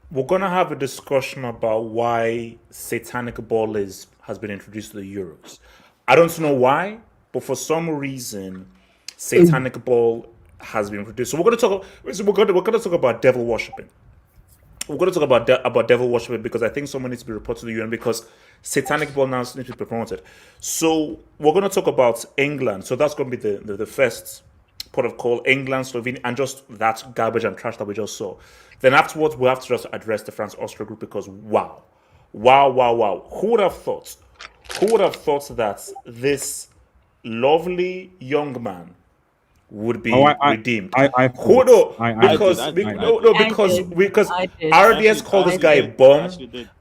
We're gonna have a discussion about why satanic ball has been introduced to the Euros. I don't know why, but for some reason, satanic ball has been introduced. So we're gonna talk about devil worshipping. We're going to talk about devil worship because I think someone needs to be reported to the UN because satanic ball now needs to be promoted. So we're going to talk about England. So that's going to be the first port of call, England, Slovenia, and just that garbage and trash that we just saw. Then afterwards, we'll have to just address the France-Austria group because wow. Who would have thought? Who would have thought that this lovely young man would be redeemed? Because RDS called this guy a bum.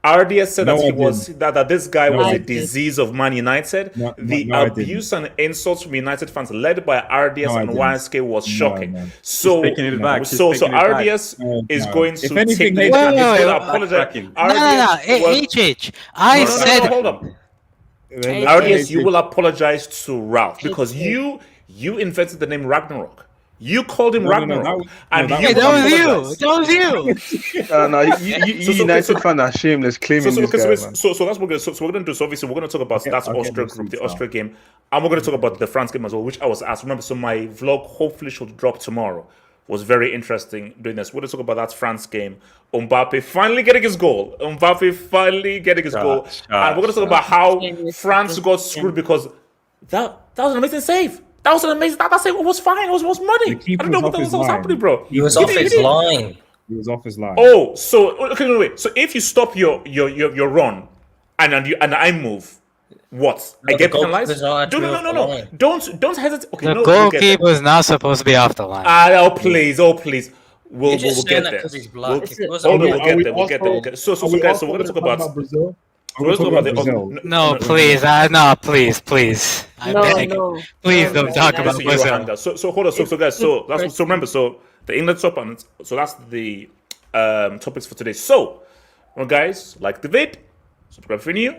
RDS said that this guy was a disease of Man United. The abuse and insults from United fans led by RDS and YSK was shocking. So RDS is going to take the and he's going to apologize. I said hold up. RDS, you will apologize to Ralph because you invented the name Ragnarok. You called him Ragnarok. That was you. No, you United fan are shameless claiming this guy, man. So that's what we're going to do. So we're going to talk about that's Austria group, the Austria game. And we're going to talk about the France game as well, which I was asked. Remember, so my vlog hopefully should drop tomorrow. Was very interesting doing this. We're going to talk about that France game. Mbappe finally getting his goal. And we're going to talk about how France got screwed because that was an amazing save. That was an amazing. That save was fine. It was money. I don't know what was happening, bro. He was off his line. He was off his line. Oh, so okay, wait. So if you stop your run and I move. What? I get penalized? No. Don't hesitate. Okay, the goalkeeper is not supposed to be off the line. Oh, please. We'll get there. We'll get there. So guys, so we're going to talk about Brazil. Please. I'm begging. Please don't talk about Brazil. So hold on. So guys, so remember, so the England top, and so that's the topics for today. So, guys, like the vid, subscribe for new.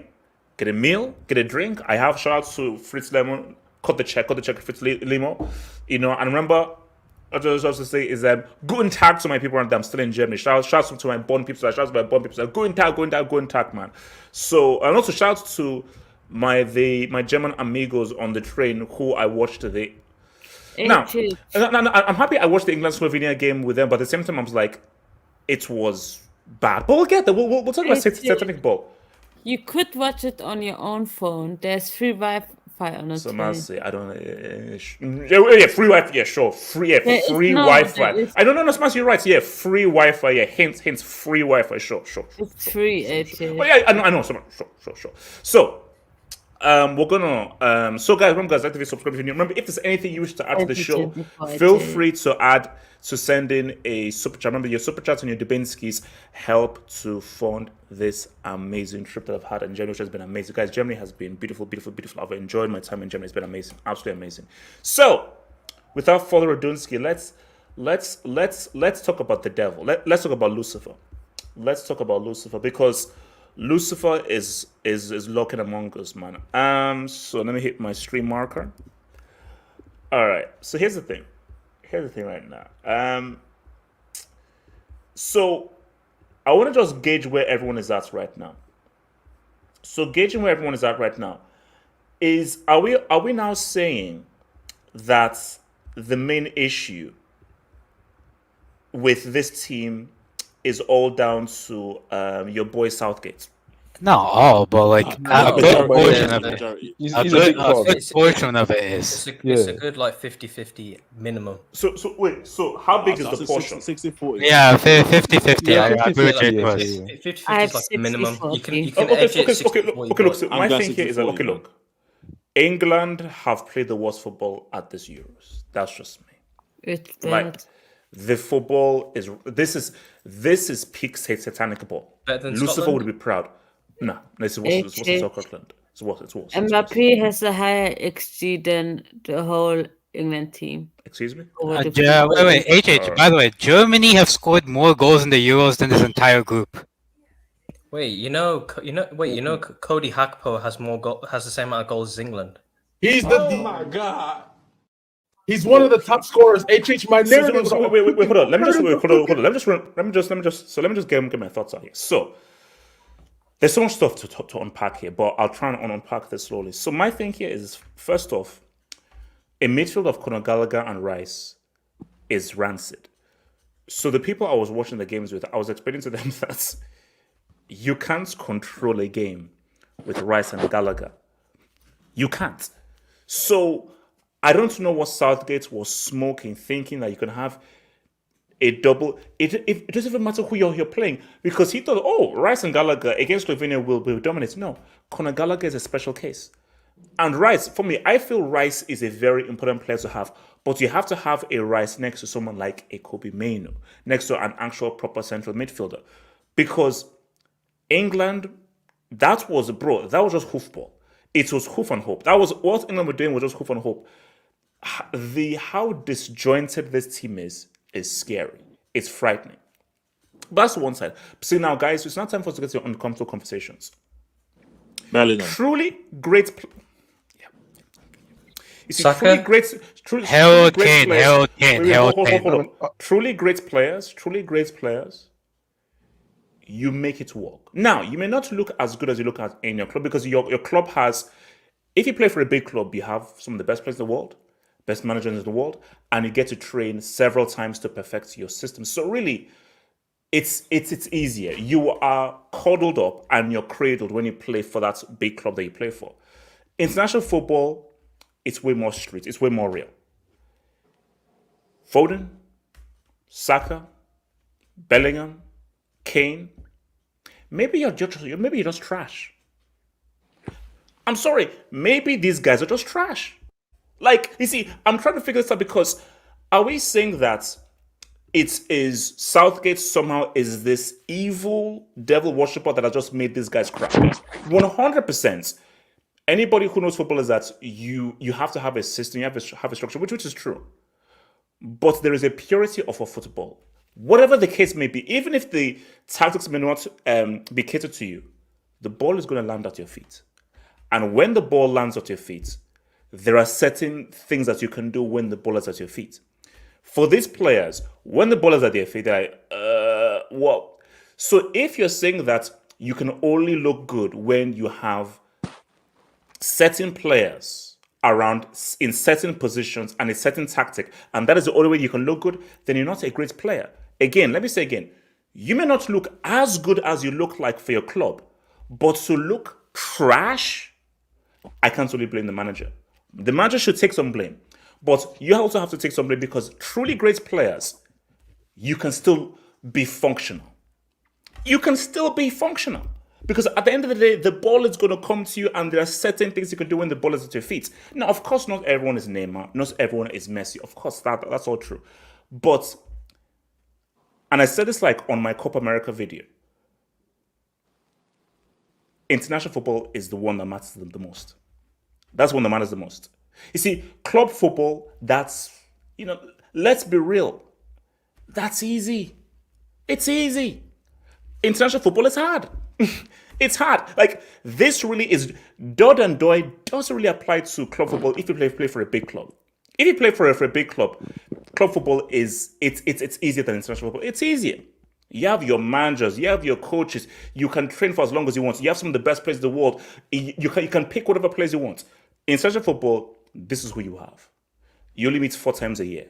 Get a meal, get a drink. I have shout out to Fritz Lemon. Cut the check Fritz Limo. And remember, what I was supposed to say is guten Tag to my people around there. I'm still in Germany. Shout out to my Bonn people. Shout out to my Bonn people. Guten Tag, man. So, and also shout out to my German amigos on the train who I watched today. Now, I'm happy I watched the England-Slovenia game with them, but at the same time, I was like, it was bad. But we'll get there. We'll talk about satanic ball. You could watch it on your own phone. There's free Wi-Fi on it. So Marcy, I don't know. Free Wi-Fi. Yeah, sure. Free Wi-Fi. I don't know. Marcy, you're right. Yeah, free Wi-Fi. Yeah, hints. Free Wi-Fi. Sure. It's free. Oh, yeah, I know. Sure. So, We're gonna so guys, remember guys, activate subscribe if you're new. Remember, if there's anything you wish to add to the show, feel free to send in a super chat. Remember, your super chats and your Dubinskis help to fund this amazing trip that I've had in Germany, which has been amazing. Guys, Germany has been beautiful, beautiful, beautiful. I've enjoyed my time in Germany. It's been amazing, absolutely amazing. So, without further ado, let's talk about the devil. Let's talk about Lucifer. Let's talk about Lucifer because Lucifer is lurking among us, man. So let me hit my stream marker. All right. So here's the thing. Right now. So I want to just gauge where everyone is at right now. So gauging where everyone is at right now is are we now saying that the main issue with this team is all down to your boy Southgate? Not all, but like a good portion of it. A good portion of it is. It's a good like 50-50 minimum. So wait, so how big is the portion? 60-40. Yeah, 50-50. I agree with Jake. 50-50 is like the minimum. You can Look, so my thing here is that look, England have played the worst football at this Euros. That's just me. It's bad. Like, the football is this is peak satanic ball. Lucifer Scotland? would be proud. No, it's worse than Scotland. It's worse. Mbappe has a higher XG than the whole England team. Excuse me? Wait, HH. By the way, Germany have scored more goals in the Euros than this entire group. Wait, Cody Hakpo has the same amount of goals as England. He's my God. He's one of the top scorers. HH, my narrative. Wait, hold on. Let me just get my thoughts out here. So there's so much stuff to unpack here, but I'll try and unpack this slowly. So my thing here is, first off, a midfield of Conor, Gallagher and Rice is rancid. So the people I was watching the games with, I was explaining to them that you can't control a game with Rice and Gallagher. You can't. So I don't know what Southgate was smoking, thinking that you can have a double. It doesn't even matter who you're playing, because he thought, Rice and Gallagher against Slovenia will dominate. No, Conor Gallagher is a special case. And Rice, for me, I feel Rice is a very important player to have, but you have to have a Rice next to someone like a Kobe Mainoo, next to an actual proper central midfielder. Because England, that was just hoofball. It was hoof and hope. That was what England were doing, was just hoof and hope. How disjointed this team is scary. It's frightening. But that's one side. See now, guys, it's not time for us to get to uncomfortable conversations. Bellingham. Truly great. You see, Saka? truly great players. You make it work. Now, you may not look as good as you look at in your club, because your club has. If you play for a big club, you have some of the best players in the world, best managers in the world, and you get to train several times to perfect your system. So really, it's easier. You are cuddled up and you're cradled when you play for that big club that you play for. International football, it's way more street. It's way more real. Foden, Saka, Bellingham, Kane. Maybe you're just trash. I'm sorry. Maybe these guys are just trash. Like, you see, I'm trying to figure this out, because are we saying that it is Southgate somehow is this evil devil worshipper that has just made these guys crap? 100%. Anybody who knows football is that you have to have a system, you have a structure, which is true. But there is a purity of a football. Whatever the case may be, even if the tactics may not be catered to you, the ball is going to land at your feet. And when the ball lands at your feet, there are certain things that you can do when the ball is at your feet. For these players, when the ball is at their feet, they're like, what? So if you're saying that you can only look good when you have certain players around in certain positions and a certain tactic, and that is the only way you can look good, then you're not a great player. Again, let me say again, you may not look as good as you look like for your club, but to look trash, I can't only blame the manager. The manager should take some blame, but you also have to take some blame, because truly great players, you can still be functional. You can still be functional, Because at the end of the day, the ball is going to come to you, and there are certain things you can do when the ball is at your feet. Now, of course, not everyone is Neymar, not everyone is Messi. Of course, that's all true. But, and I said this like on my Copa America video, international football is the one that matters the most. That's one that matters the most. You see, club football, that's, let's be real. That's easy. It's easy. International football is hard. It's hard. Like, this really is, Dodd and Doy doesn't really apply to club football if you play for a big club. If you play for a big club football it's easier than international football. It's easier. You have your managers, you have your coaches, you can train for as long as you want. You have some of the best players in the world. You can pick whatever players you want. In international football, this is who you have. You only meet 4 times a year.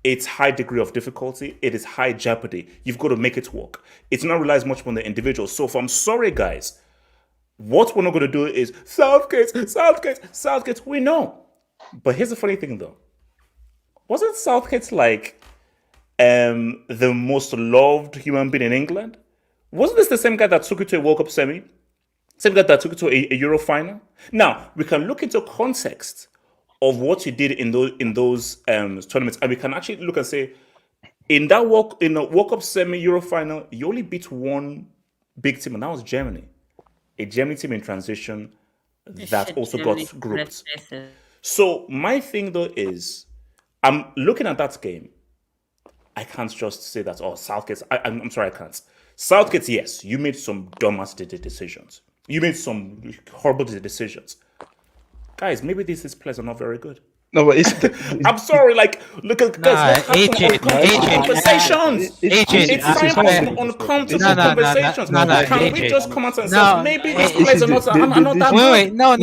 It's high degree of difficulty. It is high jeopardy. You've got to make it work. It's not relies much on the individual. So if I'm sorry, guys, what we're not going to do is Southgate. We know. But here's the funny thing, though. Wasn't Southgate like the most loved human being in England? Wasn't this the same guy that took you to a World Cup semi? Same guy that took you to a Euro final? Now, we can look into context of what you did in those tournaments, and we can actually look and say, in a World Cup semi Euro final, you only beat one big team, and that was Germany. A Germany team in transition that also got grouped. So my thing though is, I'm looking at that game. I can't just say that, Southgate. I'm sorry, I can't. Southgate, yes, you made some dumbass decisions. You made some horrible decisions. Guys, maybe these players are not very good. No, but it's. I'm sorry. Like, look at guys. Conversations. It's time on conversations. Can we just come out and say maybe these players are not that good? Wait, no.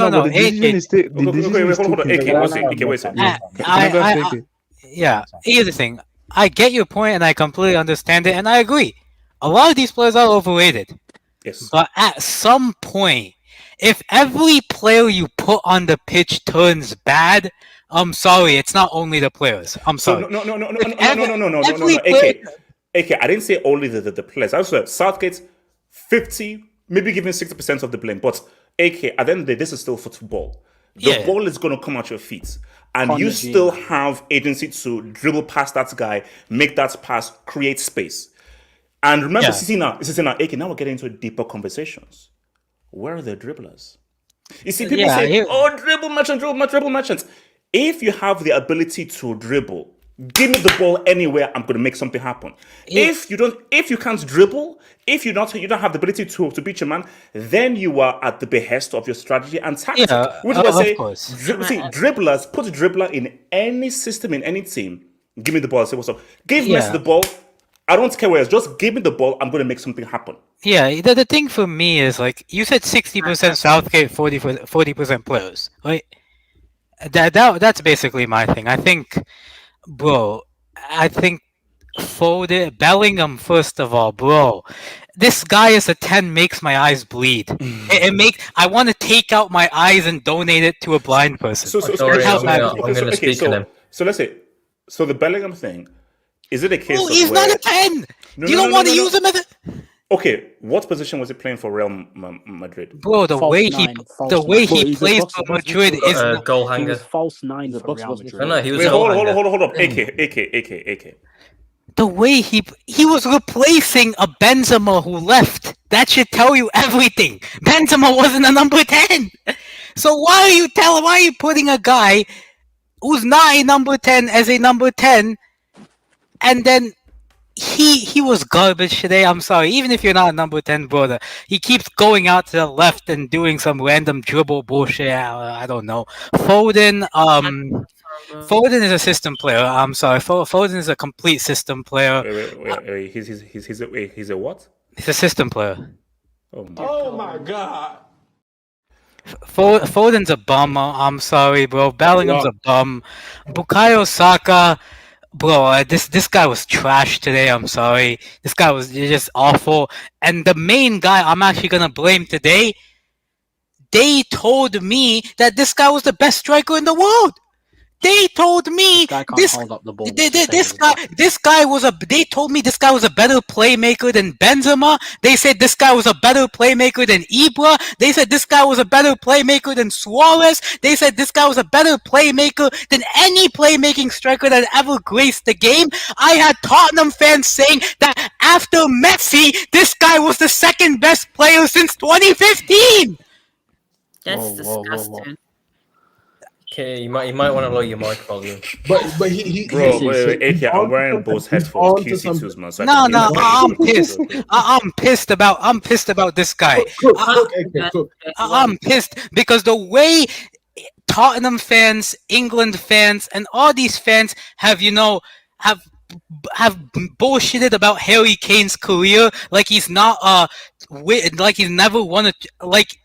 Yeah, here's the thing. I get your point, and I completely understand it, and I agree. A lot of these players are overrated. Yes. But at some point, if every player you put on the pitch turns bad, I'm sorry, it's not only the players. I'm sorry. No. AK, I didn't say only the players. I said Southgate, 50, maybe giving 60% of the blame. But AK, at the end of the day, this is still football. The ball is going to come at your feet. And you still have agency to dribble past that guy, make that pass, create space. And remember, this is now, AK, now we're getting into deeper conversations. Where are the dribblers? You see, people say, dribble merchant. If you have the ability to dribble, give me the ball anywhere, I'm going to make something happen. Yeah. If you can't dribble, if you don't have the ability to beat your man, then you are at the behest of your strategy and tactic. Yeah, which I say, dribblers, put a dribbler in any system, in any team, give me the ball, say what's up. Give Messi the ball. I don't care where it's, just give me the ball, I'm going to make something happen. Yeah, the thing for me is, like, you said 60% Southgate, 40% players, right? That's basically my thing. I think, bro, Foden, Bellingham, first of all, bro, this guy is a 10 makes my eyes bleed. I want to take out my eyes and donate it to a blind person. I'm going to speak to them. So let's say, the Bellingham thing, is it a case of he's not a 10! You don't want to use him as a... Okay, what position was he playing for Real Madrid? Bro, the way he plays for Madrid is a goal hanger. False 9 for Real Madrid. No, he was. Wait, hold up. AK. The way he was replacing a Benzema who left. That should tell you everything. Benzema wasn't a number 10. So why are you putting a guy who's not a number 10 as a number 10? And then he was garbage today. I'm sorry. Even if you're not a number 10, brother, he keeps going out to the left and doing some random dribble bullshit. I don't know. Foden is a system player. I'm sorry. Foden is a complete system player. Wait. He's a what? He's a system player. Oh my god. Foden's a bum. I'm sorry, bro. Bellingham's a bum. Bukayo Saka. Bro, this guy was trash today. I'm sorry. This guy was just awful. And the main guy I'm actually going to blame today, they told me that this guy was the best striker in the world. They told me This guy can't this hold up the ball. this guy was a. They told me this guy was a better playmaker than Benzema. They said this guy was a better playmaker than Ibra. They said this guy was a better playmaker than Suarez. They said this guy was a better playmaker than any playmaking striker that ever graced the game. I had Tottenham fans saying that after Messi, this guy was the second best player since 2015. That's Whoa. disgusting. Okay, you might want to lower your mic volume. But he Bro, he's wait, AK, I'm on wearing to Bose something. headphones, He's on to QC2s, man. So I No, can no, hear I'm you. pissed. I'm pissed about this guy. Cook. I'm pissed because the way Tottenham fans, England fans, and all these fans have bullshitted about Harry Kane's career, like he's not like he's never won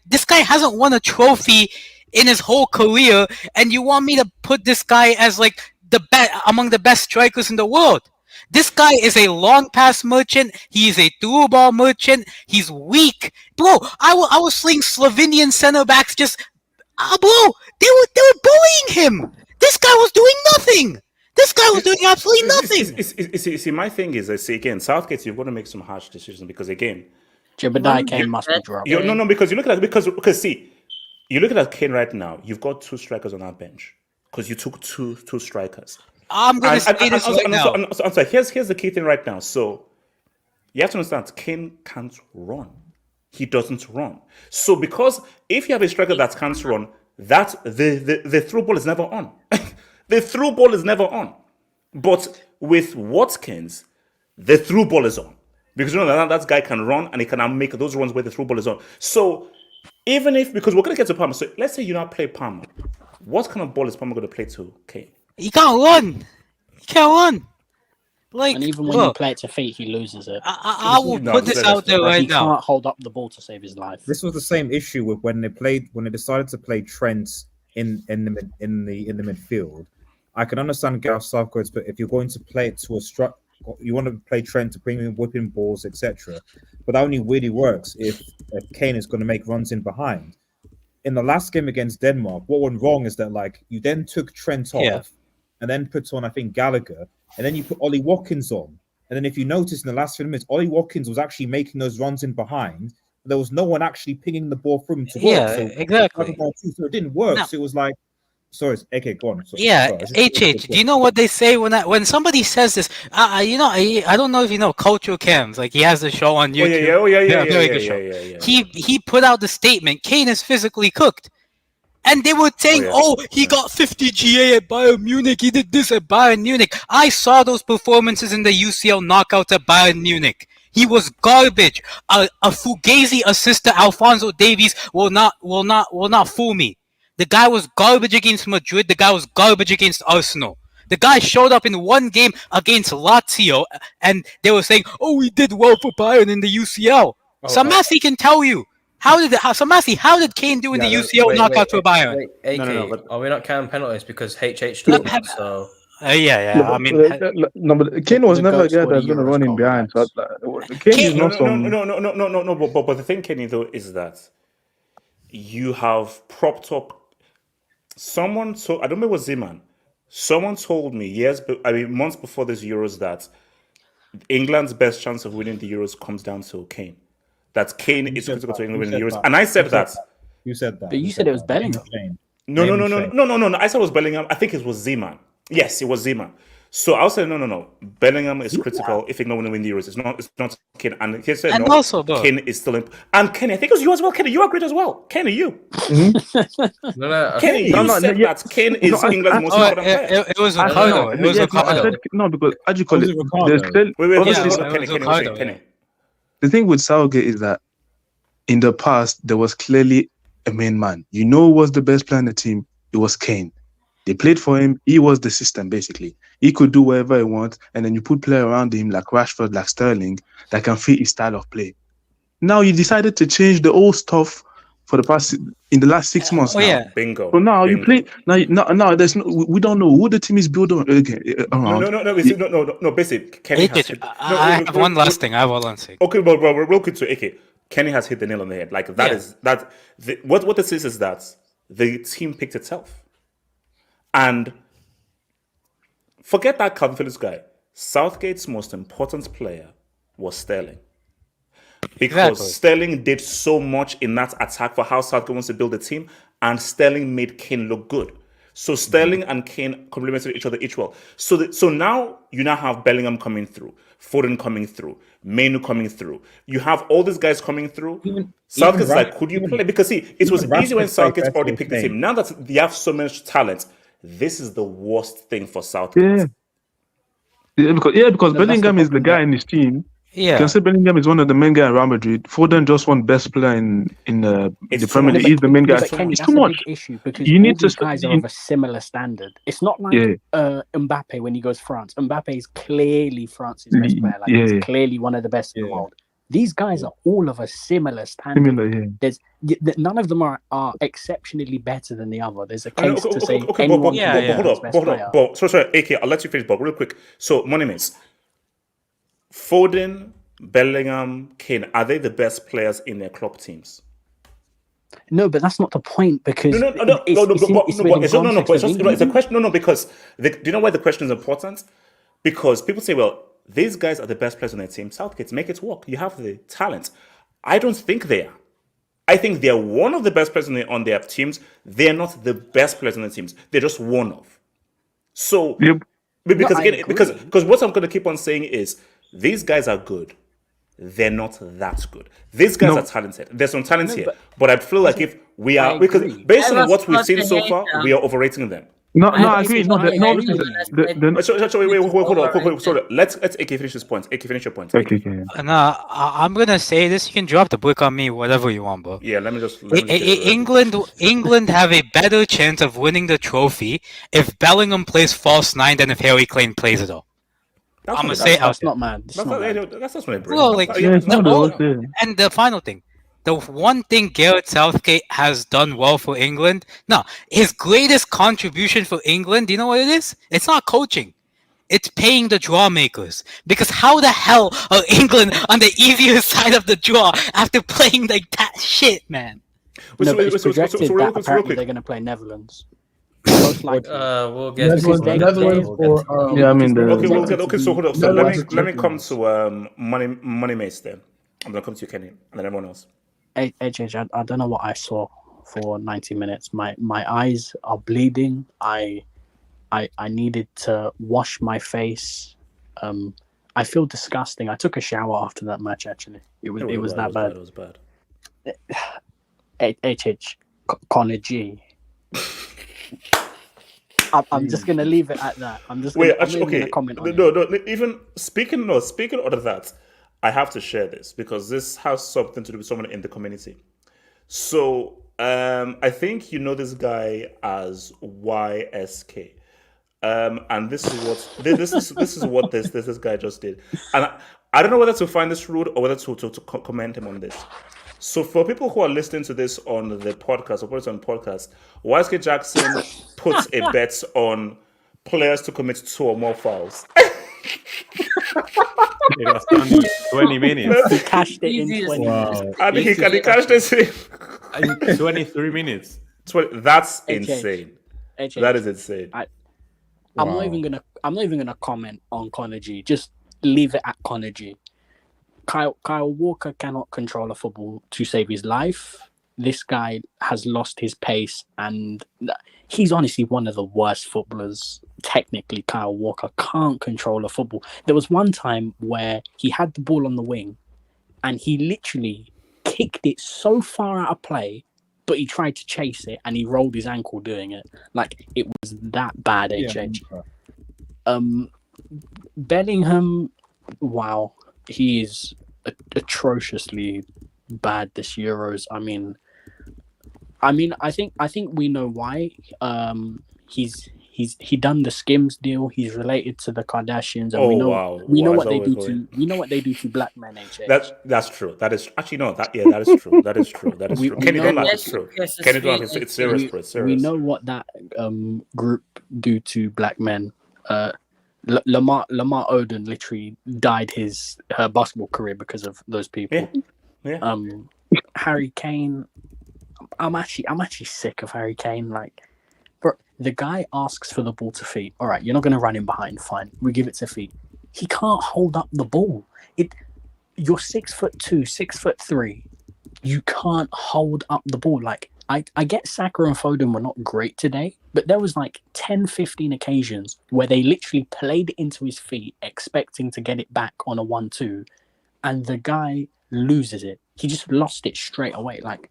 this guy hasn't won a trophy in his whole career, and you want me to put this guy as like among the best strikers in the world? This guy is a long pass merchant. He is a through ball merchant. He's weak, bro. I was seeing Slovenian center backs just, bro. They were bullying him. This guy was doing nothing. This guy was doing absolutely nothing. See, my thing is, I say again, Southgate, you've got to make some harsh decisions because again, Jebediah Kane must be dropped. because you look at because see, you look at Kane right now. You've got two strikers on our bench because you took two strikers. I'm gonna say this right now. I'm sorry. Here's the key thing right now. So you have to understand, Kane can't run. He doesn't run. So because if you have a striker that can't run, that the through ball is never on. The through ball is never on. But with Watkins, the through ball is on. Because that guy can run and he can now make those runs where the through ball is on. So even if, because we're going to get to Palmer. So let's say you now play Palmer. What kind of ball is Palmer going to play to Kane? He can't run. He can't run. Like, And even when you play it to feet, he loses it. I will put this out there right He now. can't hold up the ball to save his life. This was the same issue with when they decided to play Trent in the midfield. I can understand Gareth Southgate's, but if you're going to play it to a struck, you want to play Trent to bring in whipping balls, etc. But that only really works if Kane is going to make runs in behind. In the last game against Denmark, what went wrong is that like you then took Trent off and then put on, I think, Gallagher, and then you put Ollie Watkins on. And then if you notice in the last few minutes, Ollie Watkins was actually making those runs in behind. There was no one actually pinging the ball from him to work. Yeah, So exactly. So it didn't work. No. So it was like, sorry, okay, go on. Sorry, Yeah, sorry. HH. Do you know what they say when somebody says this? I don't know if you know Culture Cams. Like he has a show on YouTube. Very good show. He put out the statement: Kane is physically cooked, and they were saying, he got 50 GA at Bayern Munich. He did this at Bayern Munich. I saw those performances in the UCL knockouts at Bayern Munich. He was garbage. A Fugazi assist to Alphonso Davies will not fool me. The guy was garbage against Madrid. The guy was garbage against Arsenal. The guy showed up in one game against Lazio, and they were saying, he did well for Bayern in the UCL. Samasi can tell you. How did Kane do in the UCL knockout for Bayern? Wait, AK, but are we not counting penalties because HH took them? So I mean, but Kane was The never a goats guy for that's the going to Euros run in goal, behind. So, Max. Kane is not some. No. But the thing, Kenny, though, is that you have propped up someone. So I don't know, it was Zeman. Someone told me months before this Euros that England's best chance of winning the Euros comes down to Kane. That Kane is critical to England winning the Euros, and I said that. You said that. But you said it was Bellingham. No. I said it was Bellingham. I think it was Zeman. Yes, it was Zeman. So I was saying no. Bellingham is critical if England want to win the Euros. It's not Kane. And he said and no. also, bro, Kane is still in. And Kenny, I think it was you as well. Kenny, you agreed as well. Kenny, you. no. Kenny, you said that Kane is England's most important player. it was Ricardo. It was Ricardo. No, because how do you call it? Kenny. The thing with Southgate is that in the past there was clearly a main man. You know who was the best player in the team? It was Kane. They played for him. He was the system, basically. He could do whatever he wants, and then you put players around him like Rashford, like Sterling, that can fit his style of play. Now you decided to change the old stuff for in the last 6 months. Bingo. So now you play now. There's we don't know who the team is built on around. No. Basically, Kenny has I have one last thing. Okay, but real quick to AK. Kenny has hit the nail on the head. Like that is what this is that the team picked itself. And Forget that Calvin Phillips guy. Southgate's most important player was Sterling. Because Exactly. Sterling did so much in that attack for how Southgate wants to build a team, and Sterling made Kane look good. So Sterling and Kane complemented each other each well. So now you now have Bellingham coming through, Foden coming through, Mainu coming through. You have all these guys coming through. Southgate's like, could you play? Because see, it was easy when Southgate already picked the team. Now that they have so much talent, this is the worst thing for Southgate. Because Bellingham is the guy in his team. You can say Bellingham is one of the main guys in Real Madrid. Foden just one best player in the Premier League. He's the main guy. But Kenny, It's that's too a much. big issue because You all need to these guys are of a similar standard. It's not like Mbappe when he goes France. Mbappe is clearly France's best player. Like he's clearly one of the best in the world. These guys are all of a similar standard. None of them are exceptionally better than the other. There's a case to say anyone can be his best player. Sorry, AK, I'll let you finish, but real quick. So, money mates, Foden, Bellingham, Kane, are they the best players in their club teams? No, but that's not the point because It's a question. No, because do you know why the question is important? Because people say, well, these guys are the best players on their team. Southgate, make it work. You have the talent. I don't think they are. I think they're one of the best players on their teams. They're not the best players on the teams. They're just one of. So, because what I'm going to keep on saying is these guys are good. They're not that good. These guys are talented. There's some talent here, but I feel like if we are, because based on what we've seen so far, we are overrating them. I agree. Sorry, hold on. Sorry, let's AK finish this point. AK, finish your point. Okay. I'm gonna say this. You can drop the brick on me, whatever you want, bro. Yeah, let me just England have a better chance of winning the trophy if Bellingham plays false nine than if Harry Kane plays it all. I'm gonna say that's not mad. That's not what I bring. Well, like, and the final thing. The one thing Gareth Southgate has done well for England, his greatest contribution for England, do you know what it is? It's not coaching. It's paying the draw makers. Because how the hell are England on the easier side of the draw after playing like that shit, man? It's projected that apparently they're going to play Netherlands. Most likely. We'll get Netherlands or okay. So hold on. So let me come to money mates then. I'm gonna come to you, Kenny, and then everyone else. HH, I don't know what I saw for 90 minutes. My eyes are bleeding. I needed to wash my face. I feel disgusting. I took a shower after that match. Actually, it was that bad. It was bad. HH, Conor G. I'm just gonna leave it at that. I'm gonna comment on it. No. Even speaking of that, I have to share this because this has something to do with someone in the community. So I think you know this guy as YSK, and this is what this guy just did, and I don't know whether to find this rude or whether to comment him on this. So for people who are listening to this on the podcast or put it on podcast, YSK Jackson puts a bet on players to commit 2 or more fouls. It was under 20 minutes. He cashed it in 20 minutes. And he cashed it in 23 minutes. That's insane. That is insane. I'm not even gonna comment on Conor G. Just leave it at Conor G. Kyle Walker cannot control a football to save his life. This guy has lost his pace, and he's honestly one of the worst footballers. Technically, Kyle Walker can't control a football. There was one time where he had the ball on the wing, and he literally kicked it so far out of play, but he tried to chase it, and he rolled his ankle doing it. Like, it was that bad, HH. Bellingham, wow. He is atrociously bad this Euros. I mean, I think we know why. He done the Skims deal. He's related to the Kardashians, and we know what they do to black men. That's true. That is actually no. That is true. That is true. Kenny don't laugh. It's true. Kenny don't laugh. It's serious, bro. It's serious. We know what that group do to black men. Lamar Odom literally died her basketball career because of those people. Yeah. Harry Kane, I'm actually sick of Harry Kane. Like, Bro, the guy asks for the ball to feet. All right, you're not going to run him behind. Fine, we give it to feet. He can't hold up the ball. You're 6'2", 6'3". You can't hold up the ball. Like I get Saka and Foden were not great today, but there was like 10, 15 occasions where they literally played it into his feet, expecting to get it back on a 1-2, and the guy loses it. He just lost it straight away. Like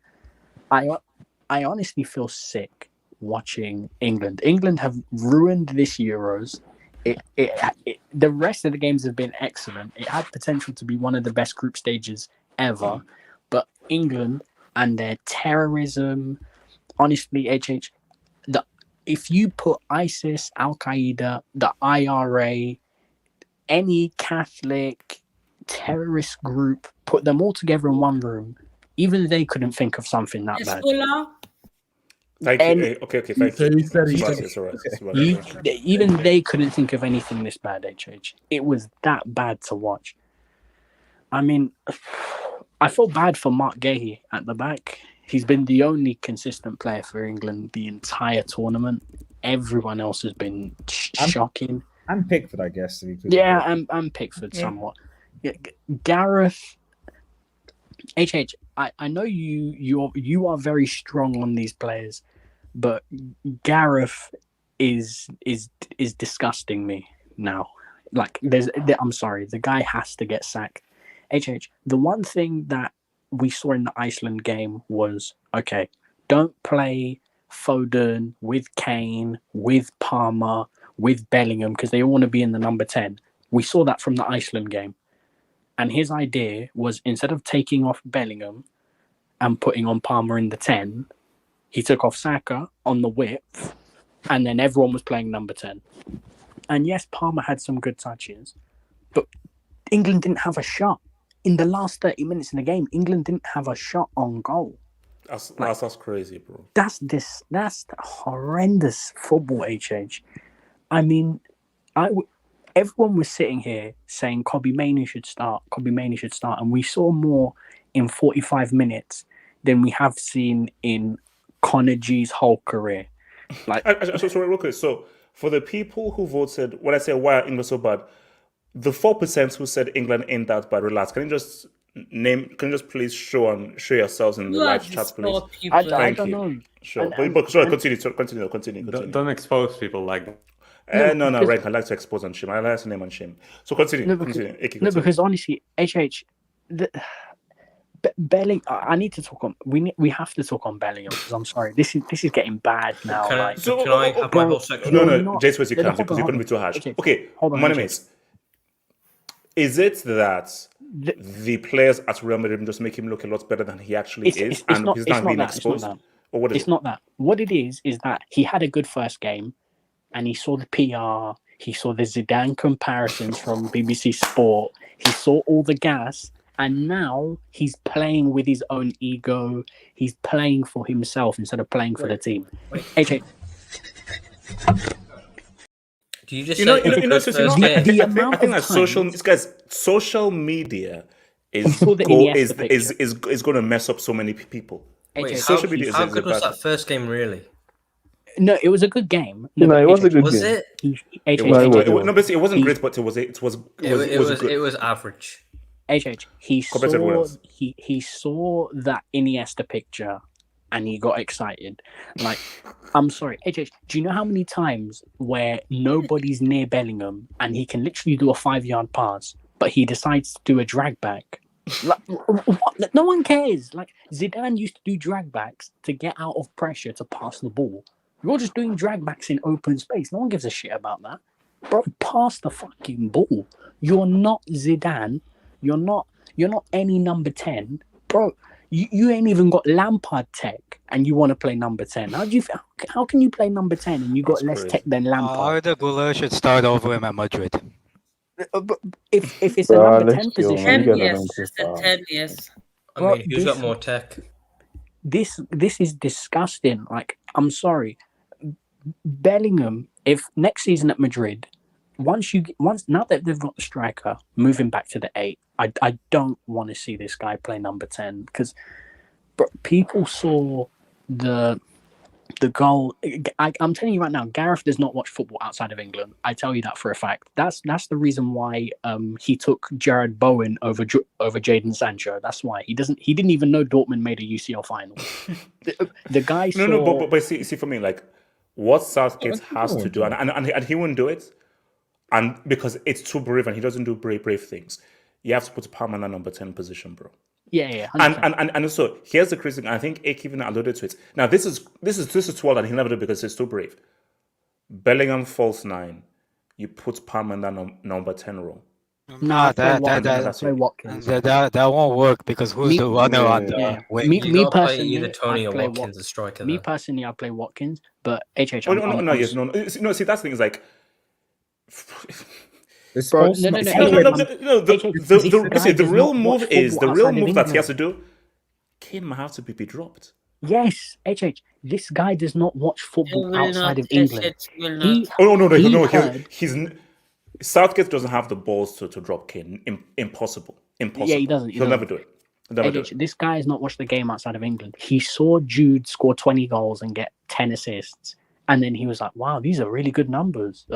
I honestly feel sick watching England. England have ruined this Euros. The rest of the games have been excellent. It had potential to be one of the best group stages ever, but England and their terrorism, honestly, if you put ISIS, Al Qaeda, the IRA, any Catholic terrorist group, put them all together in one room, even they couldn't think of something that bad. Thank you. Okay, thank you. He said it. It's all right. Even they couldn't think of anything this bad, HH. It was that bad to watch. I mean, I feel bad for Mark Gahey at the back. He's been the only consistent player for England the entire tournament. Everyone else has been shocking. And Pickford, I guess. Yeah, and Pickford somewhat. Yeah, Gareth, HH, I know you are very strong on these players, but Gareth is disgusting me now. Like I'm sorry, the guy has to get sacked. HH, the one thing that we saw in the Iceland game was, okay, don't play Foden with Kane, with Palmer, with Bellingham, because they all want to be in the number 10. We saw that from the Iceland game. And his idea was, instead of taking off Bellingham and putting on Palmer in the 10, he took off Saka on the width, and then everyone was playing number 10. And yes, Palmer had some good touches, but England didn't have a shot. In the last 30 minutes in the game, England didn't have a shot on goal. That's crazy, bro. That's horrendous football, HH. I mean, everyone was sitting here saying Kobbie Mainoo should start, and we saw more in 45 minutes than we have seen in Conor G's whole career. Like, sorry, real quick. So, for the people who voted, when I say why are England so bad, the 4% who said England ain't that bad, relax. Can you just please show yourselves in the live chat, please? I don't know. Sure. But sorry, continue. Don't expose people like that. No, Rank, I like to expose and shame. I like to name and shame. So continue. No, because honestly, HH, Bellingham. I need to talk on. We have to talk on Bellingham, because I'm sorry, this is getting bad now. Can I have my whole section? No, Jace, you can't, because you're going to be too harsh. Okay, hold on, my name is it that the players at Real Madrid just make him look a lot better than he actually is, and he's not being exposed? Or what is it's not that. What it is that he had a good first game, and he saw the PR, he saw the Zidane comparisons from BBC Sport, he saw all the gas, and now he's playing with his own ego. He's playing for himself instead of playing for the team. HH. Do you just I think that social media is going to mess up so many people. Wait, social media how good was that first game, really? No, it was a good game. No, it was a good game. Was it? It wasn't great, but it was average. HH, he saw that Iniesta picture, and he got excited. Like, I'm sorry, HH, do you know how many times where nobody's near Bellingham and he can literally do a 5-yard pass, but he decides to do a drag back? Like, what? No one cares. Like, Zidane used to do drag backs to get out of pressure to pass the ball. You're just doing drag backs in open space. No one gives a shit about that. Bro, pass the fucking ball. You're not Zidane. You're not any number 10. Bro, you ain't even got Lampard tech, and you want to play number 10. How can you play number 10 and you got less tech than Lampard? Arda Güler should start over him at Madrid. But if it's a number 10 position, 10 years. It's a 10 years. I mean, who's got more tech? This is disgusting. Like, I'm sorry, Bellingham. If next season at Madrid, now that they've got the striker, moving back to the 8, I don't want to see this guy play number 10, because people saw the The goal. I'm telling you right now, Gareth does not watch football outside of England. I tell you that for a fact. That's the reason why he took Jared Bowen over Jadon Sancho. That's why he didn't even know Dortmund made a UCL final. the guy saw. No, but see, for me, like what Southgate has to do, and he won't do it, and because it's too brave, and he doesn't do brave things. You have to put Palmer in that number 10 position, bro. Yeah. 100%. And also here's the crazy thing. I think Ake even alluded to it. Now this is too that he'll never do because it's too brave. Bellingham false 9. You put Palmer in that number 10 role. Nah, that won't work because who's the runner on the wing? Me personally, either Tony or play Watkins as striker. Me personally, I play Watkins, but HH. No. See, that's the thing is like. Bro, the real move that he has to do. Kane might have to be dropped. Yes, HH. This guy does not watch football outside of England. Southgate doesn't have the balls to drop Kane. Impossible. Yeah, he doesn't. He'll never do it. This guy has not watched the game outside of England. He saw Jude score 20 goals and get 10 assists. And then he was like, wow, these are really good numbers.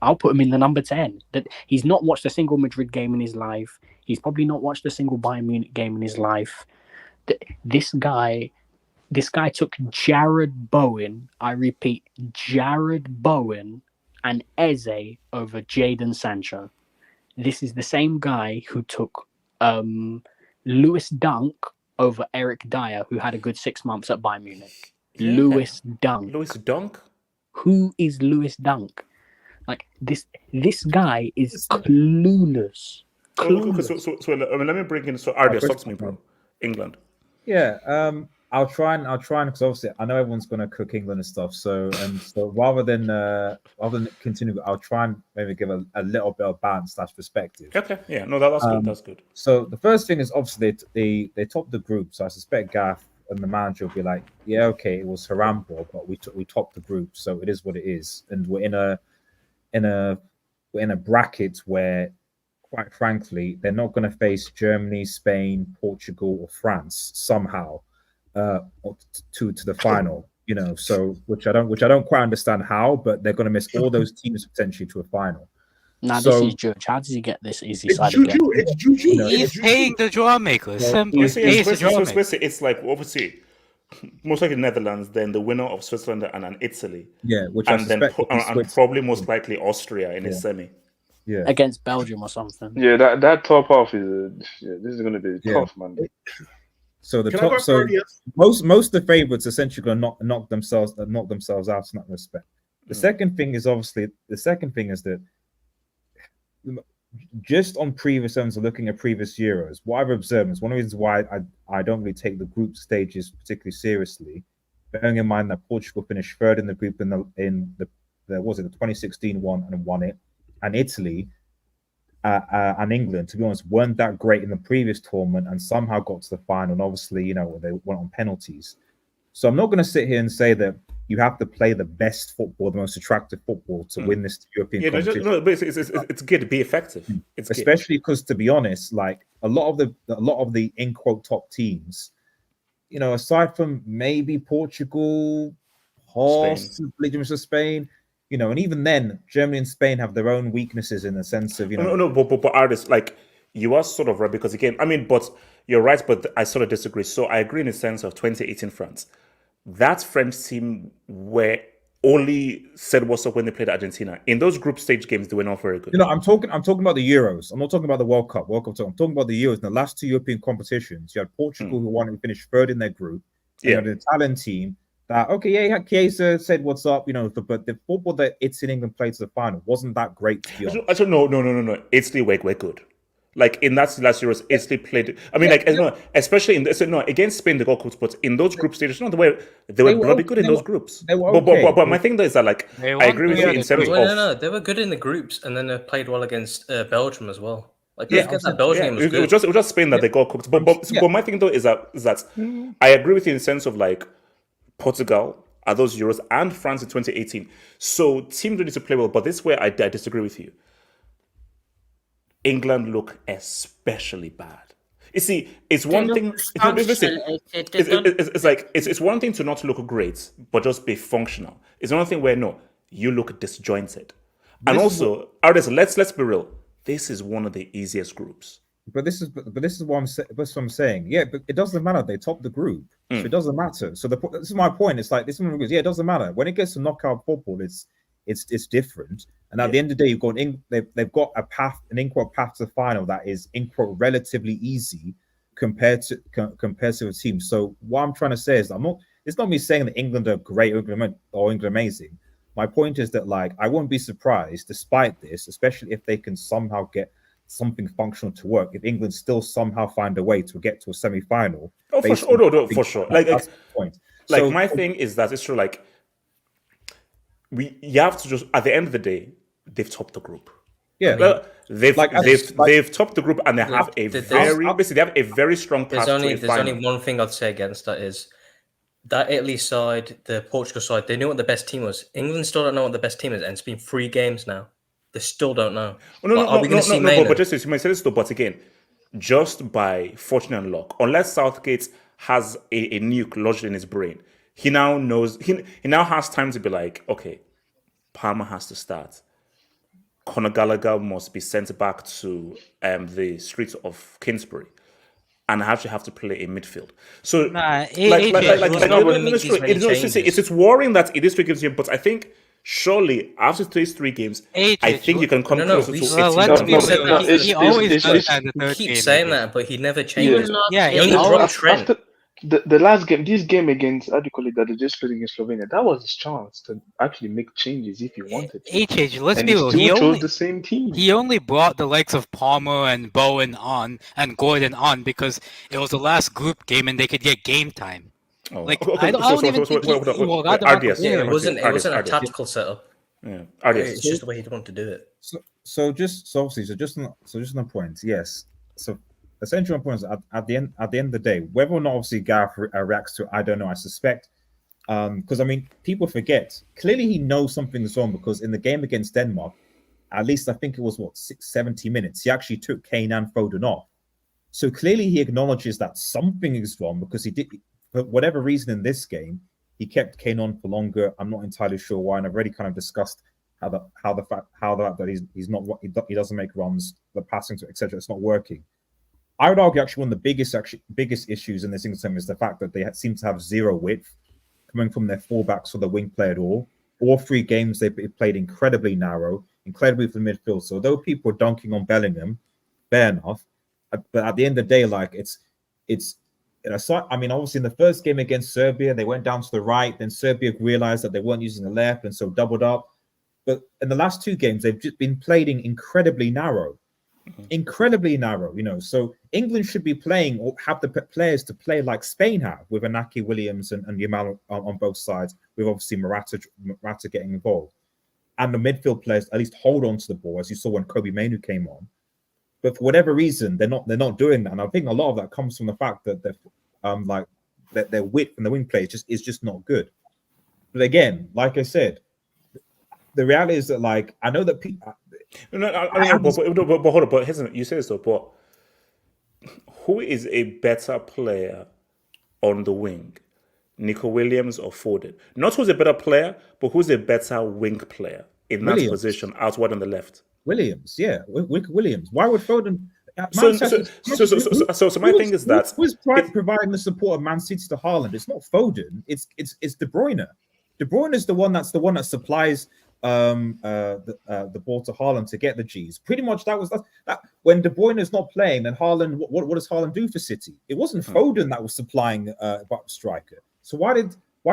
I'll put him in the number 10. That he's not watched a single Madrid game in his life. He's probably not watched a single Bayern Munich game in his life. This guy took Jared Bowen, I repeat, Jared Bowen and Eze over Jadon Sancho. This is the same guy who took Lewis Dunk over Eric Dyer, who had a good 6 months at Bayern Munich. Yeah. Lewis Dunk. Who is Lewis Dunk? Like this guy is clueless. So let me bring in. So Ardia, talk to me, bro. England. Yeah, I'll try and because obviously I know everyone's going to cook England and stuff. So rather than continue, I'll try and maybe give a little bit of balance / perspective. Okay, yeah, no, that's good. That's good. So the first thing is obviously they topped the group. So I suspect Gareth and the manager will be like, yeah, okay, it was Harambo, but we topped the group, so it is what it is, and we're in a bracket where, quite frankly, they're not going to face Germany, Spain, Portugal, or France somehow to the final. So which I don't quite understand how, but they're going to miss all those teams potentially to a final. Nah, this is Judge. How does he get this easy side again? It's Juju. He's paying the draw maker. It's like obviously most likely Netherlands, then the winner of Switzerland and Italy. Yeah, which and probably most likely Austria in his semi. Yeah, against Belgium or something. Yeah, that top half is this is going to be tough, man. So most of the favorites essentially going to knock themselves out in that respect. The second thing is that just on previous terms of looking at previous Euros, what I've observed is one of the reasons why I don't really take the group stages particularly seriously, bearing in mind that Portugal finished third in the group in the 2016 one and won it, and Italy and England, to be honest, weren't that great in the previous tournament and somehow got to the final. And obviously, they went on penalties. So I'm not going to sit here and say that you have to play the best football, the most attractive football to win this European competition. But it's good to be effective. Especially because, to be honest, like a lot of the in quote top teams, aside from maybe Portugal, Spain, and even then, Germany and Spain have their own weaknesses in the sense of but artists, like, you are sort of right because again, but you're right, but I sort of disagree. So I agree in the sense of 2018 France. That French team were only said what's up when they played Argentina. In those group stage games, they were not very good. I'm talking about the Euros. I'm not talking about the World Cup. I'm talking about the Euros. In the last two European competitions, you had Portugal who won and finished third in their group. You had an Italian team that Chiesa said what's up, but the football that Italy and England played to the final wasn't that great, to be honest. No. Italy were good. Like in that last Euros, Italy played. Especially against Spain, they got cooked. But in those group stages, they were bloody good in those groups. They were okay. But my thing though is that I agree with you in terms of. No, they were good in the groups, and then they played well against Belgium as well. Like that Belgium game was good. It was just Spain that they got cooked. But my thing though is that I agree with you in the sense of like Portugal at those Euros and France in 2018. So teams need to play well. But this is where I disagree with you. England look especially bad. You see, it's one thing. It's one thing to not look great, but just be functional. It's another thing where no, you look disjointed. And also, let's be real. This is one of the easiest groups. But this is what I'm saying. Yeah, but it doesn't matter. They top the group, so it doesn't matter. So this is my point. It's like this one goes. Yeah, it doesn't matter. When it gets to knockout football, it's different. And at the end of the day, they've got an in-quote path to the final that is in-quote relatively easy compared to a team. So what I'm trying to say is it's not me saying that England are great or England amazing. My point is that like I won't be surprised, despite this, especially if they can somehow get something functional to work, if England still somehow find a way to get to a semi-final. Oh, for sure. No, for sure. That's the point. Like so, my thing is that it's true. Like you have to just at the end of the day, they've topped the group. Yeah, they've topped the group, and they have a very strong path. There's only one thing I'd say against that is that Italy side, the Portugal side, they knew what the best team was. England still don't know what the best team is, and it's been 3 games now. They still don't know. But just you might say this though. But again, just by fortune and luck, unless Southgate has a nuke lodged in his brain, he now knows. He now has time to be like, okay, Palmer has to start. Conor Gallagher must be sent back to the streets of Kingsbury, and I actually have to play in midfield. So, it's worrying that it is 3 games here, but I think surely after these 3 games, I think you can come closer to 18. He always does at the third game. Keep saying that, but he never changes. Yeah, he dropped Trent. The last game, this game against, how do you call it, that they just played against Slovenia, that was his chance to actually make changes if he wanted to. Let's be real. He chose the same team. He only brought the likes of Palmer and Bowen on and Gordon on because it was the last group game and they could get game time. It wasn't a tactical setup. Yeah, it's just the way he wanted to do it. So just on the point, yes. So essentially, my point is at the end of the day, whether or not obviously Gareth reacts to it, I don't know. I suspect because I mean, people forget. Clearly, he knows something's wrong because in the game against Denmark, at least I think it was 70 minutes. He actually took Kane and Foden off. So clearly, he acknowledges that something is wrong because he did. For whatever reason in this game, he kept Kane on for longer. I'm not entirely sure why, and I've already kind of discussed how the fact that he doesn't make runs, the passing to etc. It's not working. I would argue actually one of the biggest issues in this England team is the fact that they seem to have zero width coming from their fullbacks or the wing play at all. All 3 games they played incredibly narrow, incredibly for the midfield. So although people are dunking on Bellingham, fair enough, but at the end of the day, like it's. I mean, obviously in the first game against Serbia, they went down to the right. Then Serbia realized that they weren't using the left, and so doubled up. But in the last 2 games, they've just been playing incredibly narrow. Incredibly narrow, So England should be playing or have the players to play like Spain have with Inaki Williams and Yamal on both sides, with obviously Morata getting involved. And the midfield players at least hold on to the ball, as you saw when Kobe Mainoo came on. But for whatever reason, they're not doing that, and I think a lot of that comes from the fact that their width and the wing play is just not good. But again, like I said, the reality is that I know that people. But hold on. But you say so. But who is a better player on the wing, Nico Williams or Foden? Not who's a better player, but who's a better wing player in that position, out wide on the left. Williams, yeah, Williams. Why would Foden? So my thing is that who's providing the support of Man City to Haaland? It's not Foden. It's De Bruyne. De Bruyne is the one that supplies the ball to Haaland to get the G's. Pretty much that when De Bruyne is not playing, then Haaland. What does Haaland do for City? It wasn't Foden that was supplying striker. So why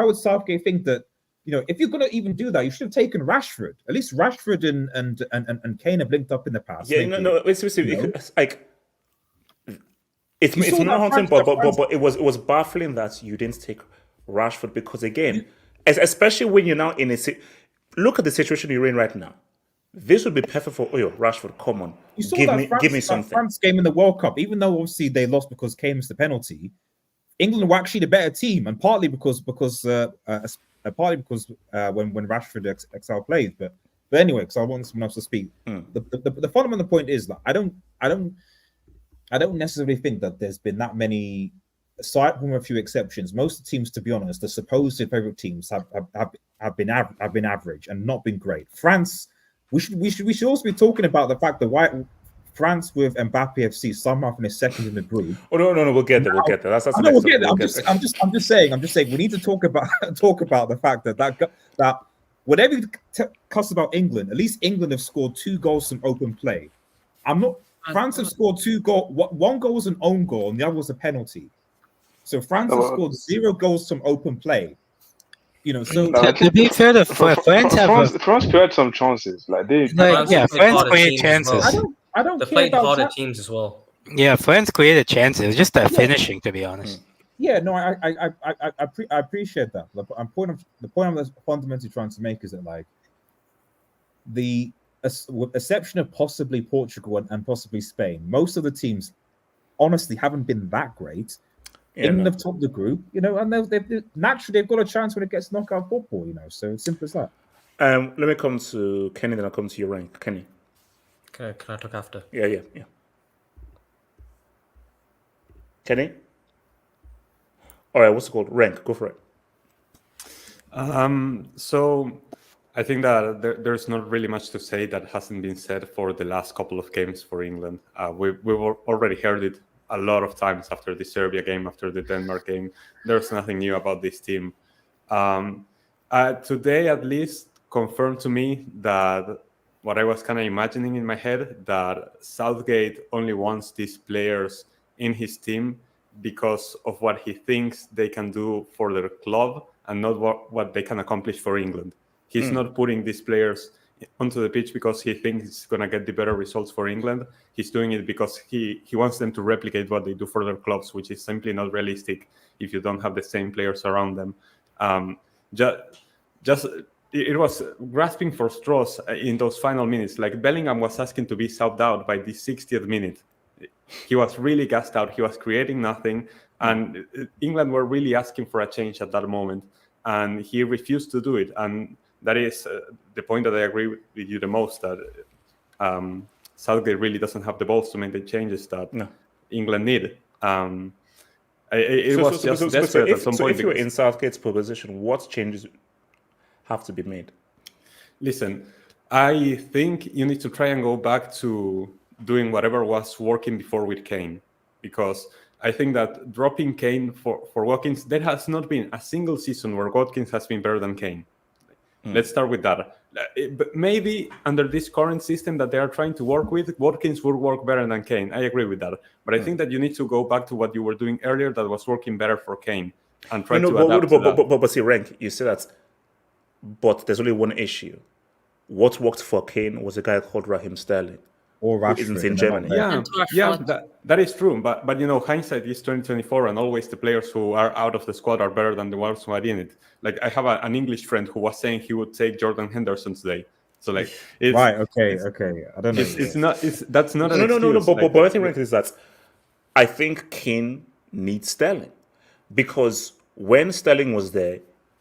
would Southgate think that? If you're going to even do that, you should have taken Rashford. At least Rashford and Kane have linked up in the past. Yeah, it's not haunting, but it was baffling that you didn't take Rashford because again, especially when you're now in look at the situation you're in right now. This would be perfect for Rashford. Come on, give me something. France game in the World Cup, even though obviously they lost because Kane missed the penalty, England were actually the better team, and partly because when Rashford excel played, but anyway, because I want someone else to speak. The fundamental point is that I don't I don't necessarily think that there's been that many, aside from a few exceptions. Most of the teams, to be honest, the supposed favorite teams have been average and not been great. France, we should also be talking about the fact that France with Mbappe FC somehow finished second in the group. Oh no, we'll get there. We'll get there. That's I know we'll get there. I'm just saying. We need to talk about the fact that whatever you cuss about England, at least England have scored 2 goals from open play. France have scored 2 goals. One goal was an own goal, and the other was a penalty. So France have scored 0 goals from open play. You know, so to be fair, France created some chances. Like France created chances. I don't They care played about harder teams as well. Yeah, France created chances. It's just their finishing, to be honest. Yeah, no, I appreciate that. The point I'm fundamentally trying to make is that, like, with exception of possibly Portugal and possibly Spain, most of the teams honestly haven't been that great. England have topped the group, you know, and they've naturally they've got a chance when it gets knockout football, you know. So it's simple as that. Let me come to Kenny, then I'll come to your rank. Kenny. Can I talk after? Yeah. Kenny? All right, what's it called? Rank, go for it. So I think that there's not really much to say that hasn't been said for the last couple of games for England. We've already heard it a lot of times after the Serbia game, after the Denmark game. There's nothing new about this team. Today, at least, confirmed to me that what I was kind of imagining in my head, that Southgate only wants these players in his team because of what he thinks they can do for their club and not what they can accomplish for England. He's not putting these players onto the pitch because he thinks he's going to get the better results for England. He's doing it because he wants them to replicate what they do for their clubs, which is simply not realistic if you don't have the same players around them. It was grasping for straws in those final minutes. Like, Bellingham was asking to be subbed out by the 60th minute. He was really gassed out. He was creating nothing. And England were really asking for a change at that moment. And he refused to do it. And that is the point that I agree with you the most, that Southgate really doesn't have the balls to make the changes that England need. It was just desperate at some point. So if you're in Southgate's position, what changes have to be made? Listen, I think you need to try and go back to doing whatever was working before with Kane, because I think that dropping Kane for Watkins, there has not been a single season where Watkins has been better than Kane. Let's start with that. But maybe under this current system that they are trying to work with, Watkins would work better than Kane. I agree with that. But I think that you need to go back to what you were doing earlier that was working better for Kane and try to adapt to that. But see, Rank, you say that, but there's only one issue. What worked for Kane was a guy called Raheem Sterling. Or Rashford in Germany. That is true. But you know, hindsight is 2024, and always the players who are out of the squad are better than the ones who are in it. Like, I have an English friend who was saying he would take Jordan Henderson today. So, like, it's, right, okay. I don't know. That's not an no. excuse. But I think is that I think Kane needs Sterling, because when Sterling was there,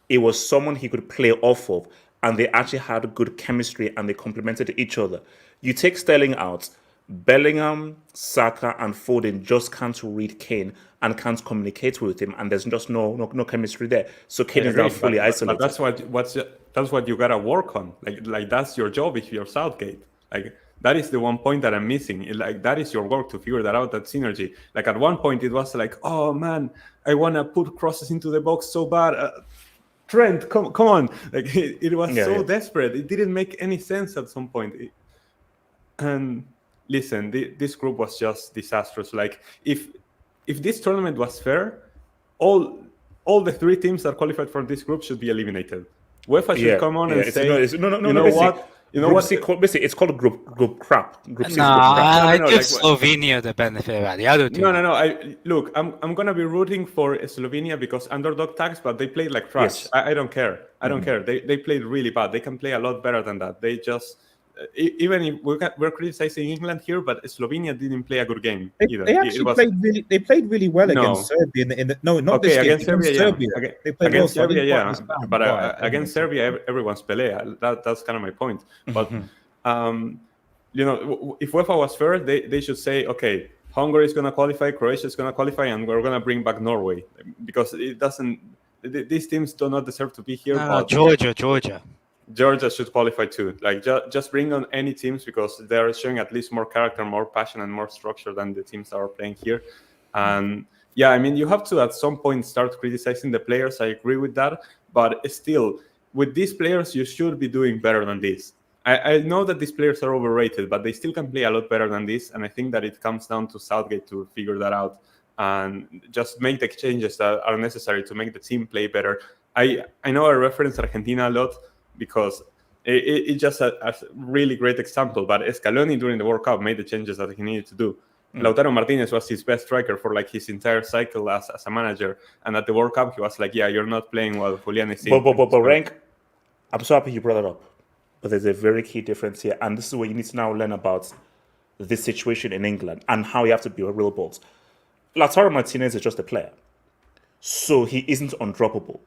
it was someone he could play off of, and they actually had good chemistry and they complemented each other. You take Sterling out, Bellingham, Saka, and Foden just can't read Kane and can't communicate with him, and there's just no chemistry there. So Kane is now fully isolated. But that's what you gotta work on. Like that's your job if you're Southgate. Like, that is the one point that I'm missing. Like, that is your work to figure that out, that synergy. Like, at one point it was like, oh man, I wanna put crosses into the box so bad. Trent, come on! Like, it was desperate. It didn't make any sense at some point. And listen, this group was just disastrous. Like, if this tournament was fair, all the 3 teams that qualified for this group should be eliminated. UEFA should come on and say, you know what? Basically, it's called group crap. I give Slovenia the benefit of the other two. No. I'm gonna be rooting for Slovenia because underdog tags, but they played like trash. Yes. I don't care. I don't care. They played really bad. They can play a lot better than that. They just, even if we're criticizing England here, but Slovenia didn't play a good game either. They played really well against Serbia. Against Serbia. They played against Serbia, but against Serbia, everyone's Pelé. That's kind of my point. But you know, if UEFA was fair, they should say, okay, Hungary is going to qualify, Croatia is going to qualify, and we're going to bring back Norway because it doesn't. These teams do not deserve to be here. But Georgia. Georgia should qualify too. Like just bring on any teams because they are showing at least more character, more passion, and more structure than the teams that are playing here. And yeah, I mean, you have to at some point start criticizing the players. I agree with that, but still, with these players, you should be doing better than this. I know that these players are overrated, but they still can play a lot better than this. And I think that it comes down to Southgate to figure that out and just make the changes that are necessary to make the team play better. I know I reference Argentina a lot because it's just a really great example. But Scaloni during the World Cup made the changes that he needed to do. Lautaro Martinez was his best striker for like his entire cycle as a manager. And at the World Cup, he was like, yeah, you're not playing while Julian is in. But Rank, I'm so happy you brought it up. But there's a very key difference here. And this is where you need to now learn about this situation in England and how you have to be a real balls. Lautaro Martinez is just a player. So he isn't undroppable.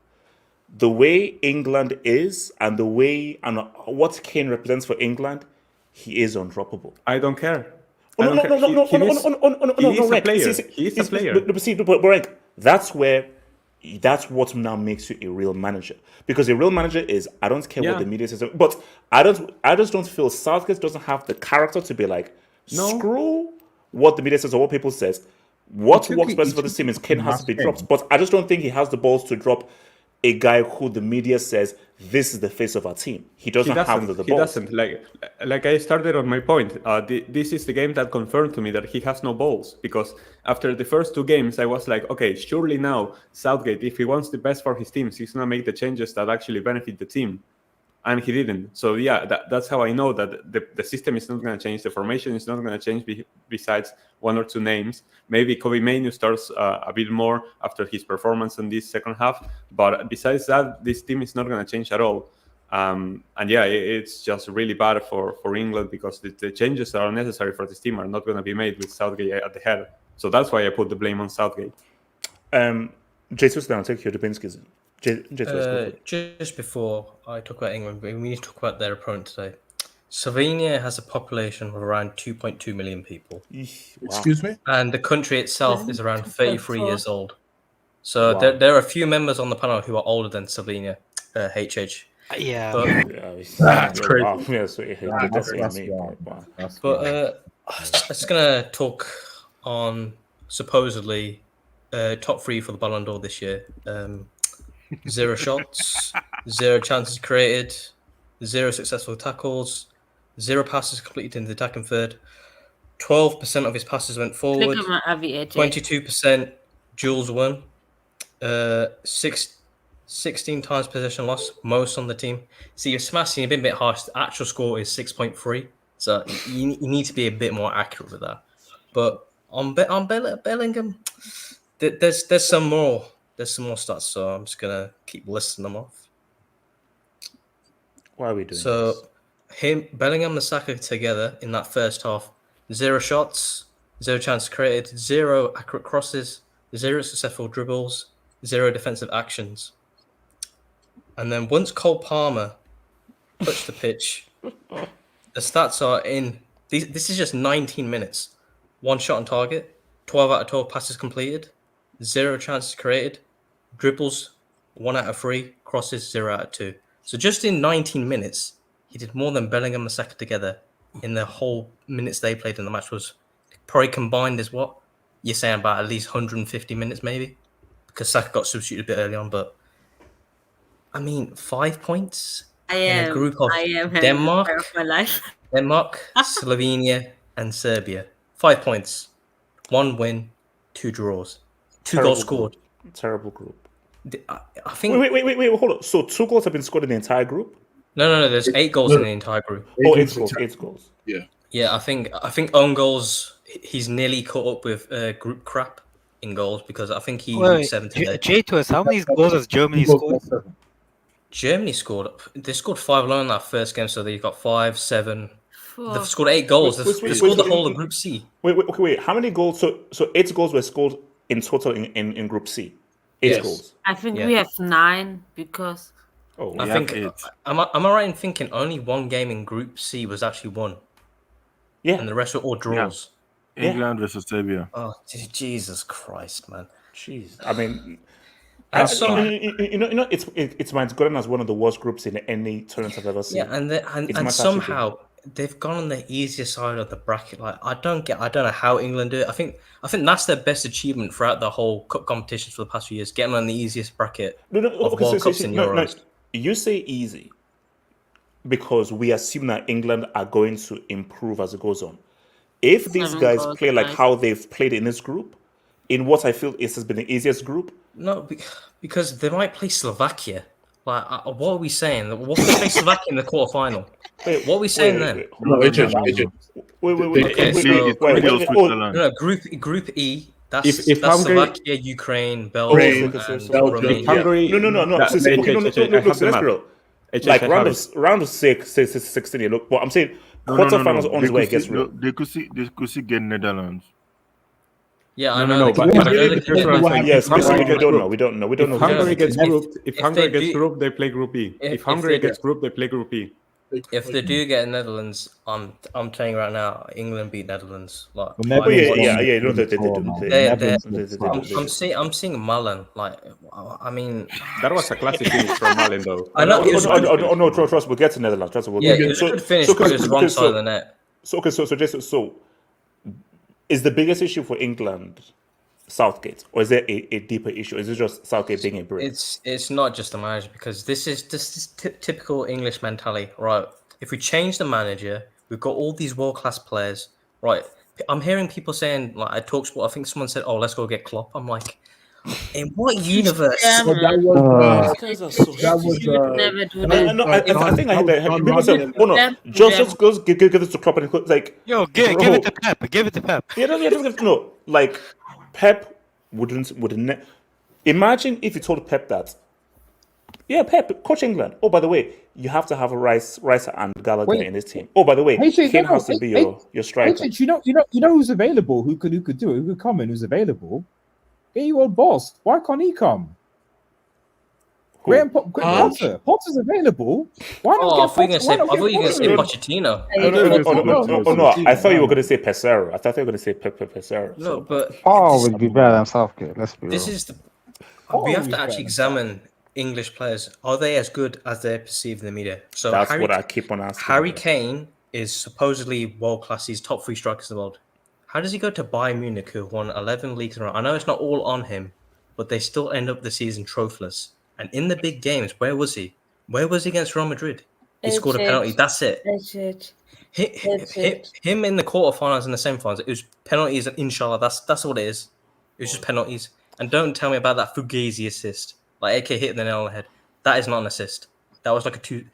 The way England is and the way and what Kane represents for England, he is undroppable. I don't care. No, Rank. He's a player. But Rank, that's what now makes you a real manager. Because a real manager is, I don't care what the media says, but I just don't feel Southgate doesn't have the character to be like, screw what the media says or what people says. What works best for the team is Kane has to be dropped. But I just don't think he has the balls to drop a guy who the media says this is the face of our team. He doesn't have the balls. He doesn't. Like I started on my point. This is the game that confirmed to me that he has no balls. Because after the first two games, I was like, okay, surely now Southgate, if he wants the best for his teams, he's gonna make the changes that actually benefit the team. And he didn't. So yeah, that's how I know that the system is not going to change. The formation is not going to change besides one or two names. Maybe Kobe Mainoo starts a bit more after his performance in this second half. But besides that, this team is not going to change at all. And yeah, it's just really bad for England because the changes that are necessary for this team are not going to be made with Southgate at the head. So that's why I put the blame on Southgate. Jesus, then I'll take your Dubinsky's. Just before I talk about England, we need to talk about their opponent today. Slovenia has a population of around 2.2 million people. Wow. Excuse me? And the country itself is around 33 years old. So there are a few members on the panel who are older than Slovenia, HH. Yeah. That's crazy. But I'm just going to talk on supposedly top three for the Ballon d'Or this year. 0 shots, 0 chances created, 0 successful tackles, 0 passes completed in the attacking third, 12% of his passes went forward, 22% duels won, 16 times possession loss, most on the team. See, you're smashing a bit harsh. The actual score is 6.3, so you need to be a bit more accurate with that. But on Bellingham, there's some more. There's some more stats, so I'm just gonna keep listing them off. Why are we doing this? Bellingham and Saka together in that first half, 0 shots, 0 chances created, 0 accurate crosses, 0 successful dribbles, 0 defensive actions. And then once Cole Palmer touched the pitch, the stats are in. This is just 19 minutes. 1 shot on target, 12 out of 12 passes completed, 0 chances created, dribbles 1 out of 3, crosses 0 out of 2. So just in 19 minutes, he did more than Bellingham and Saka together in the whole minutes they played in the match. Was probably combined as what you're saying about at least 150 minutes maybe, because Saka got substituted a bit early on. But I mean, 5 points in a group of Denmark, Slovenia, and Serbia. 5 points, 1 win, 2 draws. 2 goals scored. Terrible group. I think. Wait, hold on. So 2 goals have been scored in the entire group? No. There's 8 goals in the entire group. 8 goals. Yeah. I think own goals. He's nearly caught up with group crap in goals because I think he 70. J2S, how many goals has Germany scored? Germany scored. They scored 5 alone in that first game, so they got 5, 7. They've scored 8 goals. They scored the whole of Group C. Wait. How many goals? So 8 goals were scored in total in Group C. 8 goals. I think we have 9 because. I think. Am I right in thinking only 1 game in Group C was actually won? Yeah. And the rest were all draws. England versus Serbia. Oh, Jesus Christ, man. Jeez, I mean, And some, it's gotten as one of the worst groups in any tournament I've ever seen. yeah, and It's and my touchy thing. somehow they've gone on the easier side of the bracket. Like I don't know how England do it. I think that's their best achievement throughout the whole cup competitions for the past few years, getting on the easiest bracket of World Cups and Euros. You say easy because we assume that England are going to improve as it goes on. If these guys play like how they've played in this group, in what I feel has been the easiest group. No, because they might play Slovakia. Like, what are we saying? What if they play Slovakia in the quarterfinal? Wait, what are we saying then? Wait, No, Group E. That's If Hungary, Slovakia, Ukraine, Belgium, and Romania. Hungary, like round of 16. Look, but I'm saying quarterfinals on the way gets real. They could see get Netherlands. Yeah, I know. Yes, we don't know. If Hungary gets grouped, they play Group E. If Hungary gets grouped, they play Group E. If they do get Netherlands, I'm telling you right now, England beat Netherlands. Like, they do. I'm seeing Mullen. Like, I mean, that was a classic finish from Mullen, though. I know. No, trust. We'll get to Netherlands. Trust. It should finish because it's wrong side of the net. So is the biggest issue for England Southgate, or is there a deeper issue? Is it just Southgate being a brick? It's not just the manager, because this is typical English mentality, right? If we change the manager, we've got all these world-class players, right? I'm hearing people saying, like, at TalkSport, I think someone said, "Oh, let's go get Klopp." I'm like, in what universe? I think I had people said, "Oh no, just goes give it to Klopp," and it's like, "Yo, give it to Pep. Give it to Pep." No, like Pep wouldn't. Imagine if you told Pep that. Yeah, Pep, coach England. Oh, by the way, you have to have a Rice and Gallagher in this team. Oh, by the way, Kane has to be your striker. You know who's available? Who could do it? Who could come in? Who's available? Get your old boss. Why can't he come? Graham Potter. Potter's available. Why not I thought you were going to say Pochettino. No, I thought you were going to say Pesaro. I thought you were going to say Pesaro. No, but would be better than Southgate. Let's be real. This is we have to actually examine English players. Are they as good as they're perceived in the media? So that's what I keep on asking. Harry Kane is supposedly world class. He's top 3 strikers in the world. How does he go to Bayern Munich, who won 11 leagues in a row? I know it's not all on him, but they still end up the season trophyless. And in the big games, where was he? Where was he against Real Madrid? He scored a penalty. That's it. Him in the quarterfinals and the semifinals, it was penalties and inshallah. That's what it is. It was just penalties. And don't tell me about that Fugazi assist. Like AK hit the nail on the head. That is not an assist. That was like a 2.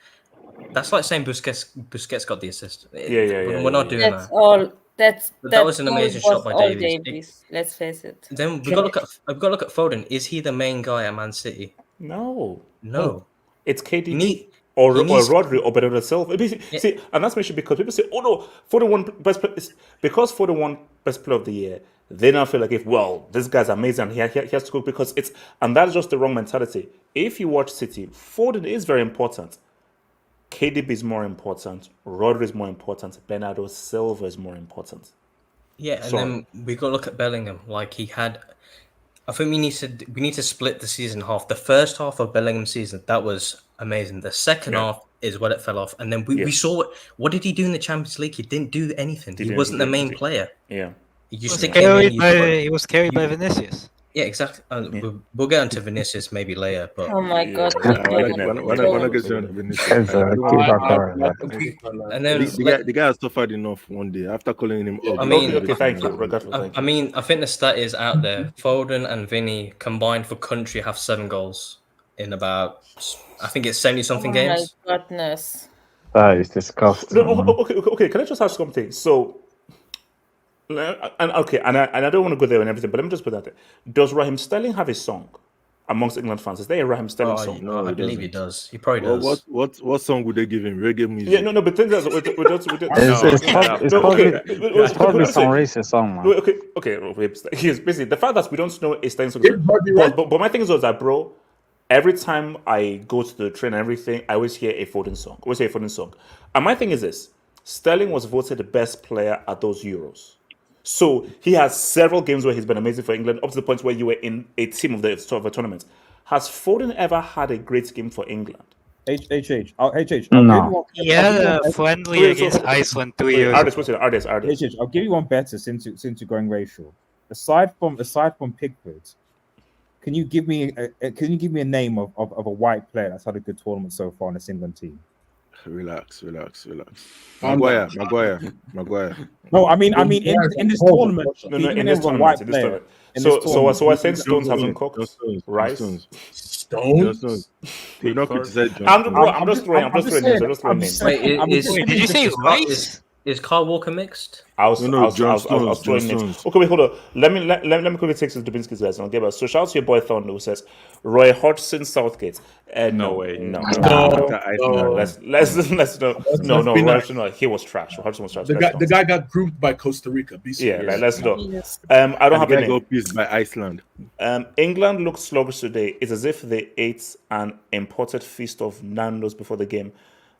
That's like saying Busquets got the assist. We're not doing that. All. That was an amazing shot by Davies. Let's face it. Then we've got to look at Foden. Is he the main guy at Man City? No. It's KDB or Rodri or Bernardo Silva. See, and that's mentioned because people say, "Oh no, Foden won best player." Because Foden won best player of the year, they now feel like this guy's amazing. He has to go because and that's just the wrong mentality. If you watch City, Foden is very important. KDB is more important. Rodri is more important. Bernardo Silva is more important. Yeah, and then we got to look at Bellingham. Like he had, I think we need to split the season in half. The first half of Bellingham's season, that was amazing. The second half is where it fell off, and then we saw what did he do in the Champions League? He didn't do anything. He wasn't the main player. Yeah, he was carried by Vinicius. Yeah, exactly. We'll get into Vinicius maybe later, but oh my god! And then the guy has suffered enough one day after calling him. I mean, thank you. I mean, I think the stat is out there. Foden and Vinny combined for country have 7 goals in about, I think it's 70-something games. Oh my goodness! That is disgusting. Okay. Can I just ask something? So. And I don't want to go there and everything, but let me just put that there. Does Raheem Sterling have a song amongst England fans? Is there a Raheem Sterling song? No, I believe he does. He probably does. What song would they give him? Reggae music? Yeah, no, but think that it's probably some racist song, man. Okay. He's busy. The fact that we don't know a Sterling song, but my thing is that, bro. Every time I go to the train and everything, I always hear a Foden song. And my thing is this: Sterling was voted the best player at those Euros. So he has several games where he's been amazing for England, up to the point where you were in a team of the tournament. Has Foden ever had a great game for England? HH. No. Friendly against Iceland 2 years ago. Artist. I'll give you one better since you're going racial. Aside from Pickford, can you give me a name of a white player that's had a good tournament so far on this England team? Relax. Maguire. No, I mean in this tournament. No, in this tournament. So I think Stones hasn't cooked. Rice. Stones. You're not criticizing. I'm just throwing names. Wait, did you say Rice? Is Kyle Walker mixed? I was throwing names. Okay, wait, hold on. Let me quickly take some Dubinsky's guys and I'll get back. So shout out to your boy Thunder who says Roy Hodgson Southgate. No way. No. Let's no. He was trash. Hodgson was trash. The guy got grouped by Costa Rica. Let's go. I don't have any. Got pieced by Iceland. England looked sluggish today. It's as if they ate an imported feast of Nando's before the game.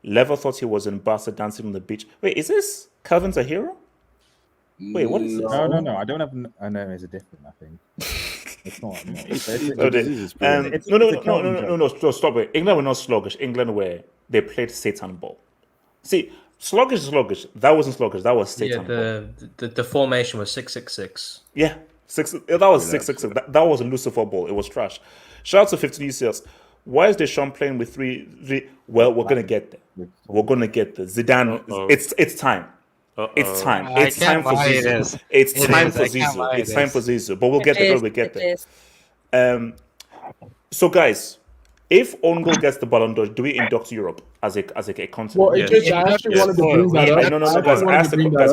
Lever thought he was in Barca dancing on the beach. Wait, is this Calvin's a hero? Wait, what is this? No. I don't have. I know it's a different. I think it's not. No. Stop it. England were not sluggish. England they played Satan ball. See, sluggish. That wasn't sluggish. That was Satan ball. The formation was 6-6-6. Yeah, 6. That was 6-6. That was a Lucifer ball. It was trash. Shout out to 15 UCLs. Why is Deschamps playing with 3? Well, we're gonna get there. Zidane. It's time. It's time. It's time for Zizou. It's time for Zizou. But we'll get there. So guys, if Ongo gets the Ballon d'Or, do we induct Europe as a continent? Well, I actually wanted to bring that up. No, guys.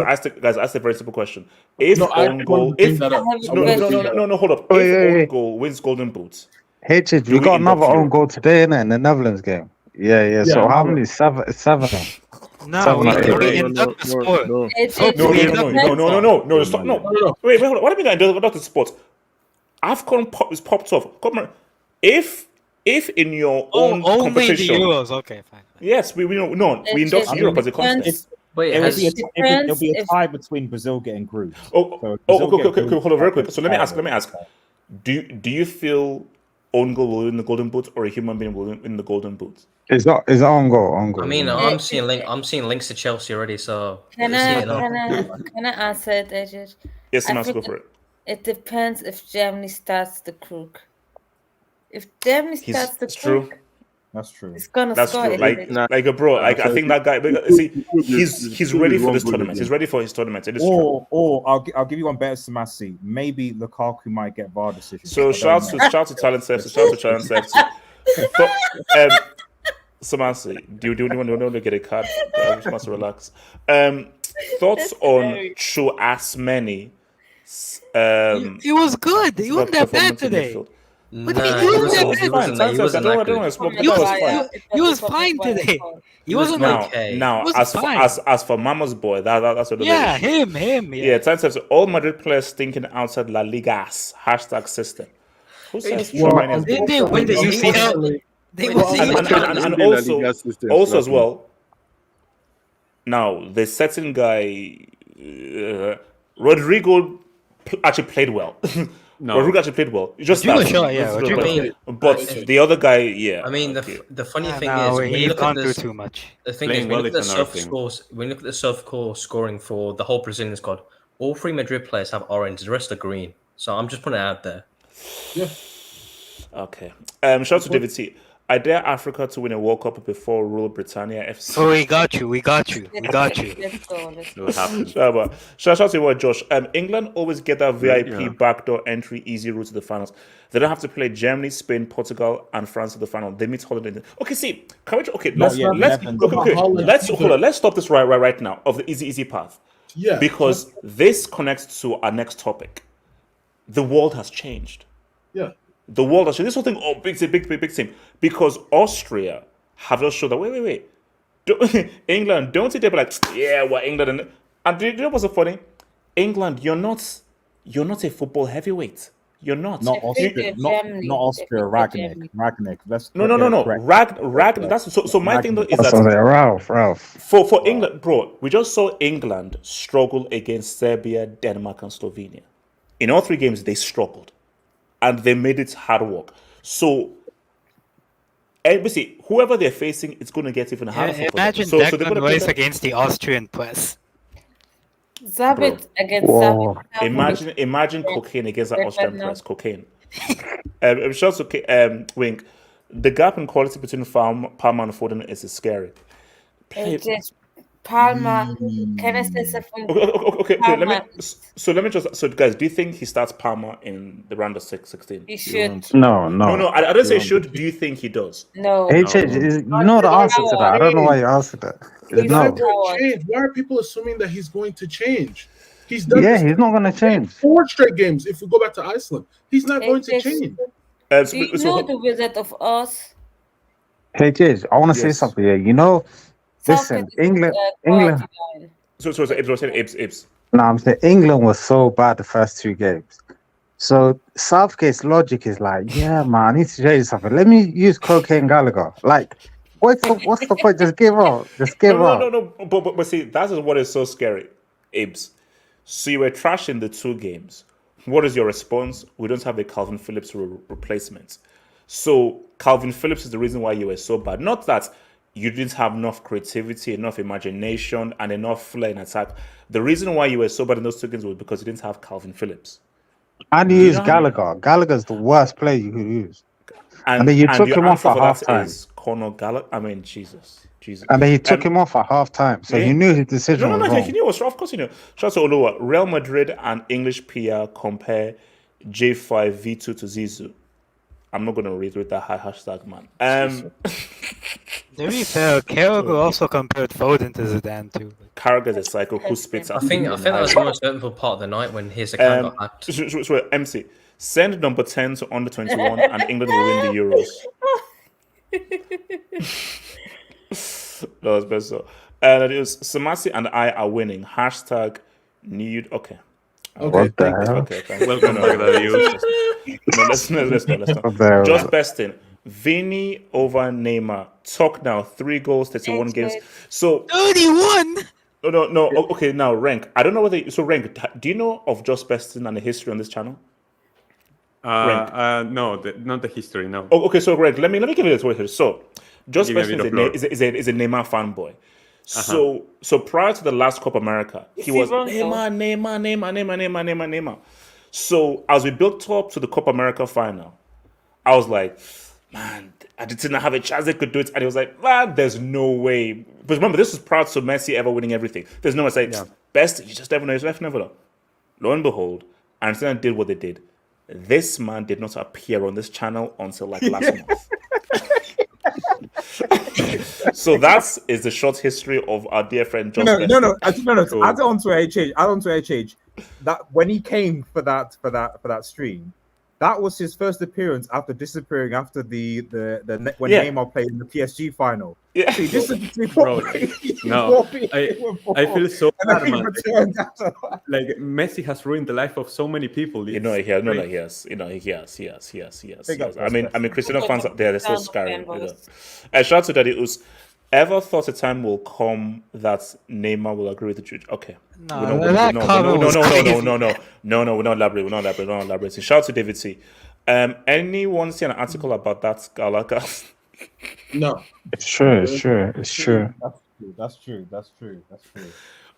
I asked a very simple question. If Ongo, hold up. If Ongo wins Golden Boot. HH, we got another own goal today, innit, in the Netherlands game. Yeah. So how many? Seven. No, we induct the sport. No. Stop. No. Wait. Hold on. What do you mean I induct the sport? AFCON is popped off. Come on. If in your own competition, the Euros. Okay, fine. Yes, we induct Europe as a continent. Wait, it'll be a tie between Brazil getting groups. Okay. Hold on, very quick. So let me ask. Do you feel own goal will win the Golden Boot, or a human being will win the Golden Boot? Is that own goal? I mean, I'm seeing links to Chelsea already. So can I answer it, Ajit? Yes, let's go for it. It depends if Germany starts the crook. If Germany starts the crook, that's true. It's gonna score. I think that guy. See, he's ready for this tournament. He's ready for his tournament. It is true. Or I'll give you one better, Samasi. Maybe Lukaku might get VAR decision. So shout to Talent Service. Samasi, do you want to get a card? I just must relax. Thoughts on Cho Asmani? He was good. He wasn't that bad today. He was fine today. He wasn't okay. Now, as for Mama's boy, that's what. Yeah, him. Yeah, time says all Madrid players thinking outside La Liga's # system. Who says? Did they win the UCL? And also as well. Now the certain guy, Rodrigo, actually played well. No, Rodrigo actually played well. Just but the other guy, yeah. I mean, the funny thing is, when you look at this, too much. The thing is, when you look at the soft-core scoring for the whole Brazilian squad, all 3 Madrid players have orange. The rest are green. So I'm just putting it out there. Yeah. Okay. Shout out to David T. I dare Africa to win a World Cup before Rule Britannia FC. Oh, we got you. Shout out to what, Josh. England always get that VIP backdoor entry, easy route to the finals. They don't have to play Germany, Spain, Portugal, and France at the final. They meet Holland. Okay, see, let's stop this right now of the easy path. Yeah, because this connects to our next topic. The world has changed. Yeah. The world actually, this whole thing, big team. Because Austria have just showed that, wait. England, don't sit there like, yeah, we're England. And do you know what's so funny? England, you're not a football heavyweight. You're not. Not They played Austria, Germany. not They Austria. played Rangnick. Germany. Rangnick. Let's No. get it correct. Rag. That's so. My thing though is That's that what Ralph. for England, bro, we just saw England struggle against Serbia, Denmark, and Slovenia. In all 3 games, they struggled, and they made it hard work. So, basically, whoever they're facing, it's going to get even harder for them. Imagine So they're Declan going to Rice against the Austrian press. Zabit against Whoa. Zabit. Imagine cocaine against the Red Austrian Red press. Cocaine. Shots Wink. The gap in quality between Palmer and Foden is scary. Just Palmer. Can I say something? Okay. Palmer. Let me just. So, guys, do you think he starts Palmer in the round of 16? He should. No. No. I don't say should. Do you think he does? No. HH, you know the answer to that. I don't know why you asked that. He's No. not going to change. Why are people assuming that he's going to change? He's done Yeah, this he's not going to change. 4 straight games. If we go back to Iceland, he's not going to HH, change. Do you know the Wizard of Oz? HH, I want to say Yes. something here. You know, listen, Southgate is, England. guardian. So Ibs, saying Ibs. No, I'm saying England was so bad the first 2 games. So Southgate's logic is like, yeah, man, I need to show you something. Let me use cocaine Gallagher. Like, what's the point? Just give up. Just give up. No. But see, that is what is so scary, Ibs. So you were trashing the 2 games. What is your response? We don't have a Calvin Phillips replacement. So Calvin Phillips is the reason why you were so bad. Not that you didn't have enough creativity, enough imagination, and enough flair in attack. The reason why you were so bad in those 2 games was because you didn't have Calvin Phillips. And you use Gallagher. Gallagher's the worst player you could use. And then you took him off at half time. Conor Gallagher. I mean, Jesus. And then he took him off at half time. So he knew his decision was wrong. He knew it was wrong. Of course he knew. Shout out to Oluwa. Real Madrid and English PR compare J5 V2 to Zizou. I'm not going to read that hashtag, man. To be fair, Carragher also compared Foden to Zidane too. Carragher's a psycho who spits out. I think that was the most eventful part of the night when his account got hacked. So, MC, send number 10 to under 21 and England will win the Euros. That was best so. And it was Samasi and I are winning. Hashtag nude. Okay. What the hell? Okay. Welcome back to let's go. Just besting. Vinny over Neymar. Talk now. 3 goals, 31 games. So 31. No. Okay, now rank. I don't know whether rank. Do you know of Just Besting and the history on this channel? No, not the history. No. Oh, okay. So rank. Let me give you this word here. So Just Besting is a Neymar fanboy. So prior to the last Copa America, he was Neymar. So as we built up to the Copa America final, I was like, man, I didn't have a chance they could do it. And he was like, man, there's no way. But remember, this was prior to Messi ever winning everything. There's no way. It's like, best, you just never know. You just never know. Lo and behold, Argentina did what they did. This man did not appear on this channel until like last month. So that is the short history of our dear friend John. No. Add on to HH. That when he came for that stream, that was his first appearance after disappearing after the when Neymar played in the PSG final. Yeah, so he disappeared. I feel so bad, man. Like Messi has ruined the life of so many people. He has. I mean, Cristiano fans up there, they're so scary. Shout out to that. It was. Ever thought a time will come that Neymar will agree with the truth? Okay. No, we're not elaborating. Shout out to David C. Anyone see an article about that Gallagher? No. It's true. That's true.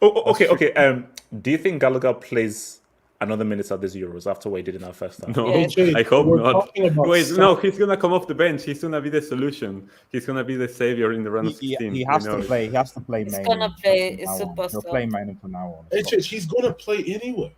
Okay. Do you think Gallagher plays another minute at this Euros after what he did in our first half? No, I hope not. Wait, no, he's gonna come off the bench. He's gonna be the solution. He's gonna be the savior in the round of 16. He has to play. He has to play. He's gonna play. It's super. He'll play main from now on. He's gonna play anyway.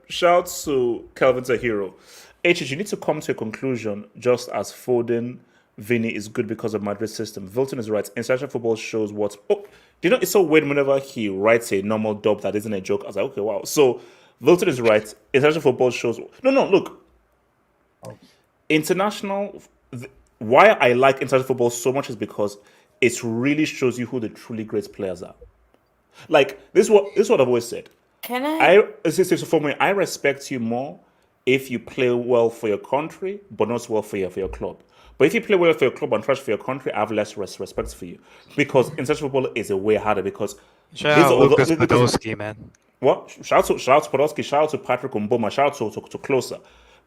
Shout to Kelvin's a hero. You need to come to a conclusion. Just as Foden, Vinny is good because of Madrid's system. Wilton is right. International football shows what. Oh, do you know it's so weird whenever he writes a normal dub that isn't a joke. I was like, okay, wow. So Wilton is right. International football shows. No, look. International. Why I like international football so much is because it really shows you who the truly great players are. Like this is what I've always said. Can I? For me, I respect you more if you play well for your country, but not well for your club. But if you play well for your club and trash for your country, I have less respect for you. Because international football is a way harder because Shout out Lucas Podolski, man. What? Shout out to Podolski, shout out to Patrick Mboma, shout out to Closer.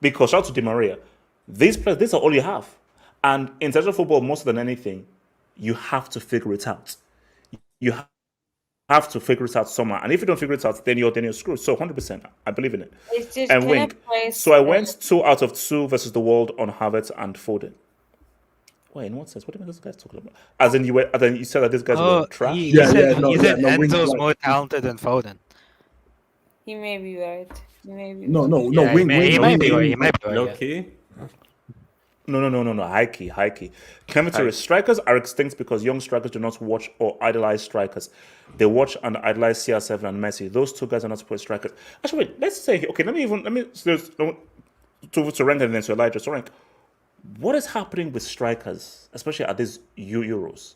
Because shout out to Di Maria. These players, these are all you have. And in international football, more than anything, you have to figure it out. You have to figure it out somewhere. And if you don't figure it out, then you're screwed. So 100%, I believe in it. It's just And Wink. So I went 2 out of 2 versus the world on Havertz and Foden. Wait, in what sense? What are these guys talking about? As in you said that these guys were trash? He said Enzo's more talented than Foden. He may be right. He may be No. Yeah, Wing. he might be right. He might be right. Low Yeah. key. No. High key. Commentary. Strikers are extinct because young strikers do not watch or idolize strikers. They watch and idolize CR7 and Messi. Those two guys are not supposed strikers. Actually, wait. Let's say to rank and then to Elijah. So rank. What is happening with strikers, especially at these Euros?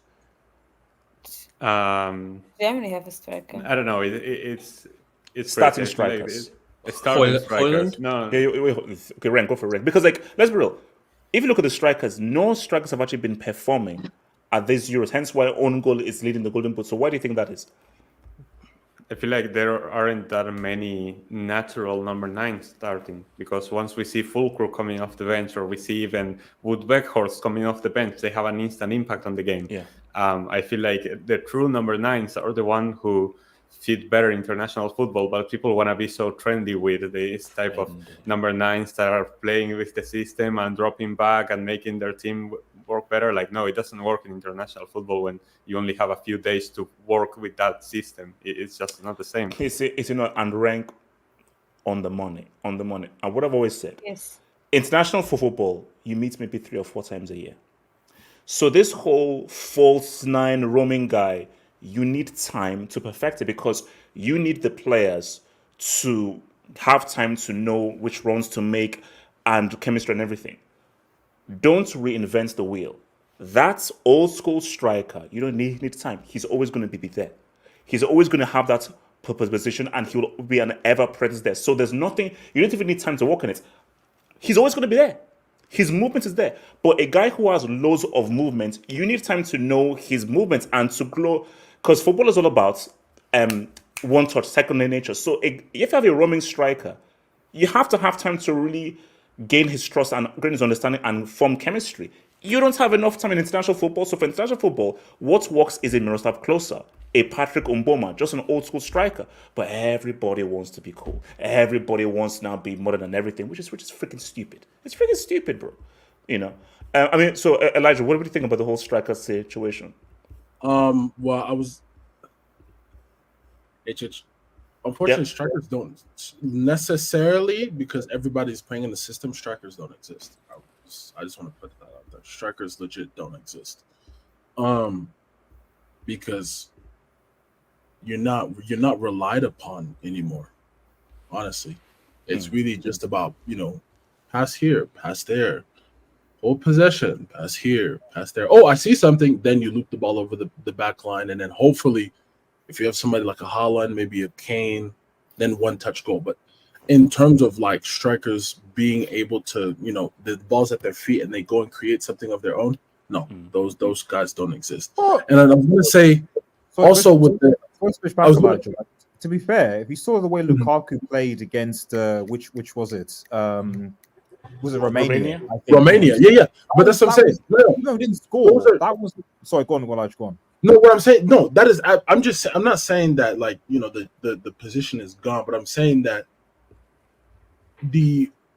Germany have a striker. I don't know. It's starting pretty- strikers. Starting strikers. Hoyland? No. Okay, rank. Go for rank. Because let's be real. If you look at the strikers, no strikers have actually been performing at these Euros. Hence why own goal is leading the Golden Boot. So why do you think that is? I feel like there aren't that many natural number 9s starting because once we see Fulcrum coming off the bench or we see even Wood Weghorst coming off the bench, they have an instant impact on the game. Yeah. I feel like the true number 9s are the one who fit better international football, but people want to be so trendy with this type of number 9s that are playing with the system and dropping back and making their team work better. Like, no, it doesn't work in international football when you only have a few days to work with that system. It's just not the same. It's not and rank on the money. And what I've always said, Yes. international football, you meet maybe 3 or 4 times a year. So this whole false 9 roaming guy, you need time to perfect it because you need the players to have time to know which runs to make and chemistry and everything. Don't reinvent the wheel. That's old school striker. You don't need time. He's always going to be there. He's always going to have that purpose position and he will be an ever presence there. So there's nothing, you don't even need time to work on it. He's always going to be there. His movement is there. But a guy who has loads of movement, you need time to know his movements and to grow. Because football is all about one touch, second nature. So if you have a roaming striker, you have to have time to really gain his trust and gain his understanding and form chemistry. You don't have enough time in international football. So for international football, what works is a Miroslav Klose, a Patrick Mboma, just an old school striker. But everybody wants to be cool. Everybody wants to now be modern and everything, which is freaking stupid. It's freaking stupid, bro. You know. So Elijah, what do you think about the whole striker situation? Well, I was. Unfortunately, strikers don't necessarily because everybody's playing in the system. Strikers don't exist. I just want to put that out there. Strikers legit don't exist. Because you're not relied upon anymore. Honestly, it's really just about pass here, pass there. Hold possession, pass here, pass there. Oh, I see something. Then you loop the ball over the back line. And then hopefully, if you have somebody like a Haaland, maybe a Kane, then one touch goal. But in terms of like strikers being able to, the ball's at their feet and they go and create something of their own, no, those guys don't exist. And I'm going to say also with the... To be fair, if you saw the way Lukaku played against, which was it? Was it Romania? Romania, yeah. But that's what I'm saying. No, he didn't score. That was sorry. Go on. No, what I'm saying, no, that is. I'm not saying that like the position is gone, but I'm saying that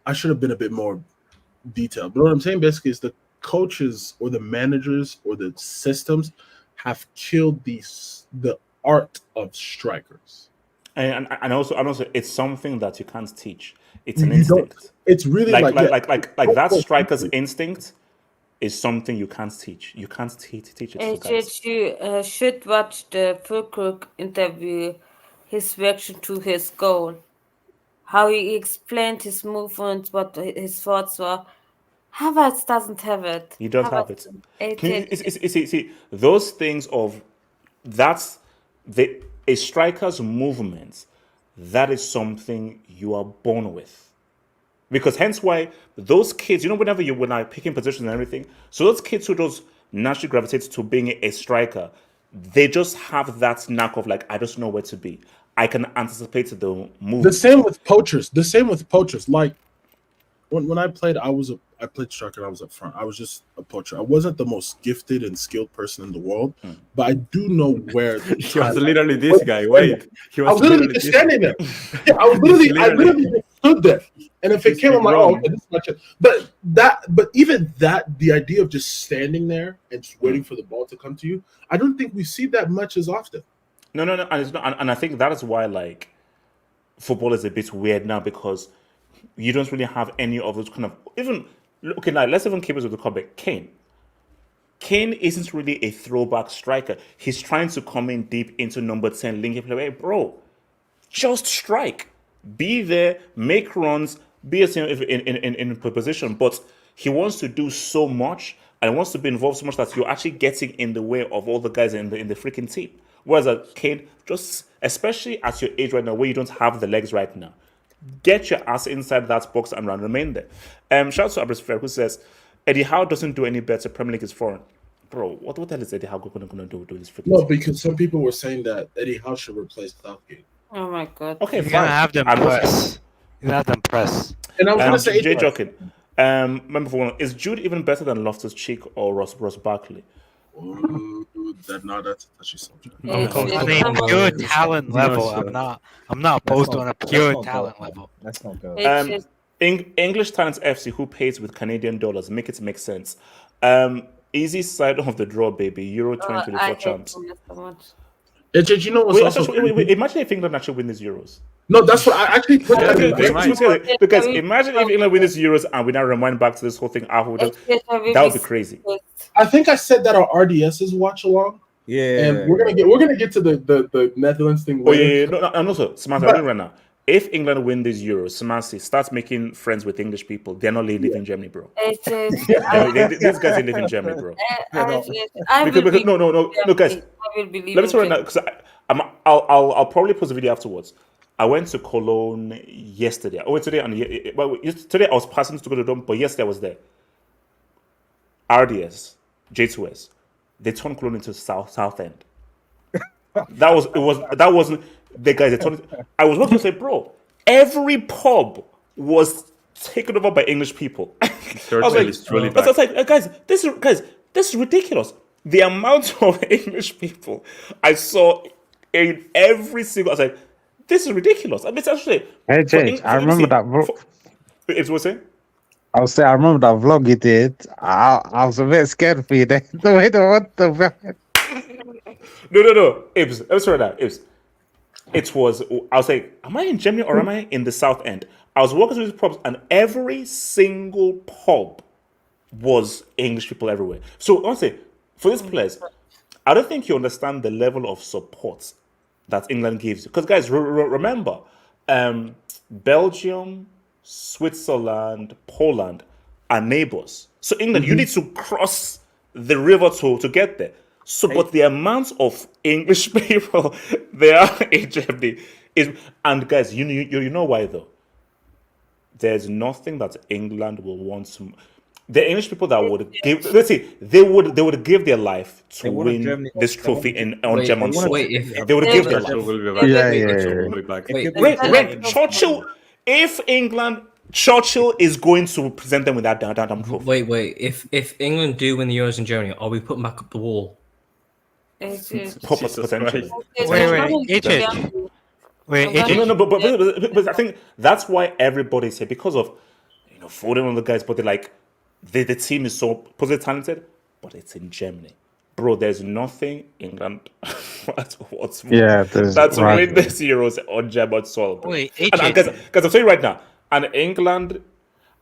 I should have been a bit more detailed. But what I'm saying basically is the coaches or the managers or the systems have killed the art of strikers. And also, it's something that you can't teach. It's an instinct. It's really like that striker's instinct is something you can't teach. You can't teach it. You should watch the Fulcrum interview, his reaction to his goal, how he explained his movements, what his thoughts were. Havertz doesn't have it. He does have it. See, those things of that's a striker's movements. That is something you are born with. Because hence why those kids, whenever when I picking positions and everything, so those kids who just naturally gravitate to being a striker, they just have that knack of like, I just know where to be. I can anticipate the move. The same with poachers. Like when I played, I played striker. I was up front. I was just a poacher. I wasn't the most gifted and skilled person in the world, but I do know where. He was literally this guy. Wait, I was literally just standing there. Yeah, I literally just stood there. And if it came, I'm like, oh, okay, this is my chance. But even that, the idea of just standing there and just waiting for the ball to come to you, I don't think we see that much as often. No, and it's not, and I think that is why like football is a bit weird now, because you don't really have any of those kind of let's even keep it with the comeback. Kane isn't really a throwback striker. He's trying to come in deep into number 10, linking play. Hey, bro, just strike, be there, make runs, be in position. But he wants to do so much and wants to be involved so much that you're actually getting in the way of all the guys in the freaking team. Whereas Kane, just especially at your age right now, where you don't have the legs right now, get your ass inside that box and remain there. Shout out to Abris Fair, who says Eddie Howe doesn't do any better. Premier League is foreign. Bro, what the hell is Eddie Howe going to do this freaking No, because some people were saying that Eddie Howe should replace Southgate. Oh my god. Okay, You're fine. gonna have them press. You have them press. And I was gonna say Jay joking. Remember for one, is Jude even better than Loftus-Cheek or Ross Barkley? That's a touchy subject. On a pure talent level, I'm not opposed to on a pure talent level. Let's not go. English Talents FC, who pays with Canadian dollars, make it make sense. Easy side of the draw, baby. Euro 2024 champs. Did you know what's wait, imagine if England actually win these Euros. No, that's what I actually put that in. Because imagine if England win these Euros and we now rewind back to this whole thing afterwards. That would be crazy. I think I said that our RDS's watch along. Yeah, and we're gonna get to the Netherlands thing. Oh yeah. No, and also, Samantha, right now, if England win these Euros, Samantha starts making friends with English people. They're not living in Germany, bro. These guys live in Germany, bro. No, guys. Let me tell you right now, because I'll probably post a video afterwards. I went to Cologne yesterday. I went today, today I was passing to go to the dome, but yesterday I was there. RDS, J2S, they turned Cologne into South End. That wasn't the guys. They turned. I was looking to say, bro, every pub was taken over by English people. I was like, guys, this is ridiculous. The amount of English people I saw in every single. I was like, this is ridiculous. I mean, it's actually. Hey, Jay, I remember that vlog. It's what saying? I remember that vlog you did. I was a bit scared for you there. What the No. Let's try that. It was. I was like, am I in Germany or am I in the South End? I was walking through these pubs, and every single pub was English people everywhere. So honestly, for these players, I don't think you understand the level of support that England gives you. Because guys, remember, Belgium, Switzerland, Poland are neighbors. So England, you need to cross the river to get there. So, but the amount of English people there are in Germany is, and guys, you know why though? There's nothing that England will want to. The English people that would give, let's see, they would give their life to win this trophy on German soil. They would give their life. Wait, Churchill. If England, Churchill is going to present them with that damn trophy. Wait. If England do win the Euros in Germany, are we putting back up the wall? Potentially. Wait, No, but I think that's why everybody's here, because of Foden and the guys, but they're like the team is so positively talented, but it's in Germany. Bro, there's nothing England that's win this Euros on German soil. Bro. Wait, guys, I'm telling you right now, and England,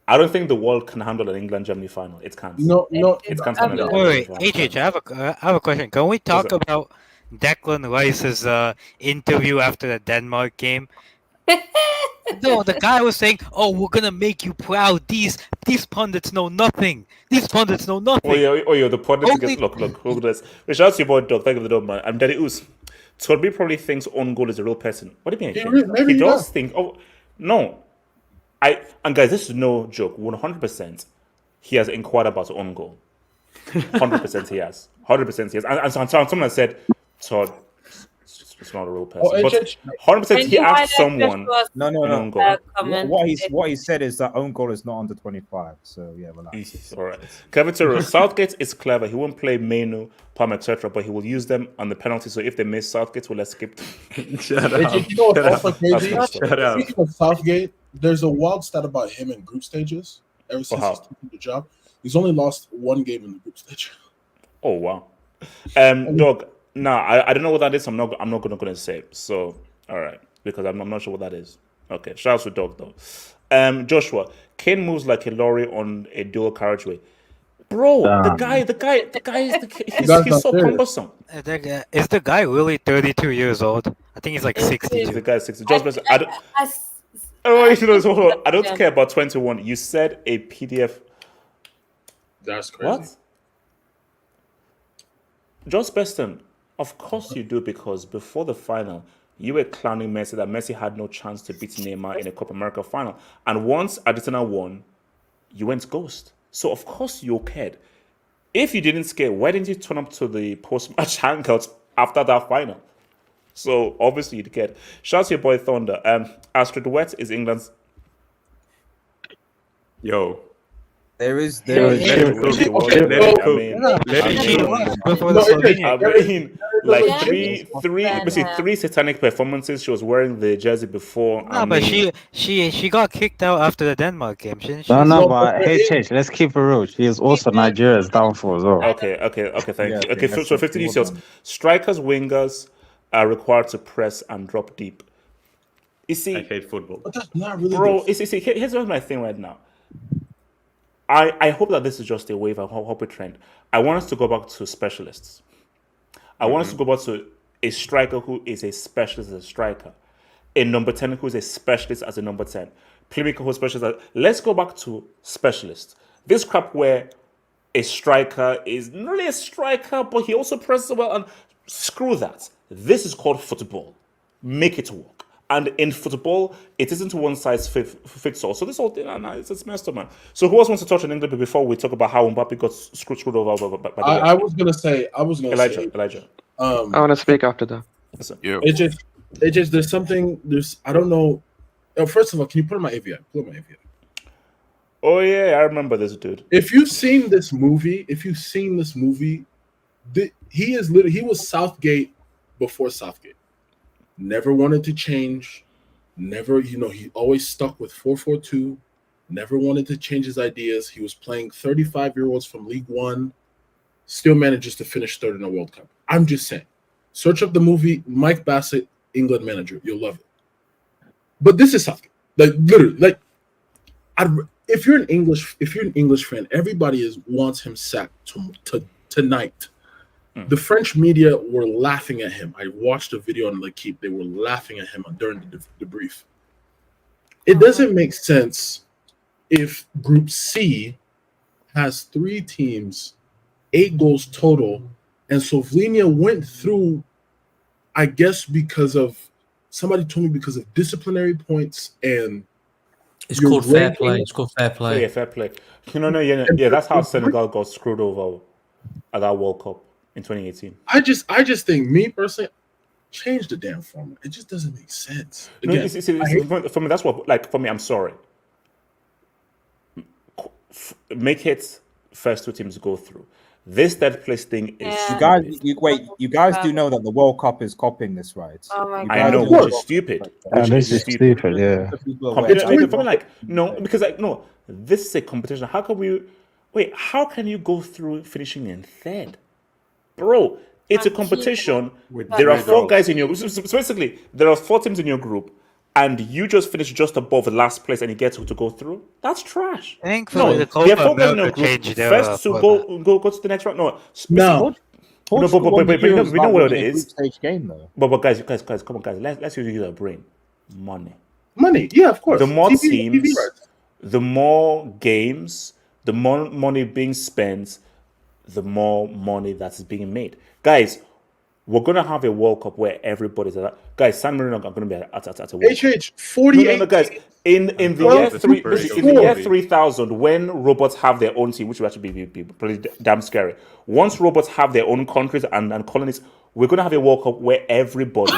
I don't think the world can handle an England-Germany final. It can't. No, it can't handle Wait, HH, I have a question. Can we talk about Declan Rice's interview after the Denmark game? No, the guy was saying, "Oh, we're gonna make you proud. These pundits know nothing. These pundits know nothing." Oh yeah, the pundits against look at this. Shout out to your boy Doug. Thank you for the dog, man. I'm Daddy Oos. Toby probably thinks own goal is a real person. What do you mean? He does think. Oh no, And guys, this is no joke. 100%, he has inquired about his own goal. 100% he has. 100% he has. And someone said, Todd, it's not a real person. Oh, But HH, 100% he Can you asked highlight someone Joshua's No, no, an no. own goal. comment? What he said is that own goal is not under 25. So yeah, relax. All right. Kevin Turo, Southgate is clever. He won't play Menu, Palm, etc., but he will use them on the penalty. So if they miss Southgate, will escape. Shut HH, up. you know what's Shut also up. crazy? That's Shut up. Speaking of Southgate, there's a wild stat about him in group stages. Ever since how? he's taken the job, he's only lost one game in the group stage. Oh wow. Dog. Nah, I don't know what that is. I'm not gonna say it. So all right, because I'm not sure what that is. Okay, shout out to Dog though. Joshua, Kane moves like a lorry on a dual carriageway. Bro, the guy is he's so cumbersome. Is the guy really 32 years old? I think he's like He's 62. the guy 60. Just I don't. Oh, you know, hold on. I don't care about 21. You said a PDF. That's crazy. What? Josh Beston, of course you do, because before the final, you were clowning Messi that Messi had no chance to beat Neymar in a Copa America final. And once Argentina won, you went ghost. So of course you cared. If you didn't scare, why didn't you turn up to the post-match hangouts after that final? So obviously you cared. Shout out to your boy Thunder. Astrid Wet is England's. Yo. There is Let it cook. Three satanic performances. She was wearing the jersey before. No, but she got kicked out after the Denmark game, shouldn't she? No, but HH, let's keep it real. She is also Nigeria's downfall as well. Okay, thank you. Okay, so 50 details. Strikers, wingers are required to press and drop deep. You see, I hate football. But that's not really bro. Here's my thing right now. I hope that this is just a wave. I hope a trend. I want us to go back to specialists. I want us to go back to a striker who is a specialist as a striker, a number 10 who is a specialist as a number 10, playmaker who is specialist. Let's go back to specialists. This crap where a striker is not really a striker, but he also presses well, and screw that. This is called football. Make it work. And in football, it isn't one size fits all. So this whole thing, it's messed up, man. So who else wants to touch on England before we talk about how Mbappe got screwed over? I was gonna say Elijah. I want to speak after that. It just there's something I don't know. First of all, can you put on my AVI? Put on my AVI. Oh yeah, I remember this dude. If you've seen this movie, he was Southgate before Southgate. Never wanted to change. Never, he always stuck with 4-4-2. Never wanted to change his ideas. He was playing 35-year-olds from League One. Still manages to finish third in a World Cup. I'm just saying. Search up the movie Mike Bassett, England manager. You'll love it. But this is Southgate. Like literally, if you're an English fan, everybody wants him sacked tonight. The French media were laughing at him. I watched a video on L'Equipe. They were laughing at him during the debrief. It doesn't make sense if Group C has 3 teams, 8 goals total, and Slovenia went through, I guess somebody told me because of disciplinary points and it's called fair play. It's called fair play. Yeah, fair play. Yeah, that's how Senegal got screwed over at that World Cup in 2018. I just think, me personally, change the damn format. It just doesn't make sense. Again, for me, that's what, for me, I'm sorry. Make it first 2 teams go through. This third place thing is you guys do know that the World Cup is copying this, right? Oh my God. I know, which is stupid. This is stupid, yeah. No, this is a competition. How can you go through finishing in third? Bro, it's a competition. There are 4 guys in your group. So basically, there are 4 teams in your group, and you just finish just above the last place and you get to go through. That's trash. Thankfully, there are 4 guys in your group. First to go to the next round. No. But we know what it is. Stage game, though. But guys, come on, guys. Let's use our brain. Money, yeah, of course. The more teams, the more games, the more money being spent, the more money that is being made. Guys, we're going to have a World Cup where everybody's at that. Guys, San Marino are going to be at a World Cup. 48 guys, In the Well, year three before- in the year 3000, when robots have their own team, which will actually be pretty damn scary. Once robots have their own countries and colonies, we're gonna have a World Cup where everybody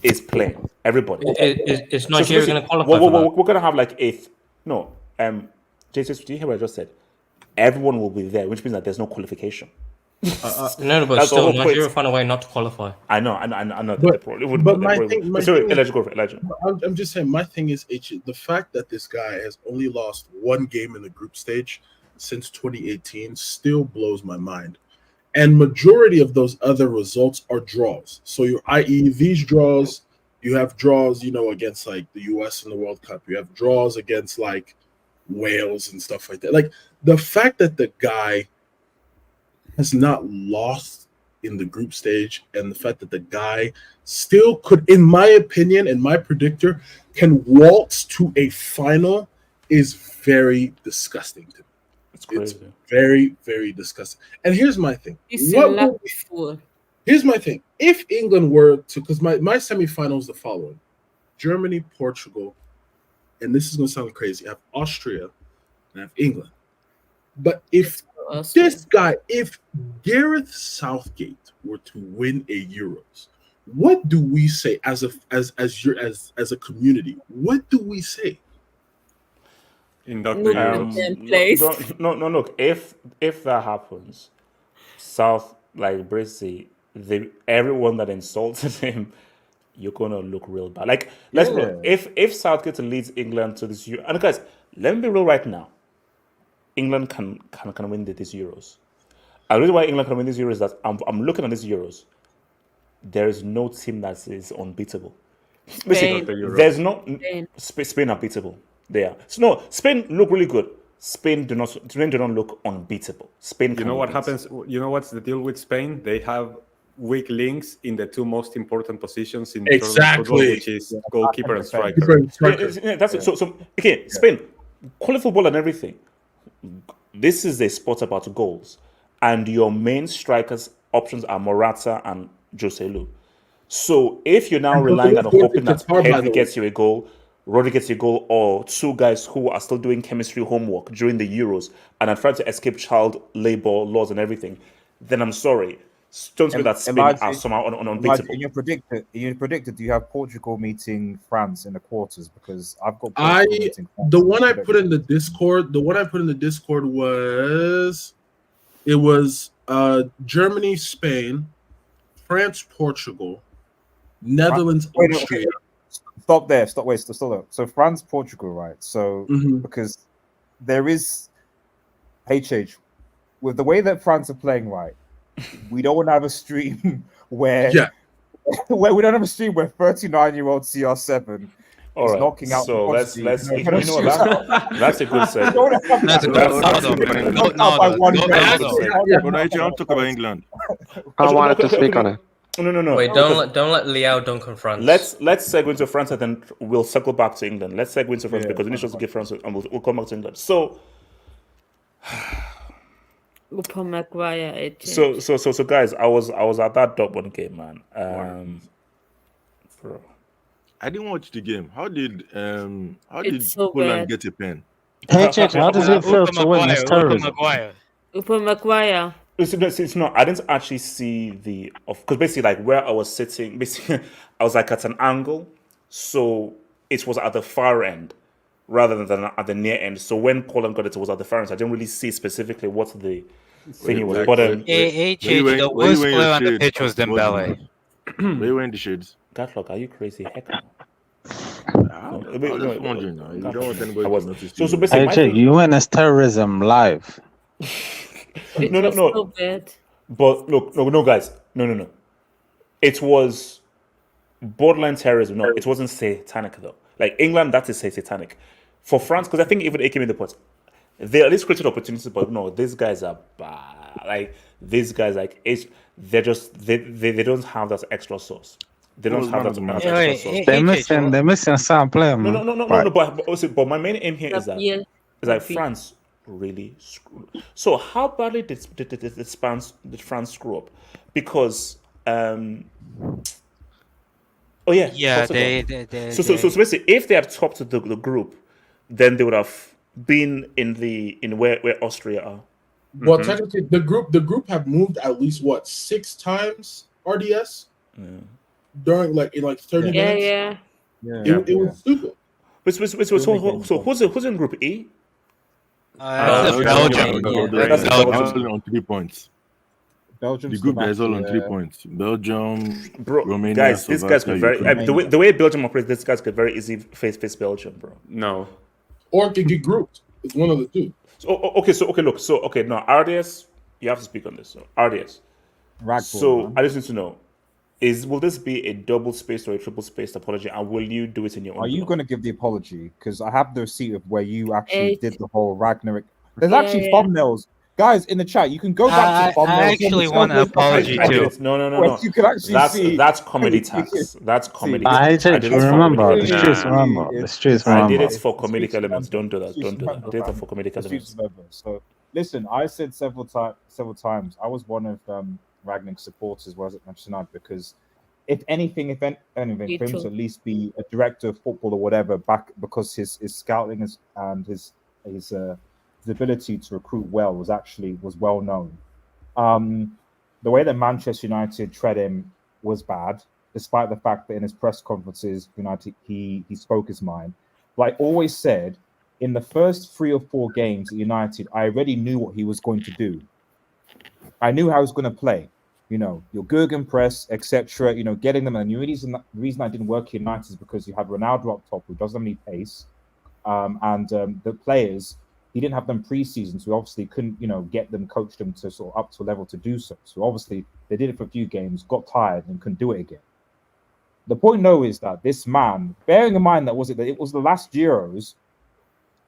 is playing. Everybody. Is Nigeria going to qualify for that? We're gonna have like eighth. No, Jesus, do you hear what I just said? Everyone will be there, which means that there's no qualification. No, but That's the still, whole Nigeria point. find a way not to qualify. I know. That But- they probably would. but my thing- my sorry, thing is- Elijah, go for it, Elijah. I'm just saying, my thing is the fact that this guy has only lost one game in the group stage since 2018 still blows my mind. And majority of those other results are draws. So i.e. these draws, you have draws, against like the US in the World Cup. You have draws against like Wales and stuff like that. Like the fact that the guy has not lost in the group stage, and the fact that the guy still could, in my opinion, and my predictor, can waltz to a final is very disgusting to me. It's crazy. Very, very disgusting. And here's my thing. He's What in luck will- before. Here's my thing. If England were to, because my semifinal is the following: Germany, Portugal, and this is going to sound crazy. I have Austria and I have England. But if if Gareth Southgate were to win a Euros, what do we say as a community? What do we say? Induct No, the Euros. place. No. Look, if that happens, basically, everyone that insulted him, you're gonna look real bad. Like, let's look. If Southgate leads England to this Euro, and guys, let me be real right now. England can win these Euros. And the reason why England can win these Euros is that I'm looking at these Euros. There is no team that is unbeatable. Spain. There's no Spain are beatable. They are. So no, Spain look really good. Spain do not look unbeatable. Spain. You know what happens? You know what's the deal with Spain? They have weak links in the two most important positions in football, which is goalkeeper and striker. That's it. So okay, Spain, quality football and everything. This is a sport about goals, and your main strikers options are Morata and Joselu. So if you're now relying on hoping that Pedri gets you a goal, Rodri gets you a goal, or two guys who are still doing chemistry homework during the Euros and are trying to escape child labor laws and everything, then I'm sorry. Don't tell me that Spain are somehow unbeatable. In your predicted, do you have Portugal meeting France in the quarters? Because I've got the one I put in the Discord. The one I put in the Discord was Germany, Spain, France, Portugal, Netherlands, Austria. Stop there. So France, Portugal, right? So because there is HH with the way that France are playing, right? We don't want to have a stream where we don't have a stream where 39-year-old CR7 is knocking out. So let's you know that's a good set. That's a good talk about England. I wanted to speak on it. No. Wait, don't let Liao dunk on France. Let's segue into France and then we'll circle back to England. Let's segue into France because we need to give France and we'll come back to England. So Maguire. So guys, I was at that Dortmund game, man. Bro. I didn't watch the game. How did so Poland bad. get a pen? Hey, how does it feel to witness terrorism? Maguire. It's not. I didn't actually see because basically, like where I was sitting, basically, I was like at an angle, so it was at the far end rather than at the near end. So when Poland got it was at the far end. So I didn't really see specifically what the thing was. But the worst player on the pitch was Dembele. Where you wearing the shades? Gatlock, are you crazy? Heck no. I was just wondering. You don't want anybody to notice. So basically, Hey, you witnessed terrorism live. No. So bad. But look, no, guys, no. It was borderline terrorism. No, it wasn't satanic though. Like England, that is satanic. For France, because I think even it came in the pot. They at least created opportunities, but no, these guys are bad. Like these guys, they don't have that extra sauce. They don't have that extra sauce. They're missing some player, man. No. But my main aim here is that France really screwed. So how badly did France screw up? Because Oh yeah, Yeah, Portugal. they So basically, if they had topped the group, then they would have been in where Austria are. Well, technically, the group have moved at least what 6 times RDS during in 30 Yeah, minutes. yeah. It was stupid. So who's in Group E? It's Belgium, Belgium. Ukraine. That's Belgium Belgium. only on 3 points. Belgium, The group that is all on 3 Slovakia, points. Belgium, Bro, Romania, guys, these guys Slovakia, could very Ukraine. the way Belgium operates. These guys could very easily face Belgium, bro. No. Or it could get grouped. It's one of the two. No, RDS, you have to speak on this. So RDS. Ragdoll, So man. I just need to know: will this be a double spaced or a triple spaced apology, and will you do it in your own? Are you blog? going to give the apology? Because I have the receipt of where you actually Eight. did the whole Ragnarok. There's Yeah, actually yeah. thumbnails. Guys, in the chat, you can go back to thumbnails. I actually want an apology I did too. it. No. Where you can actually see. That's comedy tax. That's comedy. I tax. I hate did you it for remember. comedic The elements. streets remember. The streets I did remember. it for comedic Streets elements. remember. Don't do that. Streets Don't do that. I remember, did it fam. for comedic The streets elements. remember. So listen, I said several times. I was one of Ragnick's supporters, was at Manchester United, because if anything, for him Me to too. at least be a director of football or whatever, back because his scouting and his ability to recruit well was well known. The way that Manchester United tread him was bad, despite the fact that in his press conferences, he spoke his mind. Like always said, in the first 3 or 4 games at United, I already knew what he was going to do. I knew how he was going to play. Your Gurgen press, etc. Getting them. And the reason I didn't work at United is because you have Ronaldo up top who doesn't have any pace, and the players. He didn't have them pre-season, so obviously couldn't, get them, coach them to sort of up to a level to do so. So obviously they did it for a few games, got tired, and couldn't do it again. The point, though, is that this man, bearing in mind that it was the last Euros,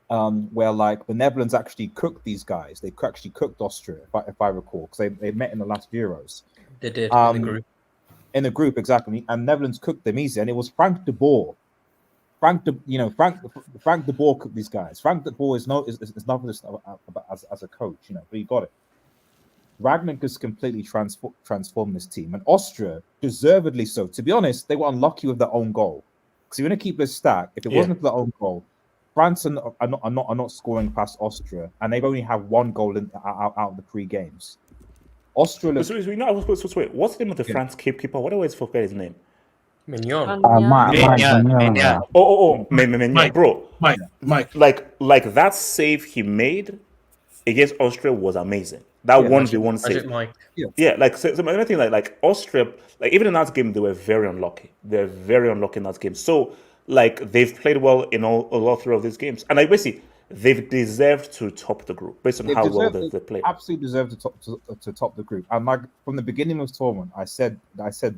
where the Netherlands actually cooked these guys. They actually cooked Austria, if I recall, because they met in the last Euros. They did in the group. In the group, exactly, and Netherlands cooked them easy, and it was Frank de Boer. Frank de Boer cooked these guys. Frank de Boer is nothing as a coach, but he got it. Rangnick has completely transformed this team, and Austria, deservedly so. To be honest, they were unlucky with their own goal. Because you're going to keep this stack. If it wasn't for their own goal, France are not scoring past Austria, and they've only had 1 goal out of the 3 games. Austria. Wait, what's the name of the France keeper? What do I always forget his name? Mignon. Mignon. Mignon, bro. Mike. Like that save he made against Austria was amazing. That 1v1 save. Mike. Yeah, so another thing, like Austria, even in that game, they were very unlucky. They're very unlucky in that game. So, they've played well in all 3 of these games, and basically they've deserved to top the group based on how well they played. Absolutely deserved to top the group. And from the beginning of the tournament, I said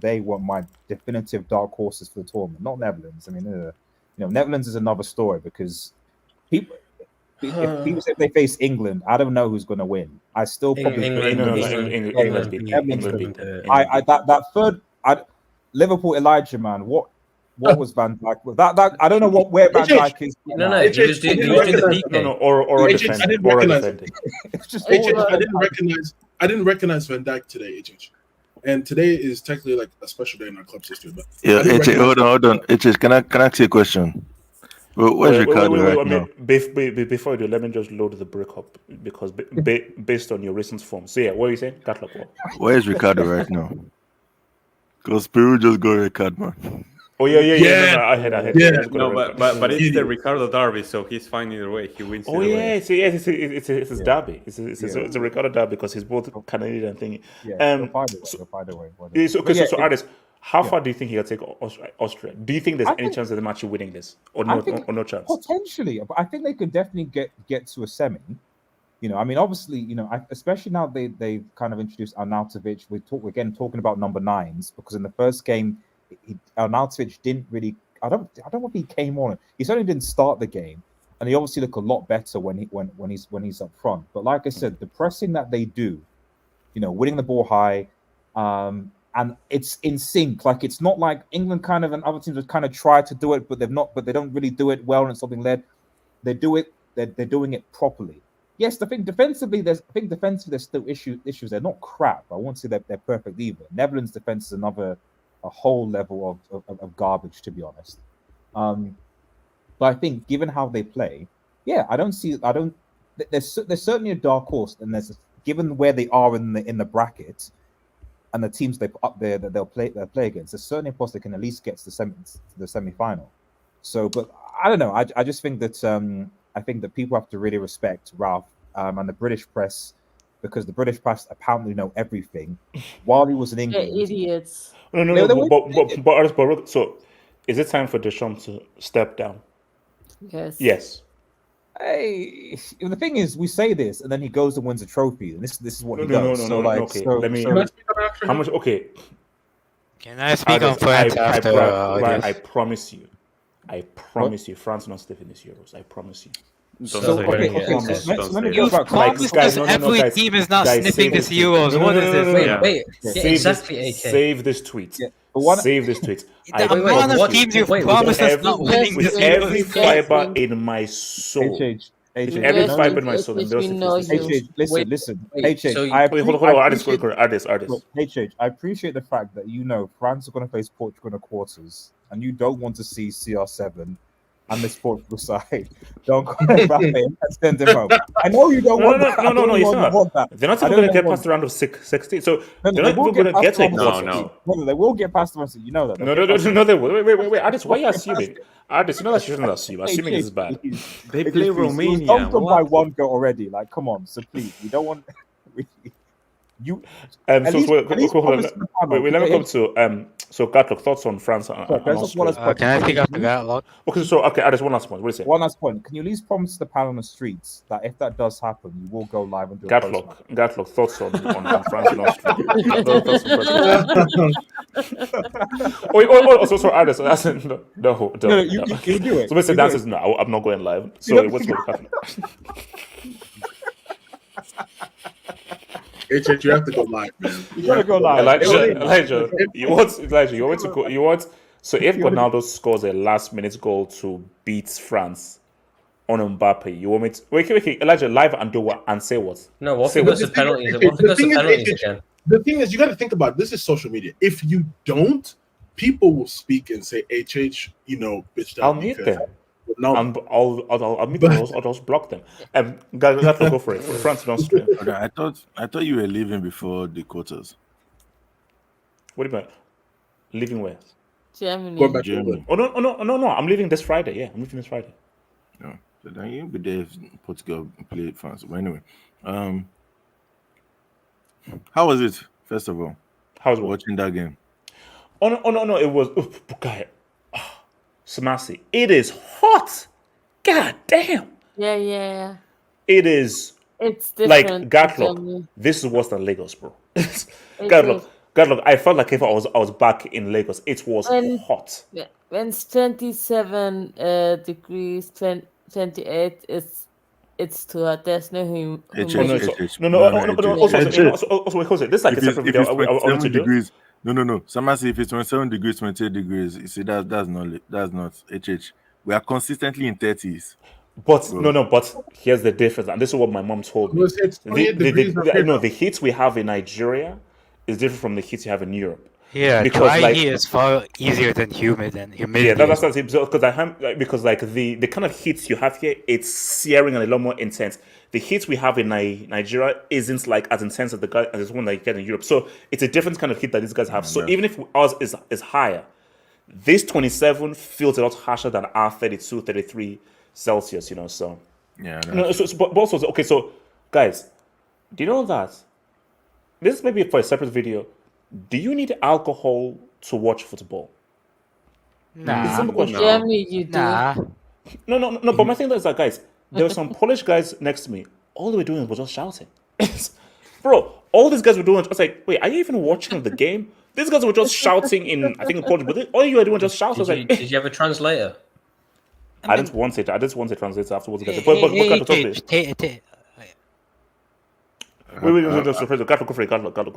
they were my definitive dark horses for the tournament, not Netherlands. I mean, Netherlands is another story because if people say they face England, I don't know who's going to win. I still probably England beat them. That third Liverpool Elijah, man, what was Van Dijk? That I don't know where Van Dijk is. No, he was doing the PK. Or I defending. didn't recognize it. It's just I didn't recognize Van Dijk today, HH. And today is technically like a special day in our club's history. But Yeah, hold on. HH, can I ask you a question? Where's Ricardo right now? Before you do, let me just load the break up because based on your recent form. So yeah, what are you saying? Where's Ricardo right now? Because Peru just got a red card, man. Oh yeah. No, I had. Yeah. No, but it's the Ricardo derby, so he's fine either way. He wins. Oh either yeah, way. it's his derby. It's a Ricardo derby because he's both Canadian and thingy. So Artist, how far do you think he'll take Austria? Do you think there's any chance of them actually winning this, or no chance? Potentially, but I think they could definitely get to a semi. I mean, obviously, especially now they kind of introduced Arnautovic. We're talking about number 9s because in the first game, Arnautovic didn't really. I don't know if he came on. He certainly didn't start the game, and he obviously looked a lot better when he's up front. But like I said, the pressing that they do, winning the ball high, and it's in sync. Like it's not like England kind of and other teams have kind of tried to do it, but they've not. But they don't really do it well, and it's something led. They do it. They're doing it properly. Yes, I think defensively there's still issues. They're not crap. I won't say that they're perfect either. Netherlands defense is another a whole level of garbage, to be honest. But I think given how they play, yeah, I don't. There's certainly a dark horse, and given where they are in the bracket and the teams they put up there that they'll play against, there's certainly a possibility they can at least get to the semi-final. So, but I don't know. I just think that I think that people have to really respect Ralph and the British press, because the British press apparently know everything. While he was in They're England, idiots. But so is it time for Deschamps to step down? Yes. Yes. Hey, the thing is, we say this, and then he goes and wins a trophy, and this is what he does. Okay. Let me. How much? Okay. Can I speak on France after? Right, I promise you, France will not stay in this Euros. I promise you. So let me go back. Every team is not sniffing this Euros. What is this? Wait. Exactly. AK. Save this tweet. Save this tweet. The amount of teams you've promised us not winning this with every fiber in my soul. Every fiber in my soul. Listen. I appreciate the fact that France are going to face Portugal in the quarters, and you don't want to see CR7 and this Portugal side. Don't call Mbappe and send him home. I know you don't want that. No, it's not. They're not even going to get past the round of 16. So they're not even going to get to No, they will get past the round. You know that. No, they will. Wait. Addis, why are you assuming? Addis, you know that you shouldn't assume. Assuming is bad. They play Romania. Don't come by one goal already. Like, come on. So please, we don't want. You. Let me come to So, Gatlock, thoughts on France? Can I pick up the Gatlock? Okay, Addis, one last point. What do you say? One last point. Can you at least promise the pal on the streets that if that does happen, you will go live and do Gatlock, thoughts on France and Austria? So Addis, that's no, you do it. So, Mr. Dance is no, I'm not going live. So, what's going to happen? HH, you have to go live, man. You gotta go live. Elijah, you want to go? So if Ronaldo scores a last-minute goal to beat France on Mbappe, you want me to wait, Elijah, live and do what and say what? No, what if it's penalties? The thing is, you got to think about it. This is social media. If you don't, people will speak and say, "HH, bitch." I'll mute them. No, I'll mute them. I'll just block them. Go for it. For France and Austria. Okay, I thought you were leaving before the quarters. What do you mean? Leaving where? Germany. Oh no! I'm leaving this Friday. Yeah, I'm leaving this Friday. No, so then you'll be there if Portugal play France. But anyway, how was it? First of all, how was watching that game? Oh no! It was guy. Samasi, it is hot. God damn. Yeah. It is. It's different. Like Gatlock. This is worse than Lagos, bro. Gatlock. I felt like if I was back in Lagos, it was hot. When it's 27 degrees, 28, it's too hot. There's no humidity. Also, this is like a separate video. I want to do. No. Samasi, if it's 27 degrees, 28 degrees, you see, that's not HH. We are consistently in 30s. But but here's the difference, and this is what my mom told me. The heat we have in Nigeria is different from the heat you have in Europe. Yeah, because dry heat is far easier than humid and humidity. Yeah, that's because the kind of heat you have here, it's searing and a lot more intense. The heat we have in Nigeria isn't like as intense as the one that you get in Europe. So it's a different kind of heat that these guys have. So even if ours is higher, this 27 feels a lot harsher than our 32, 33 Celsius. So yeah. But also okay. So guys, do you know that this may be for a separate video? Do you need alcohol to watch football? Nah. Germany, you do. Nah. No. But my thing is that, guys, there were some Polish guys next to me. All they were doing was just shouting. Bro, all these guys were doing was just like, wait, are you even watching the game? These guys were just shouting in Polish, but all you were doing was just shouting. Did you have a translator? I didn't want it. I just wanted a translator afterwards. Guys. But Wait, just go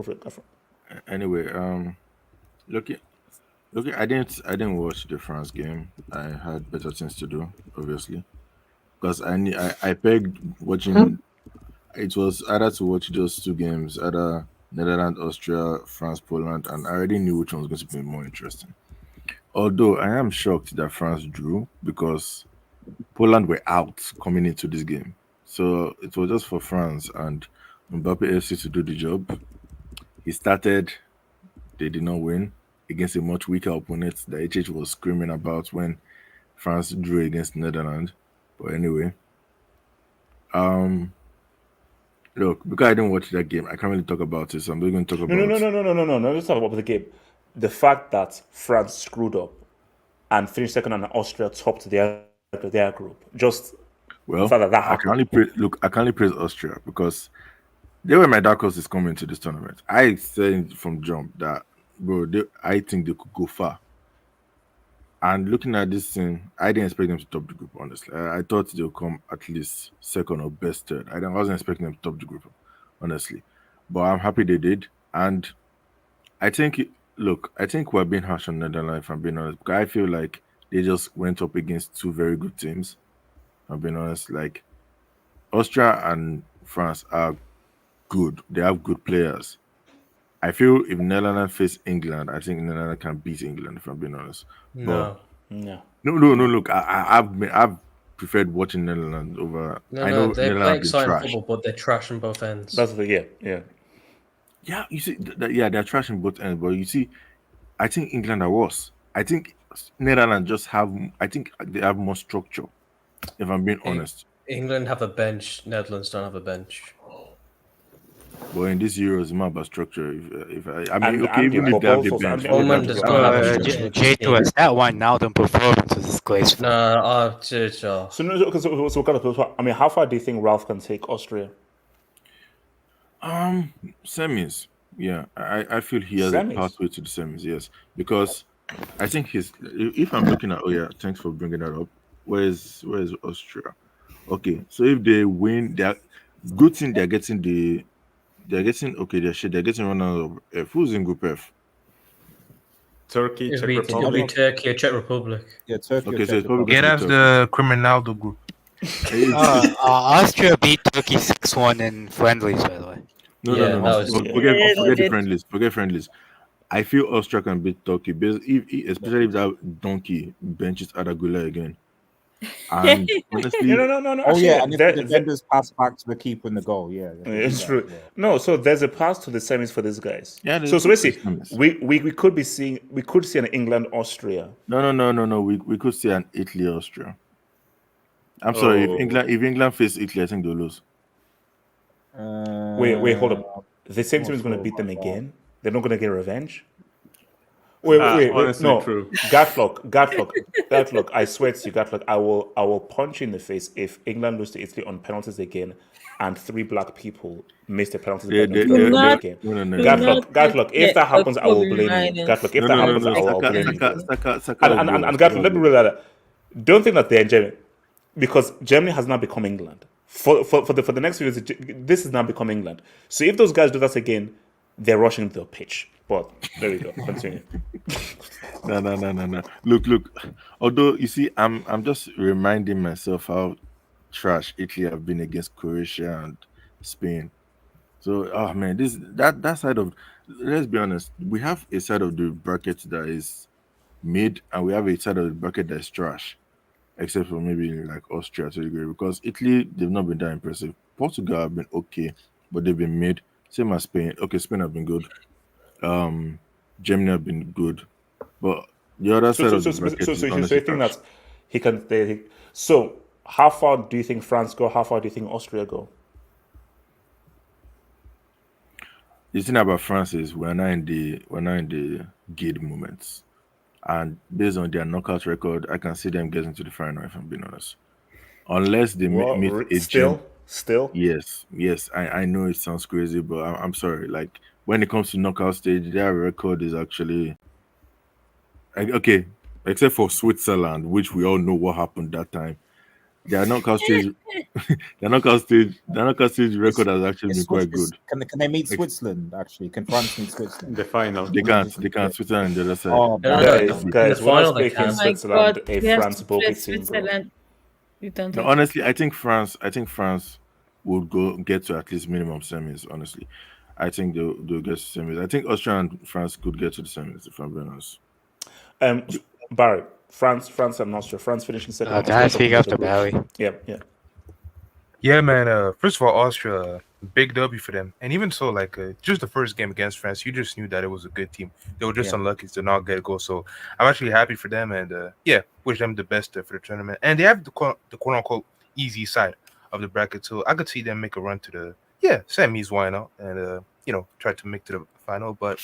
for it. Anyway, look, I didn't watch the France game. I had better things to do, obviously, because I pegged watching. It was either to watch those two games, either Netherlands, Austria, France, Poland, and I already knew which one was going to be more interesting. Although I am shocked that France drew because Poland were out coming into this game. So it was just for France and Mbappe FC to do the job. He started, they did not win against a much weaker opponent that HH was screaming about when France drew against Netherlands. But anyway, look, because I didn't watch that game, I can't really talk about it. So I'm just going to talk about. No. Let's talk about the game. The fact that France screwed up and finished second and Austria topped their group. Just well, the fact that I happened. can only praise Austria because they were my dark horses coming to this tournament. I said from jump that, bro, I think they could go far. And looking at this thing, I didn't expect them to top the group, honestly. I thought they'll come at least second or best third. I wasn't expecting them to top the group, honestly. But I'm happy they did. And I think, I think we're being harsh on Netherlands, if I'm being honest, because I feel like they just went up against two very good teams. If I'm being honest. Like, Austria and France are good. They have good players. I feel if Netherlands face England, I think Netherlands can beat England, if I'm being honest. No. Look, I've preferred watching Netherlands over. I know They play Netherlands is exciting trash. football, but they're trash on both ends. That's the Yeah, you see, they're trash in both ends. But you see, I think England are worse. I think Netherlands just have. I think they have more structure. If I'm being honest. England have a bench. Netherlands don't have a bench. But in this Euros, it's more about structure. If I And mean, okay, even if they have the bench, Poland does not have a structure. J2S, that Wijnaldum performance was disgraceful. No, So I mean, how far do you think Ralph can take Austria? Semis. Yeah, I feel he has Semis? a pathway to the semis. Yes, because I think he's. If I'm looking at, thanks for bringing that up. Where's Austria? Okay, so if they win, they're good thing they're getting they're getting one out of F. Who's in Group F? Turkey, Czech It'll be Republic. Turkey or Czech Republic. Yeah, Turkey. Okay, so it's probably Get going us to be the Criminaldo group. Austria beat Turkey 6-1 in friendlies, by the way. No. Forget friendlies. I feel Austria can beat Turkey, especially if that donkey benches Adagula again. And honestly, no. Oh yeah, actually, and if the defenders pass back to the keeper in the goal, yeah, it's true. No, so there's a pass to the semis for these guys. Yeah, so basically, we could see an England Austria. No. We could see an Italy Austria. I'm sorry, if England face Italy, I think they'll lose. Wait, hold up. The same team is going to beat them again. They're not going to get revenge. Wait. Honestly, No, true. Gatlock. I swear to you, Gatlock. I will punch you in the face if England lose to Italy on penalties again, and 3 black people miss the penalties again. Gatlock. If that happens, I will blame you. Gatlock. If that happens, I will blame you. And Gatlock, let me read that. Don't think that they're Germany, because Germany has now become England. For the next few years, this has now become England. So if those guys do that again, they're rushing the pitch. But there we go. Continue. No. Look. Although you see, I'm just reminding myself how trash Italy have been against Croatia and Spain. So, oh man, that side of, let's be honest, we have a side of the bracket that is mid, and we have a side of the bracket that is trash, except for maybe like Austria to a degree, because Italy, they've not been that impressive. Portugal have been okay, but they've been mid. Same as Spain. Okay, Spain have been good. Germany have been good, but the other side of the bracket is honestly you think that he can? So, how far do you think France go? How far do you think Austria go? The thing about France is we're not in the guild moments, and based on their knockout record, I can see them getting to the final. If I'm being honest, unless they meet a Still? Yes. I know it sounds crazy, but I'm sorry. Like, when it comes to knockout stage, their record is actually okay, except for Switzerland, which we all know what happened that time. Their knockout stage, record has actually been quite good. Can they meet Switzerland? Actually, can France meet Switzerland? The final. They can't. Switzerland on the other side. Oh, guys, when I speak in Switzerland, a France bulky team, bro. Honestly, I think France would get to at least minimum semis. Honestly, I think they'll get to the semis. I think Austria and France could get to the semis, if I'm being honest. Barry, France and Austria. France finishing second. Can I Austria speak top of after the group. Barry? Yeah. Yeah, man. First of all, Austria, big W for them. And even so, like, just the first game against France, you just knew that it was a good team. They were just unlucky to not get a goal. So I'm actually happy for them, and wish them the best for the tournament. And they have the quote unquote easy side of the bracket, so I could see them make a run to the semis. Why not? And try to make to the final. But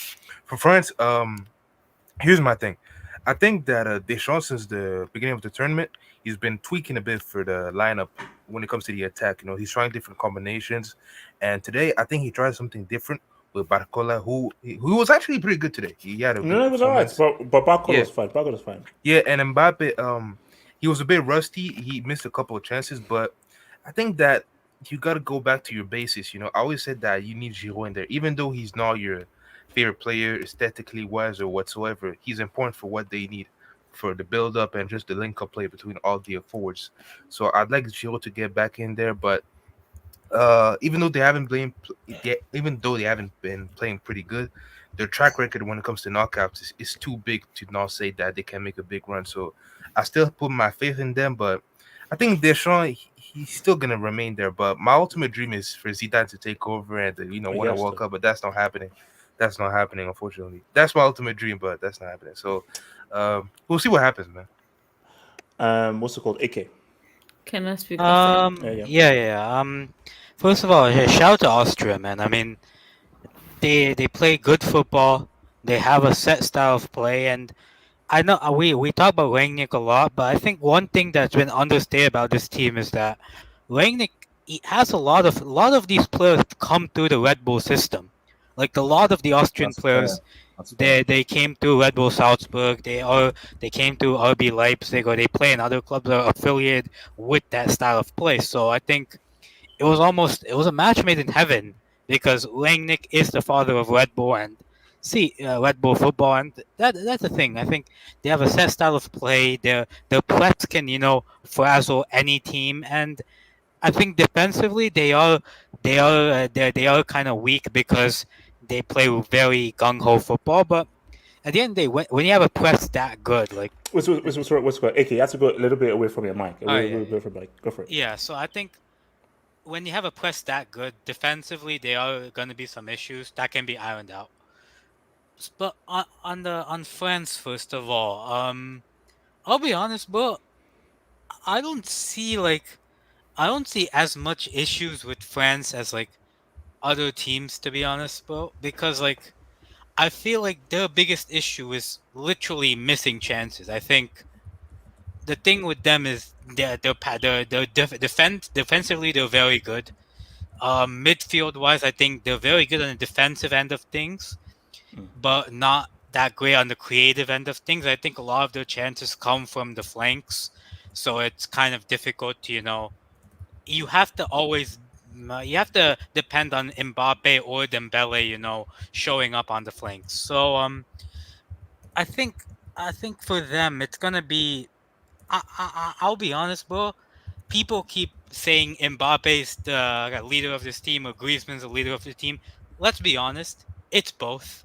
for France, here's my thing. I think that Deschamps, since the beginning of the tournament, he's been tweaking a bit for the lineup when it comes to the attack. He's trying different combinations. And today, I think he tried something different with Barcola, who was actually pretty good today. He had a good it was all right. But Barcola was fine. Barcola was fine. Yeah, and Mbappe, he was a bit rusty. He missed a couple of chances, but I think that you got to go back to your basis. I always said that you need Giroud in there, even though he's not your favorite player aesthetically wise or whatsoever. He's important for what they need for the build up and just the link up play between all the forwards. So I'd like Giroud to get back in there, but even though they haven't been playing pretty good, their track record when it comes to knockouts is too big to not say that they can make a big run. So I still put my faith in them, but I think Deschamps, he's still gonna remain there. But my ultimate dream is for Zidane to take over and win a World Cup, but that's not happening. That's not happening, unfortunately. That's my ultimate dream, but that's not happening. So we'll see what happens, man. What's it called? AK. Can I speak? First of all, shout out to Austria, man. I mean, they play good football. They have a set style of play, and I know we talk about Rangnick a lot, but I think one thing that's been understated about this team is that Rangnick has a lot of these players come through the Red Bull system. Like a lot of the Austrian players, they came through Red Bull Salzburg. They came through RB Leipzig, or they play in other clubs that are affiliated with that style of play. So I think it was a match made in heaven, because Rangnick is the father of Red Bull and Red Bull football, and that's the thing. I think they have a set style of play. Their press can frazzle any team, and I think defensively they are kind of weak because they play very gung ho football. But at the end of the day, when you have a press that good, like what's AK? You have to go a little bit away from your mic. Away from mic. Go for it. Yeah, so I think when you have a press that good defensively, there are going to be some issues that can be ironed out. But on France, first of all, I'll be honest, bro. I don't see as much issues with France as like other teams, to be honest, bro. Because like I feel like their biggest issue is literally missing chances. I think the thing with them is defensively they're very good. Midfield wise, I think they're very good on the defensive end of things, but not that great on the creative end of things. I think a lot of their chances come from the flanks, so it's kind of difficult to you have to depend on Mbappe or Dembele, showing up on the flanks. So I think for them it's gonna be. I'll be honest, bro. People keep saying Mbappe's the leader of this team or Griezmann's the leader of the team. Let's be honest, it's both.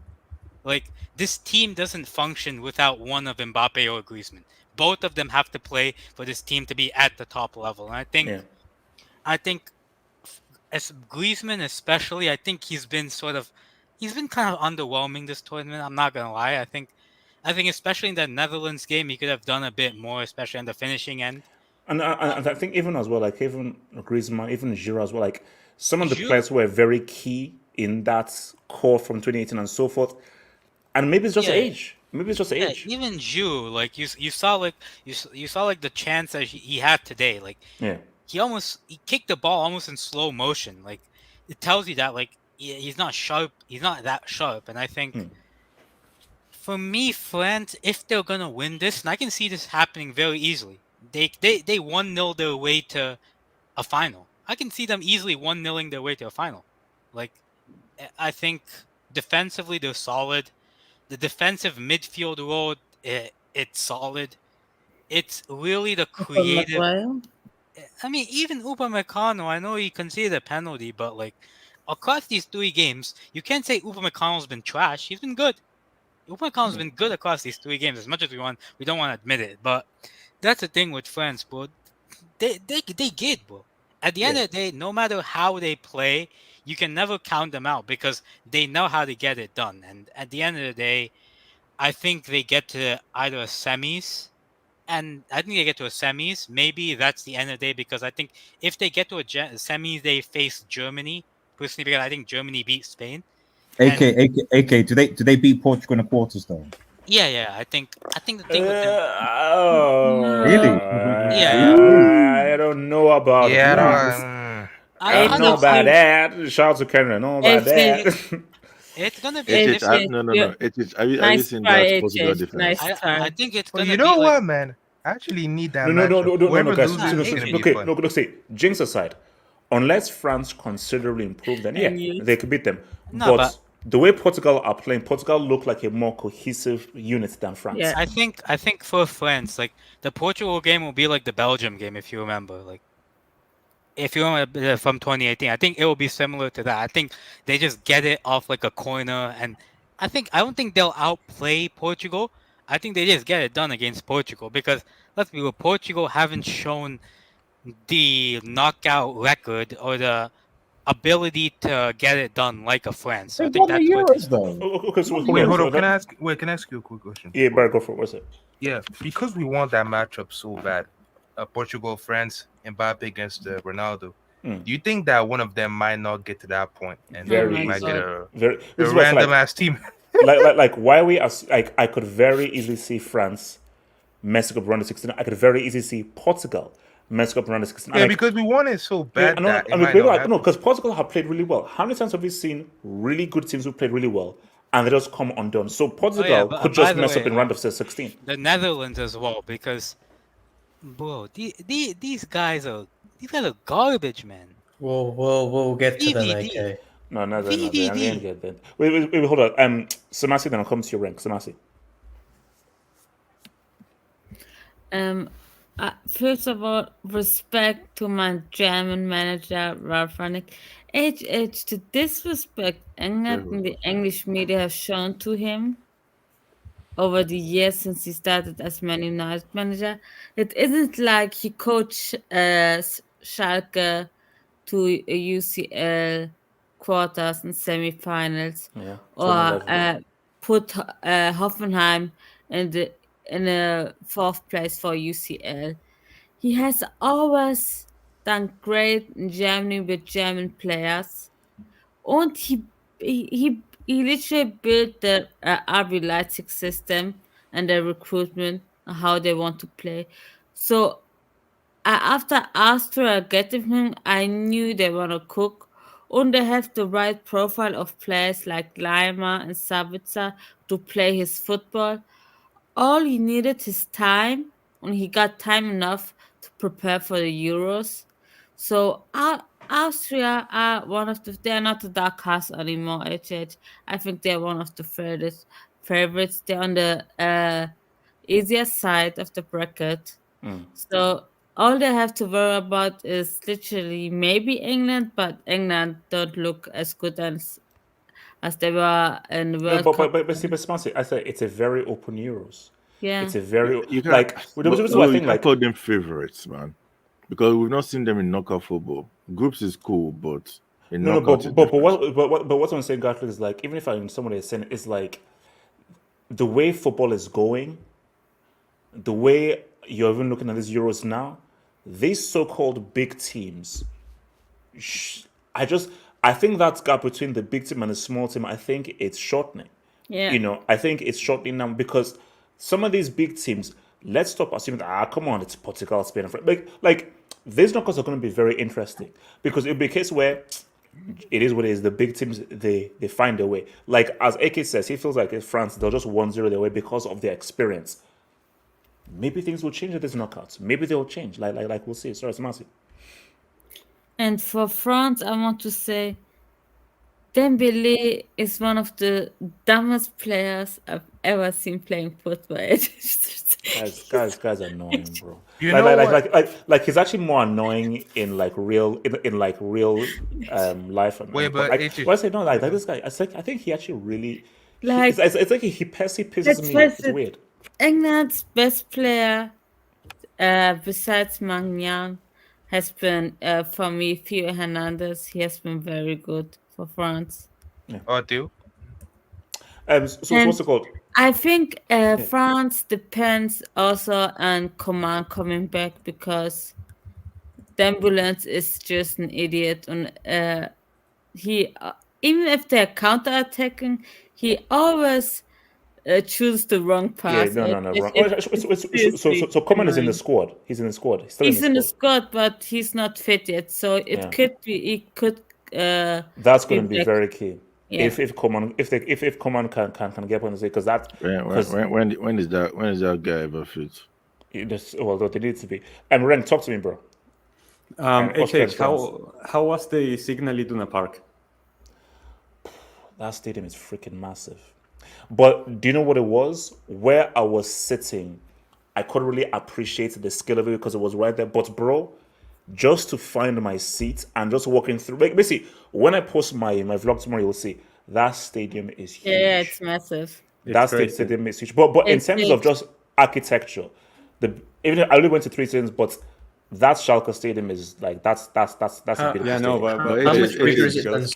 Like, this team doesn't function without one of Mbappe or Griezmann. Both of them have to play for this team to be at the top level. And I think as Griezmann especially, I think he's been kind of underwhelming this tournament. I'm not gonna lie. I think especially in the Netherlands game, he could have done a bit more, especially on the finishing end. And I think even as well, like even Griezmann, even Giroud as well, like some of the players who were very key in that core from 2018 and so forth. And maybe it's just age. Maybe it's just age. Even Giroud, like you saw like the chance that he had today. Like he kicked the ball almost in slow motion. Like it tells you that like he's not sharp. He's not that sharp. And I think for me, France, if they're gonna win this, and I can see this happening very easily. They 1-0 their way to a final. I can see them easily 1-0ing their way to a final. Like, I think defensively they're solid. The defensive midfield role, it's solid. It's really the creative. I mean, even Upamecano, I know he conceded a penalty, but like across these 3 games, you can't say Upamecano's been trash. He's been good. Upamecano's been good across these 3 games. As much as we don't want to admit it, but that's the thing with France, bro. They get, bro. At the end of the day, no matter how they play, you can never count them out because they know how to get it done. And at the end of the day, I think they get to either a semis, and I think they get to a semis. Maybe that's the end of the day because I think if they get to a semis, they face Germany. Personally, because I think Germany beat Spain. AK, do they beat Portugal in the quarters though? Yeah. I think the thing with them. Really? I don't know about Yeah, that. I I don't know about that. Shout out to Canada. Know about that. It's gonna be different. No. Have you Nice seen try, that Portugal HH. defense? Nice I try. think it's Well, gonna you be know like, what, man? I actually need that No, matchup. Whoever guys. loses is going to be Okay, fun. look, see, jinx aside, unless France considerably improve, then they could beat them. No, but the way Portugal are playing, Portugal look like a more cohesive unit than France. Yeah. I think for France, like the Portugal game will be like the Belgium game, if you remember. Like if you remember from 2018, I think it will be similar to that. I think they just get it off like a corner, and I don't think they'll outplay Portugal. I think they just get it done against Portugal because let's be real, Portugal haven't shown the knockout record or the ability to get it done like a France. So I think that's what. Okay, so Wait, hold on. Can I ask you a quick question? Yeah, better go for it. What's it? Yeah, because we want that matchup so bad, Portugal, France, Mbappe against Ronaldo. Do you think that one of them might not get to that point and Very might easy. get a This is random like, ass team? like why we are like I could very easily see France messing up round of 16. I could very easily see Portugal messing up round of 16. Yeah, because we want it so bad that it might not happen. No, because Portugal have played really well. How many times have we seen really good teams who played really well and they just come undone? So Portugal could just mess up in round of 16. The Netherlands as well, because bro, these guys are garbage, man. We'll get to them, VVD. AK. No, I'm VVD. gonna get that. Wait, hold on. Samasi, then I'll come to your rank. Samasi. First of all, respect to my German manager, Ralf Rangnick. The disrespect England and the English media have shown to him over the years since he started as Man United manager. It isn't like he coached Schalke to a UCL quarters and semi-finals, or put Hoffenheim in a 4th place for UCL. He has always done great in Germany with German players, and he literally built the RB Leipzig system and the recruitment, how they want to play. So after Austria getting him, I knew they want to cook, and they have the right profile of players like Lima and Sabitzer to play his football. All he needed is time, and he got time enough to prepare for the Euros. So Austria are they're not the dark horse anymore, HH. I think they're one of the favorites. They're on the easier side of the bracket. So all they have to worry about is literally maybe England, but England don't look as good as they were in the World Cup. But Samasi, I said it's a very open Euros. Yeah. It's a very You like. you can't call them favorites, man, because we've not seen them in knockout football. Groups is cool, but but what I'm saying, Gatling, is like even if someone is saying it's like the way football is going, the way you're even looking at these Euros now, these so-called big teams. I think that gap between the big team and the small team, I think it's shortening. Yeah. I think it's shortening now because some of these big teams, let's stop assuming that, come on, it's Portugal, Spain, and France. Like these knockouts are going to be very interesting because it'll be a case where it is what it is. The big teams, they find their way. Like as AK says, he feels like if France, they'll just 1-0 their way because of their experience. Maybe things will change at these knockouts. Maybe they'll change. Like we'll see. Sorry, Samasi. And for France, I want to say Dembele is one of the dumbest players I've ever seen playing football. Guys are annoying, bro. You know what? Like he's actually more annoying in like real life and Wait, but like it's when I say no, like this guy, I think he actually really Like, it's like he pisses let's me off. face It's it, weird. England's best player, besides Magnan, has been for me Theo Hernandez. He has been very good for France. Theo. So what's it called? I think France depends also on Coman coming back because Dembélé is just an idiot. And he, even if they're counter-attacking, he always chooses the wrong Yeah, pass. no, wrong. So Coman is in the squad. He's in the squad. He's still He's in the squad. squad, but he's not fit yet. So it could be he could. That's going to be back. very key. Yeah. If Coman can get on the because that when is that guy ever fit? Well, they need to be. And Ren, talk to me, bro. HH, how was the Signal Iduna Park? That stadium is freaking massive. But do you know what it was? Where I was sitting, I couldn't really appreciate the scale of it because it was right there. But bro, just to find my seat and just walking through, like basically, when I post my vlog tomorrow, you'll see that stadium is huge. Yeah, it's massive. That stadium is huge. But in terms of just architecture, even I only went to 3 stadiums, but that Schalke stadium is like that's a beautiful. Yeah, no, stadium. but how much bigger is it than?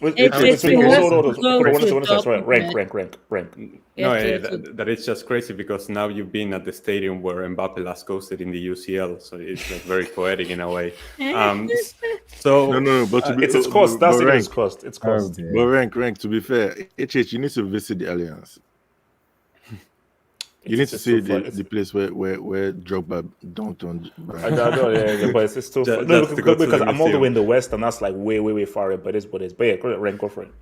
Rank. No, that is just crazy because now you've been at the stadium where Mbappe last coasted in the UCL, so it's like very poetic in a way. So No, but it's cost. That's its cost. It's cost. But rank. To be fair, HH, you need to visit the Alliance. You need to see the place where Drogba dunked on. I know, yeah, but it's still because I'm all the way in the west, and that's like way far away. But it's what it is. But yeah, go for it.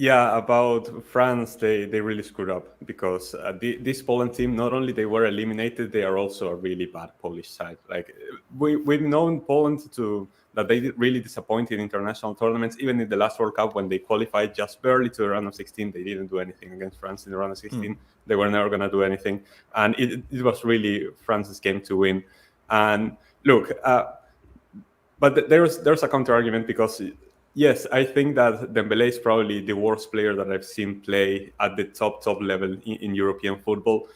Yeah, about France, they really screwed up because this Poland team, not only they were eliminated, they are also a really bad Polish side. Like we've known Poland that they really disappointed in international tournaments. Even in the last World Cup, when they qualified just barely to the round of 16, they didn't do anything against France in the round of 16. They were never going to do anything, and it was really France's game to win. And look, but there's a counter argument because. Yes, I think that Dembélé is probably the worst player that I've seen play at the top level in European football.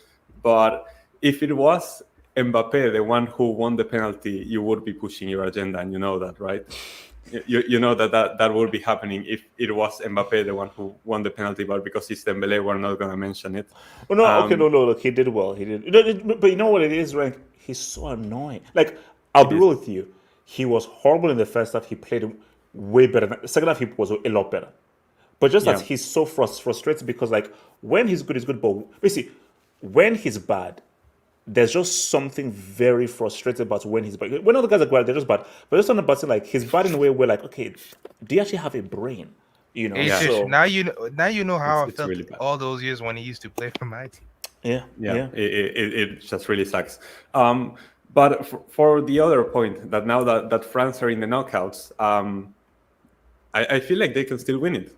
But if it was Mbappe, the one who won the penalty, you would be pushing your agenda, and you know that, right? You know that would be happening if it was Mbappe, the one who won the penalty, but because it's Dembélé, we're not going to mention it. Oh, no, okay, no, look, he did well. He did. But you know what it is, Rank? He's so annoying. Like, I'll be real with you. He was horrible in the first half. He played way better. The second half, he was a lot better. But just that he's so frustrated because, like, when he's good. But basically, when he's bad, there's just something very frustrating about when he's bad. When other guys are bad, they're just bad. But just on the button, like, he's bad in a way where, like, okay, do you actually have a brain? You know. So, now you know how I felt really all those years when he used to play for my team. Yeah. It just really sucks. But for the other point, that now that France are in the knockouts, I feel like they can still win it.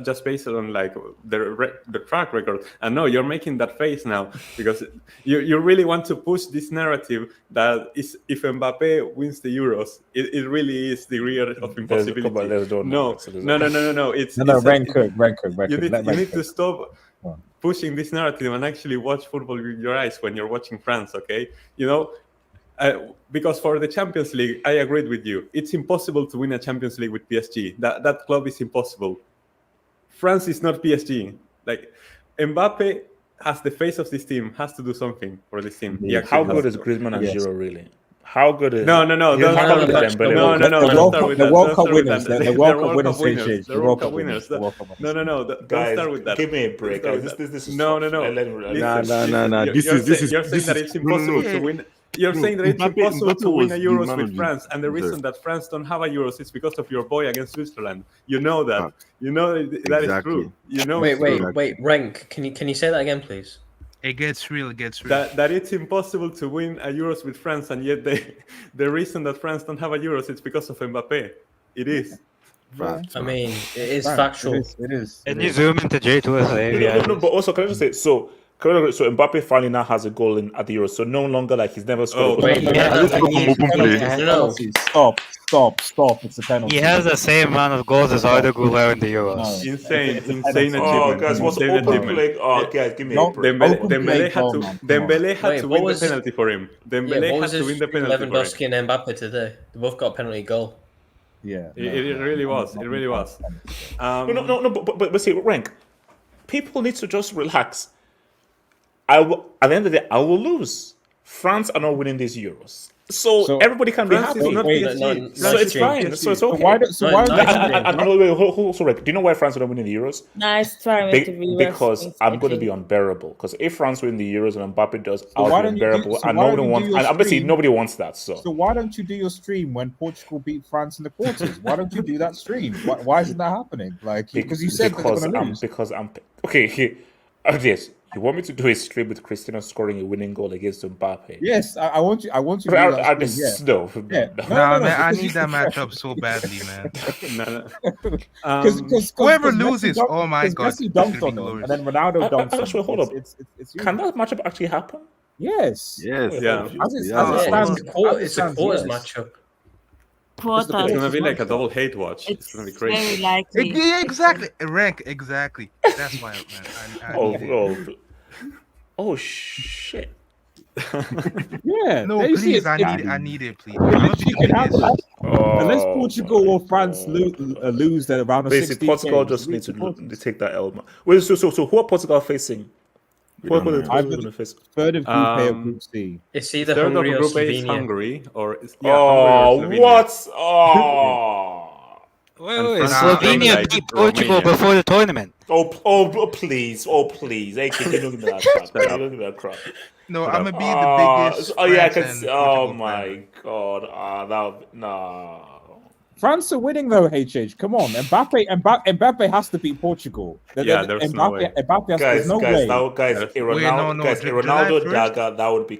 Just based on like the track record. And no, you're making that face now because you really want to push this narrative that is if Mbappe wins the Euros, it really is the real of impossibility. No. It's you need to stop pushing this narrative and actually watch football with your eyes when you're watching France. Okay, you know. Because for the Champions League, I agreed with you. It's impossible to win a Champions League with PSG. That club is impossible. France is not PSG. Like Mbappe as the face of this team has to do something for this team. How good is Griezmann and Giroud really? How good is No. Don't start with that. The World Cup winners. The World Cup winners. The World Cup winners. No. Don't start with that. Give me a break. This is no. Nah. You're saying that it's impossible to win. You're saying that it's impossible to win a Euros with France, and the reason that France don't have a Euros is because of your boy against Switzerland. You know that. You know that is true. You know. Wait. Rank. Can you say that again, please? It gets real. That it's impossible to win a Euros with France, and yet the reason that France don't have a Euros is because of Mbappe. It is. Fast. I mean, it is Right, factual. It is. Can you zoom into J2? No, but also can I just say so Mbappe finally now has a goal at the Euro, so no longer like he's never scored. Oh, a goal. wait, Yeah, I just go from open play. No. Stop. It's a penalty. He has the same amount of goals as Arda Güler in the Euros. No. Insane It's a achievement. penalty. Oh, guys, what's Insane open achievement. play? Oh, guys, give me a No, break. Dembele had goal, to. man. Come Dembele had Wait, to what win was- the penalty for him. Yeah, Dembele what had was to this win the penalty for him. Lewandowski and Mbappe today? They both got a penalty goal. Yeah. It really was. It really was. No, but see, rank. People need to just relax. At the end of the day, I will lose. France are not winning these Euros. So everybody can be France is happy. not Wait, PSG. So it's fine. So it's okay. Why Do you know why France are not winning the Euros? Nice try with the reverse. Because I'm going to be unbearable. Because if France win the Euros and Mbappe does, why I'll be don't you do- unbearable. so And why nobody don't you wants. do your And obviously, stream? nobody wants that. So why don't you do your stream when Portugal beat France in the quarters? Why don't you do that stream? Why isn't that happening? Like because you said that they're going to lose. Because I'm okay. Yes, you want me to do a stream with Cristiano scoring a winning goal against Mbappe? Yes, I want you. I want you to do that stream, No. Nah, man, I need that matchup so badly, man. Because Whoever loses, oh my God, Messi this dunked should on be him, glorious. and then Ronaldo dunked on Actually, him. hold up. It's Can that matchup actually happen? Yes. Yes. Yeah. As it Yeah, stands, it's a quarters yes. matchup. It's gonna be like a double hate watch. It's gonna be very crazy. likely. Yeah, exactly. Rank, exactly. That's why, man. Oh shit! Yeah. No, there you see please, it. I need it, please. It literally can happen. Unless Oh, Portugal or France lose the round of basically, 16 Portugal games, just we need to supporters. take that element. Wait, so who are Portugal facing? Who are don't know. Portugal going to face? Third of Group A of Group C. It's either Third of Hungary or Group A is Slovenia. Hungary or Hungary Oh, or Slovenia. what? Oh. Wait, And wait. France Slovenia like beat Portugal Romania. before the tournament. Oh, please. Hey, can you don't give me that crap? Shut up. Don't give me that crap. No, I'm gonna be the biggest. Oh, yeah, I can France see. and Oh, Portugal my fan. God. No. France are winning though. HH, come on, Mbappe has to beat Portugal. Yeah, there's no way. Mbappe has, Guys, there's no way. a Ronaldo dagger. That would be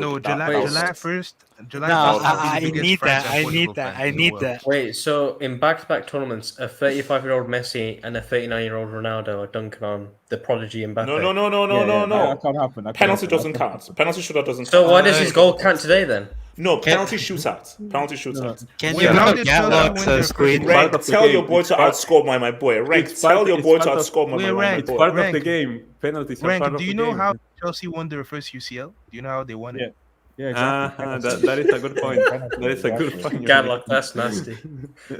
No, July 1st. July No, 1st, I'll I be the biggest need France that. and I Portugal need that. fan I in the need world. that. Wait, so in back-to-back tournaments, a 35-year-old Messi and a 39-year-old Ronaldo are dunking on the prodigy Mbappe. No. That can't happen. Penalty doesn't count. Penalty shootout doesn't count. So why does his goal count today then? No, penalty shootout. Penalty shootout. Can Wait, you how put did Chelsea win Gatlock's their screen? first Rank, part of the tell game. your boy to outscore my boy. Rank, tell your boy to outscore my It's boy. part of the Rank. game. Penalties are part Rank, of do you the know game. how Chelsea won their first UCL? Do you know how they won it? Yeah, exactly. That is a good point. That is a good point. Gadlock, that's nasty.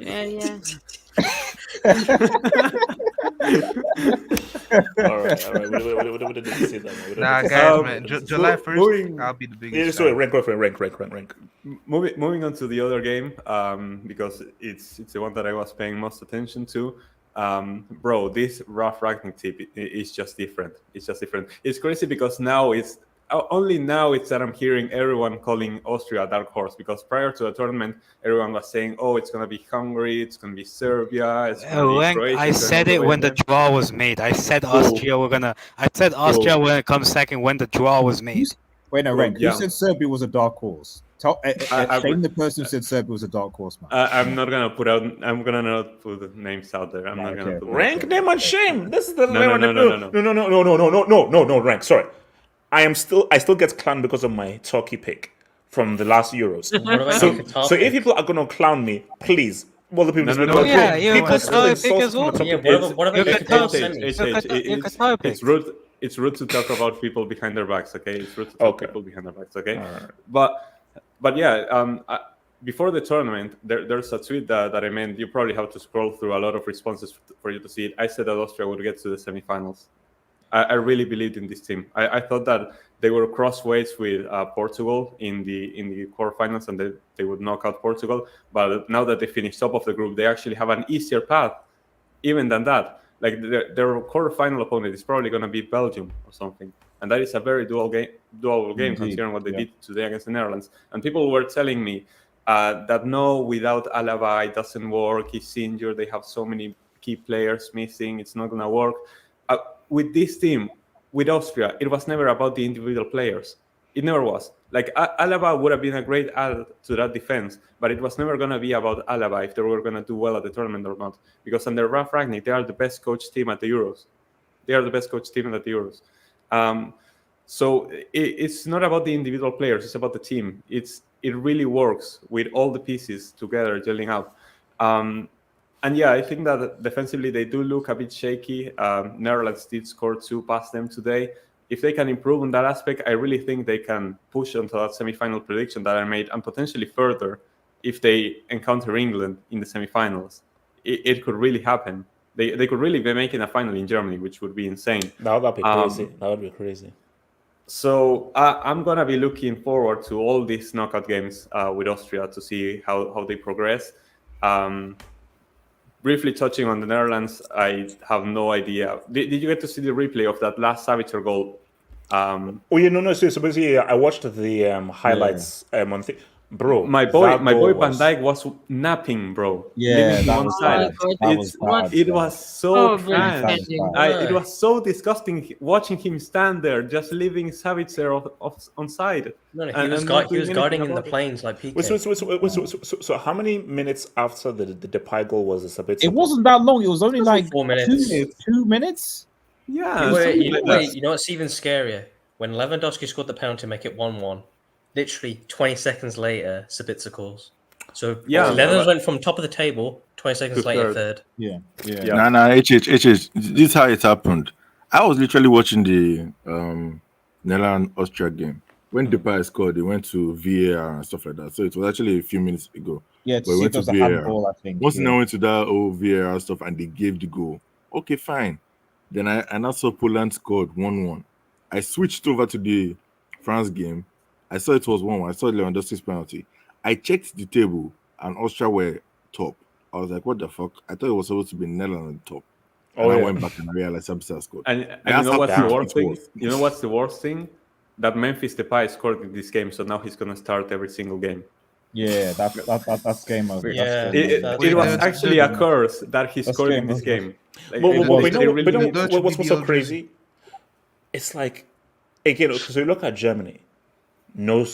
Yeah. All right. We didn't see that. Nah, guys, man. July 1st, I'll be the biggest. Yeah, sorry, rank. Moving on to the other game, because it's the one that I was paying most attention to. Bro, this rough Rangnick tip is just different. It's crazy because now it's that I'm hearing everyone calling Austria a dark horse, because prior to the tournament, everyone was saying, "Oh, it's gonna be Hungary, it's gonna be Serbia, it's gonna be Croatia." I said it when the draw was made. I said Austria were gonna come second when the draw was made. Wait, no, Rank. Yeah. Who said Serbia was a dark horse? Shame the person who said Serbia was a dark horse, man. I'm gonna not put the names out there. I'm not gonna put Rank, name and shame. This is the No. No, rank. Sorry, I still get clowned because of my Turkey pick from the last Euros. What about Qatar So if pick? people are gonna clown me, please. Well, the people No. people Yeah, still Qatar insult pick as me on well. Turkey Yeah, pick. what about Your Qatar Qatar semi? pick. It's rude to talk about people behind their backs. Okay, it's rude to talk people behind their backs. Okay, but yeah. Before the tournament, there's a tweet that I meant. You probably have to scroll through a lot of responses for you to see it. I said that Austria would get to the semifinals. I really believed in this team. I thought that they were crossways with Portugal in the quarterfinals, and they would knock out Portugal. But now that they finished top of the group, they actually have an easier path, even than that. Like their quarterfinal opponent is probably going to be Belgium or something, and that is a very dual game Indeed. considering what they did today against the Netherlands. And people were telling me that no, without Alaba it doesn't work. He's injured. They have so many key players missing. It's not going to work. With this team, with Austria, it was never about the individual players. It never was. Like Alaba would have been a great add to that defense, but it was never going to be about Alaba if they were going to do well at the tournament or not. Because under Ralf Rangnick, they are the best coach team at the Euros. So it's not about the individual players; it's about the team. It really works with all the pieces together gelling out. And yeah, I think that defensively they do look a bit shaky. Netherlands did score 2 past them today. If they can improve on that aspect, I really think they can push onto that semi-final prediction that I made, and potentially further if they encounter England in the semi-finals. It could really happen. They could really be making a final in Germany, which would be insane. That would be crazy. That would be crazy. So I'm going to be looking forward to all these knockout games with Austria to see how they progress. Briefly touching on the Netherlands, I have no idea. Did you get to see the replay of that last Savitzer goal? So basically, I watched the highlights on bro. My boy Van Dijk was napping, bro. Yeah, that was bad. It was so bad. It was so disgusting watching him stand there, just leaving Savitzer on side. No, he was guarding in the planes like PK. So how many minutes after the Depay goal was the Savitzer? It wasn't that long. It was only like 4 minutes. 2 minutes. Yeah. You know what's even scarier? When Lewandowski scored the penalty to make it 1-1, literally 20 seconds later, Sabitzer calls. So Netherlands went from top of the table, 20 seconds later, third. Yeah. HH. This is how it happened. I was literally watching the Netherlands-Austria game. When Depay scored, they went to VAR and stuff like that. So it was actually a few minutes ago. Yeah, but went to VAR. Handball, I think. Once I went to that VAR stuff and they gave the goal. Okay, fine. Then I now saw Poland scored 1-1. I switched over to the France game. I saw it was 1-1. I saw Lewandowski's penalty. I checked the table and Austria were top. I was like, what the fuck? I thought it was supposed to be Netherlands top. And I went back and I realized Sabitzer scored. And you know what's the worst thing? You know what's the worst thing? That Memphis Depay scored in this game, so now he's going to start every single game. Yeah, that's game over. Yeah, it was actually a curse that he scored in this game. But what's so crazy? It's like, again, so you look at Germany, no,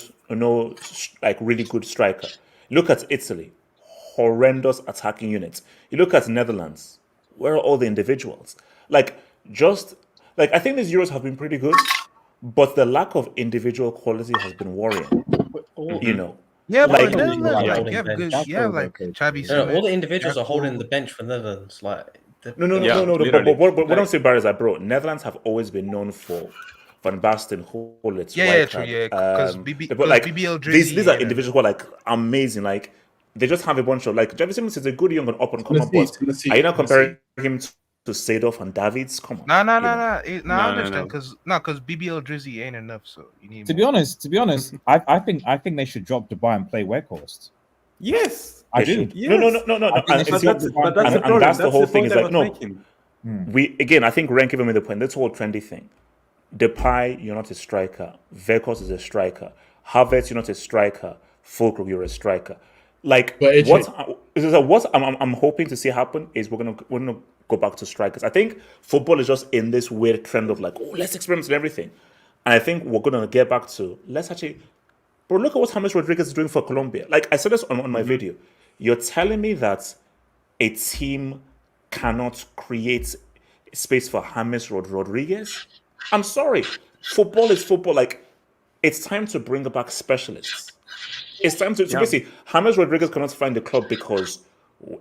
like really good striker. Look at Italy, horrendous attacking units. You look at Netherlands, where are all the individuals? I think these Euros have been pretty good, but the lack of individual quality has been worrying. You know. Yeah, like Chabi. All the individuals are holding the bench for Netherlands. No. But what I'm saying, Barry, is that, bro, Netherlands have always been known for Van Basten, Hullitz, because BBL Drizzy. These are individuals who are like amazing. Like they just have a bunch of like Javi Simmons is a good young and up and coming. But are you not comparing him to Seedorf and Davids? Come on. No. I understand because BBL Drizzy ain't enough. So you need. To be honest, I think they should drop Dubai and play Weghorst. Yes, I do. Yes. No. But that's the whole thing. Is like no. Making. I think Rank even made the point. That's whole trendy thing. Depay, you're not a striker. Weghorst is a striker. Havertz, you're not a striker. Fulkrug, you're a striker. Like what I'm hoping to see happen is we're gonna go back to strikers. I think football is just in this weird trend of like, let's experiment with everything. And I think we're gonna get back to let's actually. Bro, look at what James Rodriguez is doing for Colombia. Like I said this on my video. You're telling me that a team cannot create space for James Rodriguez? I'm sorry. Football is football. Like, it's time to bring back specialists. It's time to basically, James Rodriguez cannot find the club because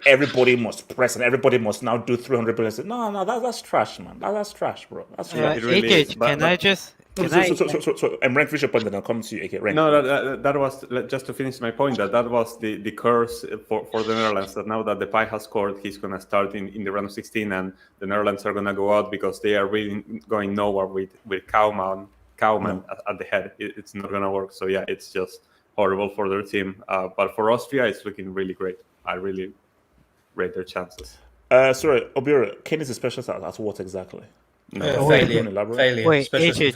everybody must press and everybody must now do 300 billion. No, that's trash, man. That's trash, bro. That's trash. It really is. So I'm Rank Fisher point, then I'll come to you. Okay, Rank. No, that was just to finish my point. That was the curse for the Netherlands. That now that Depay has scored, he's gonna start in the round of 16, and the Netherlands are gonna go out because they are really going nowhere with Koeman at the head. It's not gonna work. So yeah, it's just horrible for their team. But for Austria, it's looking really great. I really rate their chances. Sorry, Obira, Kane is a specialist at what exactly? No, failure. Wait, HH,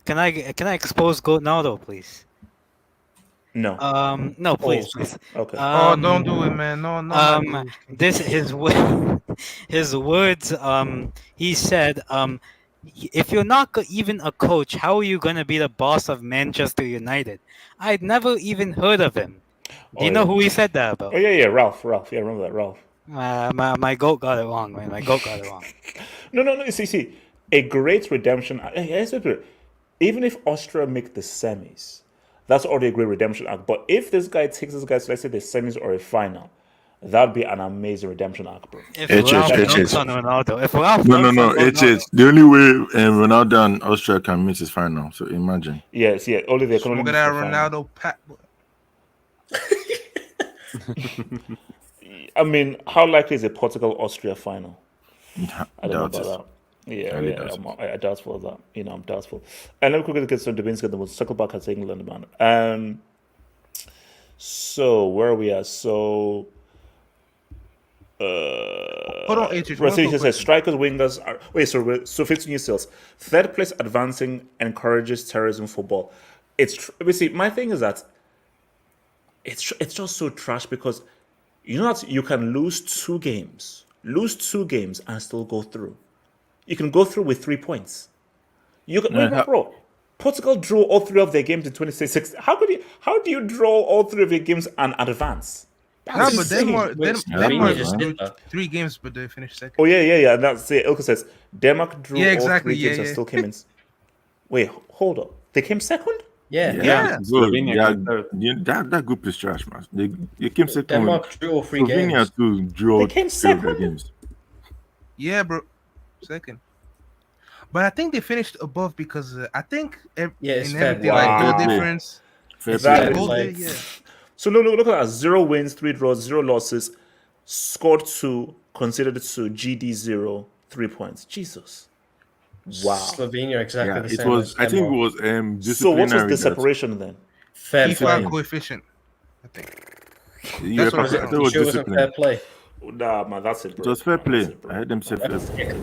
can I expose Ronaldo, please? No. No, please. Okay. Don't do it, man. No. This his words. He said, If you're not even a coach, how are you gonna be the boss of Manchester United? I'd never even heard of him. Do you know who he said that about? Oh yeah, Ralph. Yeah, I remember that, Ralph. My goat got it wrong, man. My goat got it wrong. No. See, a great redemption. Even if Austria make the semis, that's already a great redemption arc. But if this guy takes this guy to, let's say, the semis or a final, that'd be an amazing redemption arc, bro. If Ralph dunks on Ronaldo, if Ralph No. dunks on Ronaldo, The only way Ronaldo and Austria can meet is final. So imagine. Yes, only they can only Look meet at that for final. Ronaldo pack. I mean, how likely is a Portugal-Austria final? I don't know Doubt about it. that. Yeah, Highly doubt I doubtful of that. I'm doubtful. And let me quickly get some debates, and then we'll circle back at England, man. So where are we at? So Hold on, H. He says strikers, wingers are so 15 new sales. Third place advancing encourages terrorism football. My thing is that it's just so trash because you know that you can lose two games and still go through. You can go through with 3 points. You can, bro. Portugal drew all 3 of their games in 2016. How do you draw all 3 of your games and advance? No, but Denmark just did that. 3 games, but they finished second. Oh yeah. And that's it. Ilka says Denmark drew all 3 games and still came in. Wait, hold up. They came second? Yeah. That group is trash, man. They came second. Denmark drew all 3 games. Slovenia too drew. They came second. Games. Yeah, bro. Second. But I think they finished above because I think it's in fair everything, play. like goal difference. That is like- So look at that. 0 wins, 3 draws, 0 losses, scored 2, considered 2, GD 0, 3 points. Jesus. Wow. Slovenia exactly the It same. was. as I think it Denmark. was. So what was disciplinary the separation then? Fair FIFA play. coefficient. I think. Yeah, That's what I thought it You was sure it wasn't discipline. fair play? Nah, man, that's it, bro. It was fair play. That's it, bro. I heard them say fair play.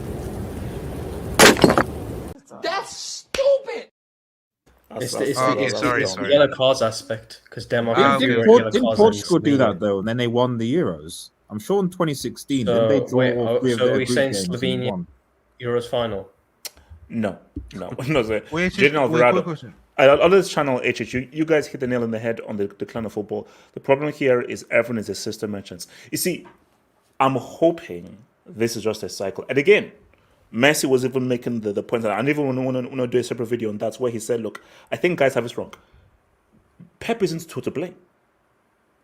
Sorry. The yellow cards aspect because Denmark Ah, had okay. fewer Didn't yellow cards Portugal than do that Slovenia. though? And then they won the Euros. I'm sure in 2016 So, didn't they draw wait, all 3 of so their are we group saying games and Slovenia- won? Euros final. No. Sir. Wait, Jaden Alvarado. quick question. On this channel, you guys hit the nail on the head on the decline of football. The problem here is everyone is a system merchants. You see, I'm hoping this is just a cycle. And again, Messi was even making the point that I even want to do a separate video on that where he said, look, I think guys have it wrong. Pep isn't to blame.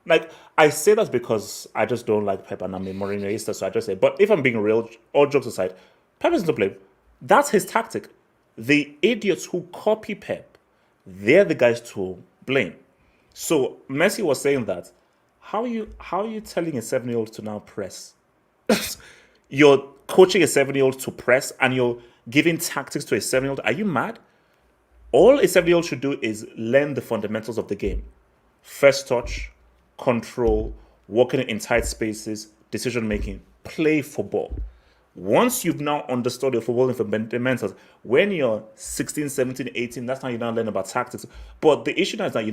Like, I say that because I just don't like Pep and I'm a Mourinhoista, so I just say, but if I'm being real, all jokes aside, Pep isn't to blame. That's his tactic. The idiots who copy Pep, they're the guys to blame. So Messi was saying that. How are you telling a 7-year-old to now press? You're coaching a 7-year-old to press and you're giving tactics to a 7-year-old. Are you mad? All a 7-year-old should do is learn the fundamentals of the game. First touch, control, working in tight spaces, decision making, play football. Once you've now understood your footballing fundamentals, when you're 16, 17, 18, that's how you now learn about tactics. But the issue now is that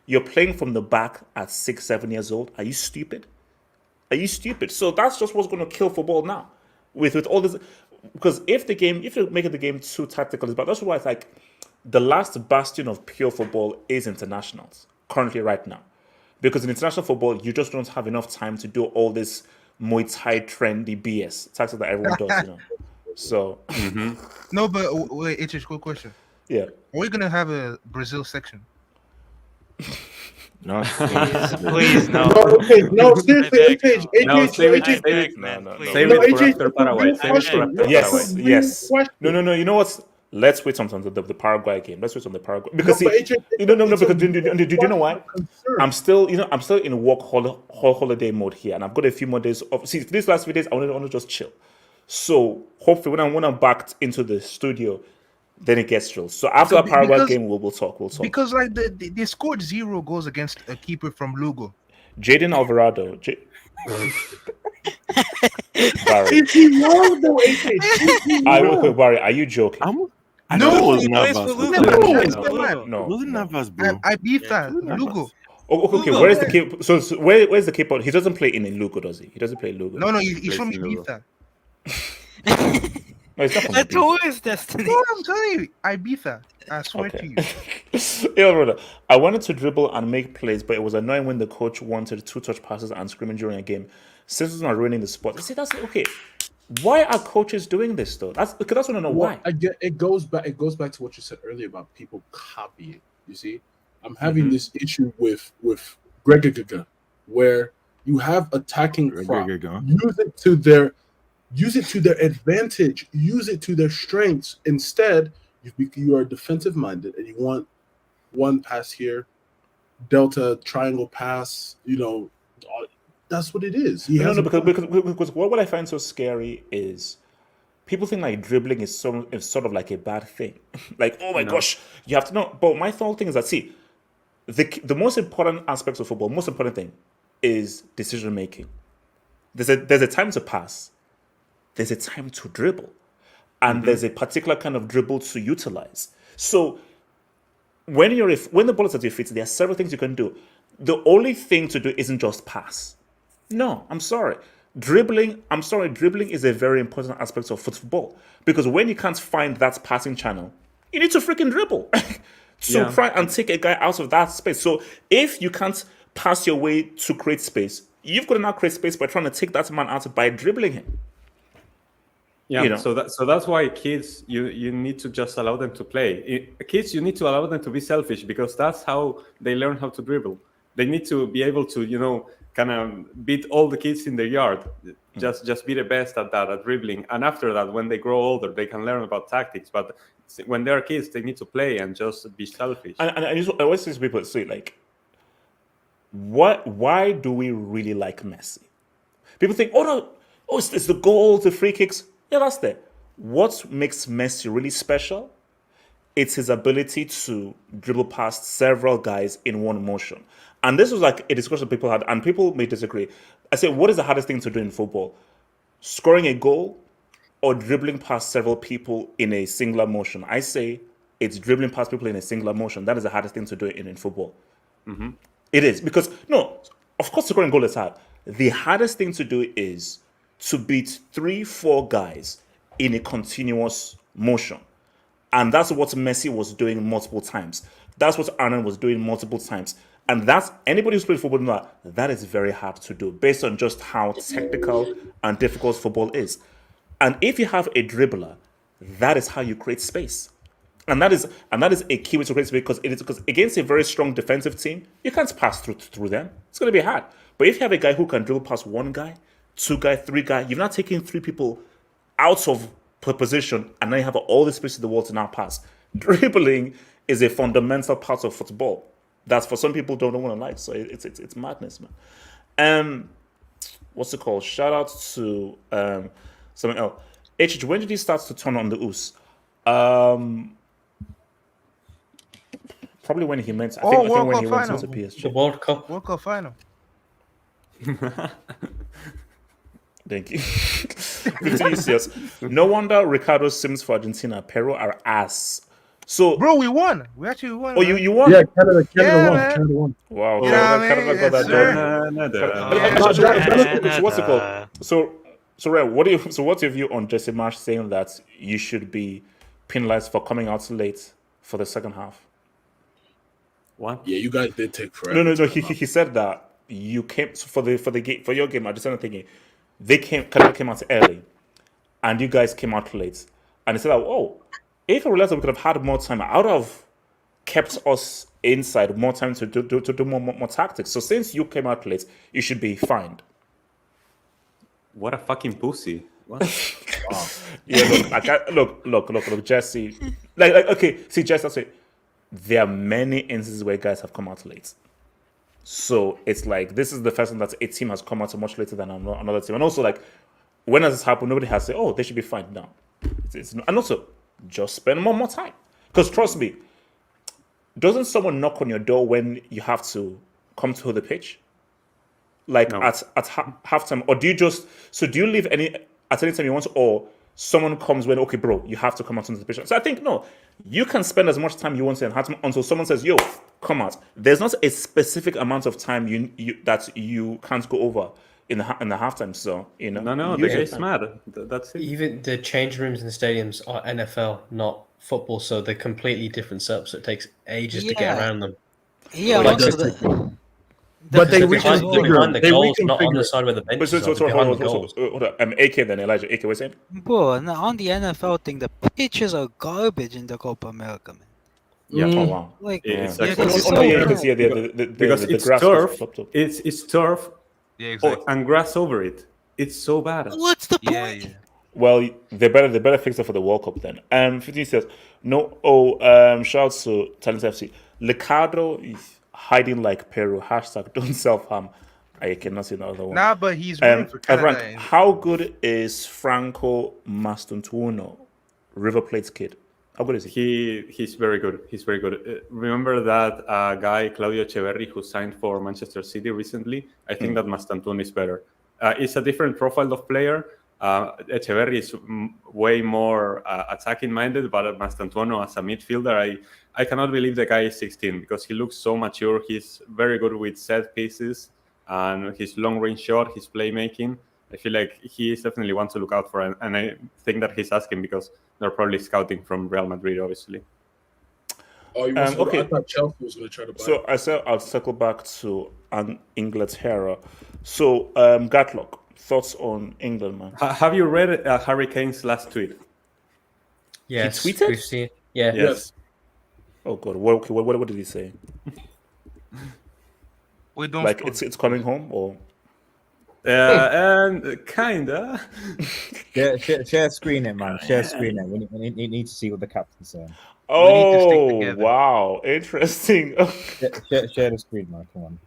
you're playing from the back at 6, 7 years old. Are you stupid? So that's just what's going to kill football now. With all this, because if you're making the game too tactical, but that's why it's like the last bastion of pure football is internationals currently right now. Because in international football, you just don't have enough time to do all this Muay Thai trendy BS tactics that everyone does, So No, but wait, it's a quick question. Yeah. Are we gonna have a Brazil section? No, please, no. No, seriously, AJ, No, save it No. for after Paraguay. Save it for after Yes. Paraguay. No. You know what? Let's wait on the Paraguay game. Let's wait on the Paraguay because No, but AJ, because do you know why? I'm still in work holiday mode here, and I've got a few more days of. See, these last few days I want to just chill. So hopefully when I'm back into the studio, then it gets chill. So after the Paraguay game, we'll talk. Because like they scored 0 goals against a keeper from Lugo. Jaden Alvarado. Barry. Is he wrong though, AJ? Barry, are you joking? I know it was he plays Navas. for Lugo. No. Wasn't Navas, bro? I beefed that Lugo. Okay. Where is the keeper? So where's the keeper? He doesn't play in Lugo, does he? He doesn't play in Lugo. No, he showed me beef that. No, it's not from A Ibiza. tourist destiny. No, I'm telling you, Ibiza. I swear to Okay. you. Yeah, brother. I wanted to dribble and make plays, but it was annoying when the coach wanted 2-touch passes and screaming during a game. Systems are ruining the sport. You see, that's okay. Why are coaches doing this though? That's because that's what I know Well, why. I get it goes back to what you said earlier about people copying. You see, I'm having this issue with Greg, where you have attacking prop, use it to their advantage, use it to their strengths. Instead, you are defensive minded and you want one pass here, delta triangle pass. That's what it is. No, because what I find so scary is people think like dribbling is sort of like a bad thing. Like, oh my gosh, you have to know. But my whole thing is that see, the most important aspects of football, most important thing is decision making. There's a time to pass, there's a time to dribble, and there's a particular kind of dribble to utilize. So when the ball is at your feet, there are several things you can do. The only thing to do isn't just pass. No, I'm sorry. Dribbling is a very important aspect of football because when you can't find that passing channel, you need to freaking dribble to try and take a guy out of that space. So if you can't pass your way to create space, you've got to now create space by trying to take that man out by dribbling him. Yeah, so that's why kids, you need to just allow them to play. Kids, you need to allow them to be selfish because that's how they learn how to dribble. They need to be able to, kind of beat all the kids in their yard. Just be the best at that, at dribbling. And after that, when they grow older, they can learn about tactics. But when they're kids, they need to play and just be selfish. And I always say to people, say like, why do we really like Messi? People think, it's the goals, the free kicks. Yeah, that's there. What makes Messi really special? It's his ability to dribble past several guys in one motion. And this was like a discussion people had, and people may disagree. I said, what is the hardest thing to do in football? Scoring a goal or dribbling past several people in a singular motion? I say it's dribbling past people in a singular motion. That is the hardest thing to do in football. It is. Because, of course, scoring a goal is hard. The hardest thing to do is to beat 3-4 guys in a continuous motion. And that's what Messi was doing multiple times. That's what Arnold was doing multiple times. And that's anybody who's played football knows that is very hard to do based on just how technical and difficult football is. And if you have a dribbler, that is how you create space. And that is a key way to create space because against a very strong defensive team, you can't pass through them. It's going to be hard. But if you have a guy who can dribble past one guy, 2 guy, 3 guy, you've not taken 3 people out of position and now you have all the space in the world to now pass. Dribbling is a fundamental part of football. That's for some people don't want to like. So it's madness, man. What's it called? Shout out to something else. HH, when did he start to turn on the ooze? Probably when he meant. I think when he went to PSG. The World Cup. World Cup final. Thank you. Yes. No wonder Ricardo Sims for Argentina. Peru are ass. So, bro, we won. We actually won. Oh, you won? Yeah, Canada won. Wow. You know what I mean? Canada got that done. So what's it called? So Ray, what's your view on Jesse Marsh saying that you should be penalized for coming out late for the second half? What? Yeah, you guys did take forever. No. He said that you came for your game. I just started thinking Canada came out early, and you guys came out late. And he said, if I realized that we could have had more time, I would have kept us inside more time to do more tactics. So since you came out late, you should be fined. What a fucking pussy! What? Yeah, look, Jesse. Okay, see, Jesse, that's it. There are many instances where guys have come out late. So it's like this is the first time that a team has come out so much later than another team, and also like when has this happened? Nobody has said, they should be fined now. And also just spend more time, because trust me, doesn't someone knock on your door when you have to come to the pitch? Like no. at halftime, or do you leave at any time you want to, or someone comes when bro, you have to come out onto the pitch? So I think no, you can spend as much time you want to until someone says, yo, come out. There's not a specific amount of time you that you can't go over. in the halftime. So No, the use your guy's time. mad. That's it. Even the change rooms in the stadiums are NFL, not football, so they're completely different setups. So it takes ages to get Yeah. around them. Yeah, Well, also it does But they facilities behind, as reconfigure well. behind the They goals, not on reconfigure the it. side where the Wait, benches so are. They're behind the goals. hold on. AK then Elijah. AK, what's it? Bro, and on the NFL thing, the pitches are garbage in the Copa America, man. Yeah. Oh wow. Like, It's Yeah, actually it's Oh so no, yeah, you can bad. see because the it's grass turf. was popped up. It's turf yeah, exactly. and grass over it. It's so bad. What's the Yeah, point? yeah. Well, they better fix it for the World Cup then. 15 says no. Shout out to Talent FC. Ricardo is hiding like Peru. Hashtag don't self harm. I cannot see another one. Nah, but he's rooting for Canada. Frank, how good is Franco Mastantuono, River Plate's kid? How good is he? He's very good. He's very good. Remember that guy Claudio Echeverri who signed for Manchester City recently? I think that Mastantuono is better. It's a different profile of player. Echeverri is way more attacking minded, but Mastantuono as a midfielder, I cannot believe the guy is 16 because he looks so mature. He's very good with set pieces and his long range shot, his playmaking. I feel like he is definitely one to look out for, and I think that he's asking because they're probably scouting from Real Madrid, obviously. Oh, okay. I thought Chelsea was going to try to buy. So I said I'll circle back to Inglaterra. So Gatlock, thoughts on England, man? Have you read Harry Kane's last tweet? Yes, He tweeted? we've seen. Yeah. Yes. Oh god, what did he say? We don't Like spoil it's coming home or? And kinda. Share screen it, man. Share screen it. We need to see what the captain's saying. need to stick Oh together. wow, interesting. Share the screen, man. Come on.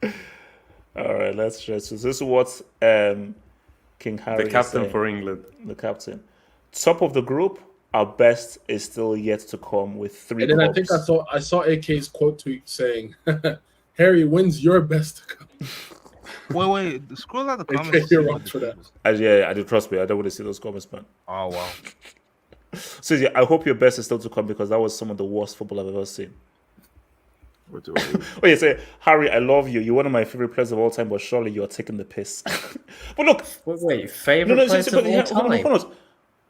All right, let's share. So this is what King Harry The is captain saying. for England. The captain. Top of the group, our best is still yet to come with 3 And then I cups. think I saw AK's quote tweet saying, "Harry, when's your best to come?" Wait, scroll out the They comments. take your word for that. I do, trust me. I don't want to see those comments, man. Oh wow. So yeah, I hope your best is still to come because that was some of the worst football I've ever seen. Oh yeah, say Harry, I love you. You're one of my favorite players of all time, but surely you're taking the piss. But look, Wait, favorite players of all time? hold on.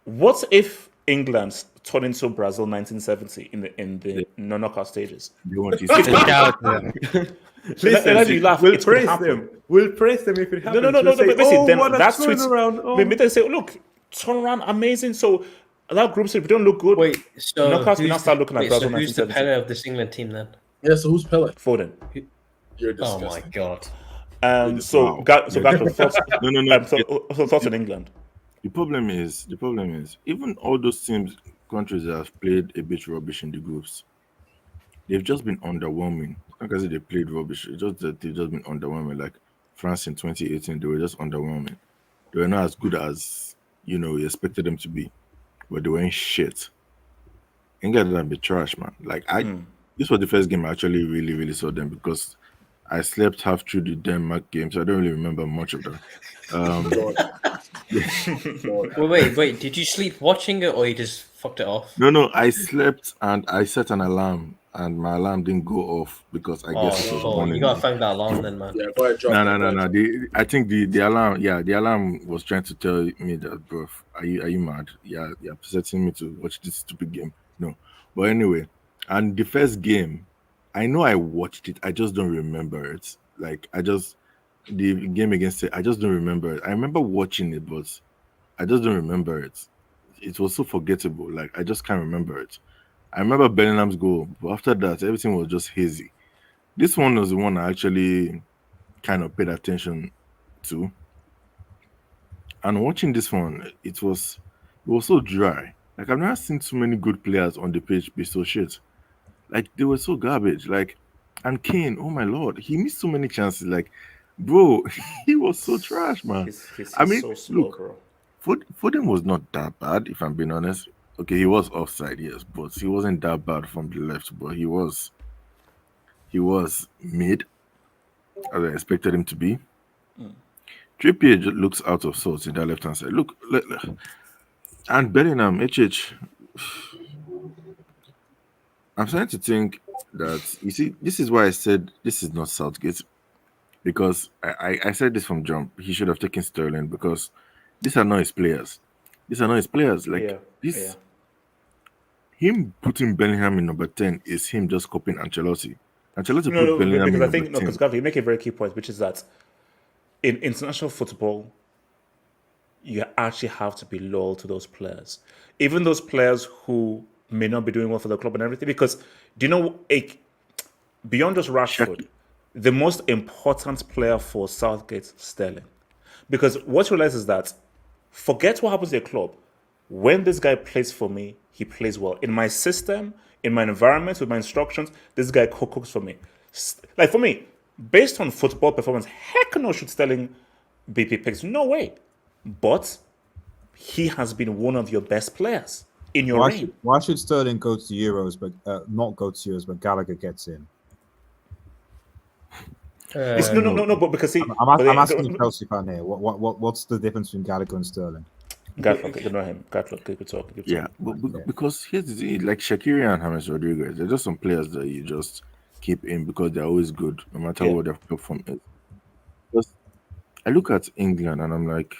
What if England turned into Brazil 1970 in the knockout stages? You want to Listen, you laugh. We'll It's gonna praise happen. them. We'll praise them if it happens. No. We'll say, But basically, then what a that's tweets. turnaround. Oh. Maybe they say, look, turnaround, amazing. So that group said, if we don't look good, Wait, so knockouts, we now start looking like Brazil who's the 1970. Pele of this England team then? Yeah, so who's Pele? Foden. You're Oh disgusting. my god. So Wow. Gatland, thoughts, No. thoughts on England. The problem is, even all those countries that have played a bit rubbish in the groups, they've just been underwhelming. Like I said, they played rubbish. It's just that they've just been underwhelming. Like France in 2018, they were just underwhelming. They were not as good as we expected them to be, but they weren't shit. England are a bit trash, man. Like this was the first game I actually really, really saw them because I slept half through the Denmark game, so I don't really remember much of them. Wait, did you sleep watching it or you just fucked it off? No, I slept and I set an alarm and my alarm didn't go off because I guess it was morning. You gotta thank that alarm then, man. Yeah, go ahead, drop No. I think the alarm, the alarm was trying to tell me that, bro, are you mad? Yeah, you're setting me to watch this stupid game. No, but anyway, and the first game, I know I watched it. I just don't remember it. Like the game against it, I just don't remember it. I remember watching it, but I just don't remember it. It was so forgettable. Like I just can't remember it. I remember Bellingham's goal, but after that, everything was just hazy. This one was the one I actually kind of paid attention to. And watching this one, it was so dry. Like I've never seen so many good players on the pitch be so shit. Like they were so garbage. Like, and Kane, oh my lord, he missed so many chances. Like, bro, he was so trash, man. He's I mean, so slow, look, bro. Foden was not that bad, if I'm being honest. Okay, he was offside, yes, but he wasn't that bad from the left. But he was mid, as I expected him to be. Trippier looks out of sorts in that left hand side. Look, and Bellingham, HH. I'm starting to think that this is why I said this is not Southgate. because I said this from jump. He should have taken Sterling because these are not his players. These are not his players. Like this, him putting Bellingham in number 10 is him just copying Ancelotti. Ancelotti put Bellingham because in I think number 10. because Gavi, you make a very key point, which is that in international football, you actually have to be loyal to those players, even those players who may not be doing well for the club and everything. Because do you know, beyond just Rashford, the most important player for Southgate, Sterling. Because what you realize is that forget what happens at your club. When this guy plays for me, he plays well. In my system, in my environment, with my instructions, this guy cooks for me. Like for me, based on football performance, heck no should Sterling be picked. No way. But he has been one of your best players in your reign. Why should Sterling go to Euros, but not go to Euros, but Gallagher gets in? No. But because see, I'm asking a Chelsea fan here. What's the difference between Gallagher and Sterling? Gatlock, you know him. Gatlock, good talk. Because here's the thing, like Shaqiri and James Rodriguez, they're just some players that you just keep in because they're always good, no matter what their performance is. Because I look at England and I'm like,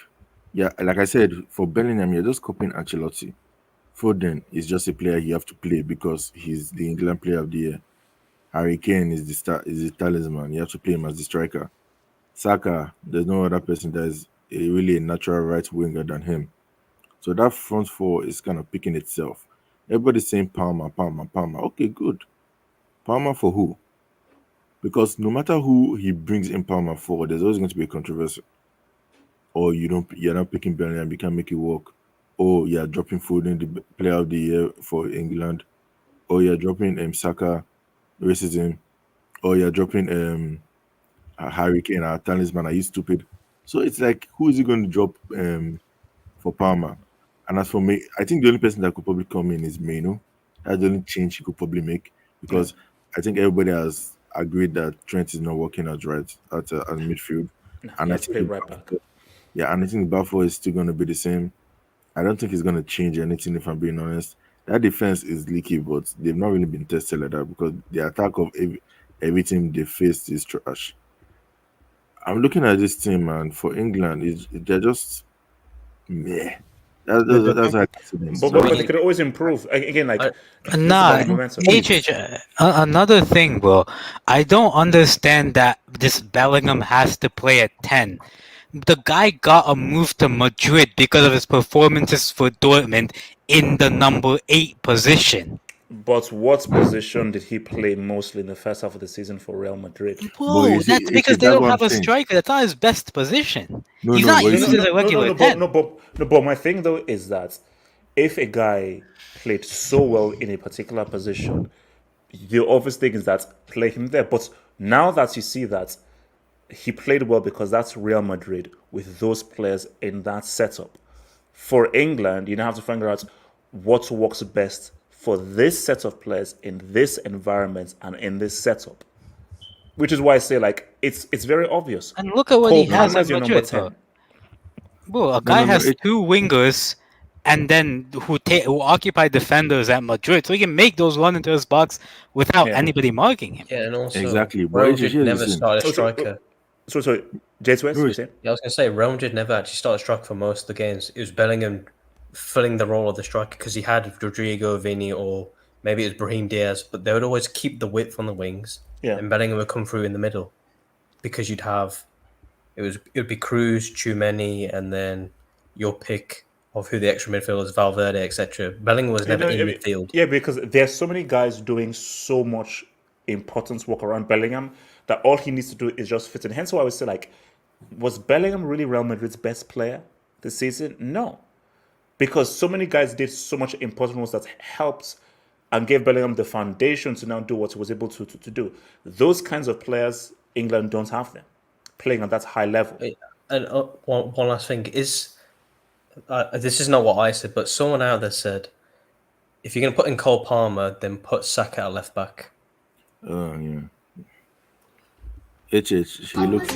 like I said, for Bellingham, you're just copying Ancelotti. Foden is just a player you have to play because he's the England Player of the Year. Harry Kane is the talisman. You have to play him as the striker. Saka, there's no other person that is really a natural right winger than him. So that front four is kind of picking itself. Everybody's saying Palmer. Okay, good. Palmer for who? Because no matter who he brings in Palmer for, there's always going to be a controversy. Or you're not picking Bellingham, you can't make it work. Or you're dropping Foden, the Player of the Year for England. Or you're dropping Saka, racism. Or you're dropping Harry Kane, our talisman. Are you stupid? So it's like, who is he going to drop for Palmer? And as for me, I think the only person that could probably come in is Maino. That's the only change he could probably make because I think everybody has agreed that Trent is not working as right at midfield. And I think right back. And I think Buffalo is still going to be the same. I don't think he's going to change anything, if I'm being honest. That defense is leaky, but they've not really been tested like that because the attack of every team they faced is trash. I'm looking at this team, and for England, they're just meh. That's how I consider them. But they could always improve. Again, like another thing, bro. I don't understand that this Bellingham has to play at 10. The guy got a move to Madrid because of his performances for Dortmund in the number 8 position. But what position did he play mostly in the first half of the season for Real Madrid? Whoa, that's because they don't have a striker. That's not his best position. He's not used as a regular 10. But my thing though is that if a guy played so well in a particular position, the obvious thing is that play him there. But now that you see that he played well because that's Real Madrid with those players in that setup. For England, you now have to figure out what works best for this set of players in this environment and in this setup. Which is why I say, like, it's very obvious. And look at what he has at Madrid. Bro, a guy has 2 wingers and then who occupy defenders at Madrid, so he can make those run into his box without anybody marking him. Yeah, and also exactly. Real Madrid never started a striker. Sorry, J2S, you saying? Yeah, I was going to say, Real Madrid never actually started striker for most of the games. It was Bellingham filling the role of the striker because he had Rodrigo, Vini, or maybe it was Brahim Diaz, but they would always keep the width on the wings, and Bellingham would come through in the middle because you'd have it would be Cruz, Tchouameni, and then your pick of who the extra midfielders, Valverde, etc. Bellingham was never in midfield. Yeah, because there's so many guys doing so much important work around Bellingham that all he needs to do is just fit in. Hence why I would say, like, was Bellingham really Real Madrid's best player this season? No. Because so many guys did so much important work that helped and gave Bellingham the foundation to now do what he was able to do. Those kinds of players, England don't have them, playing at that high level. And one last thing is, this is not what I said, but someone out there said, if you're going to put in Cole Palmer, then put Saka at left back. Oh, yeah. He looked.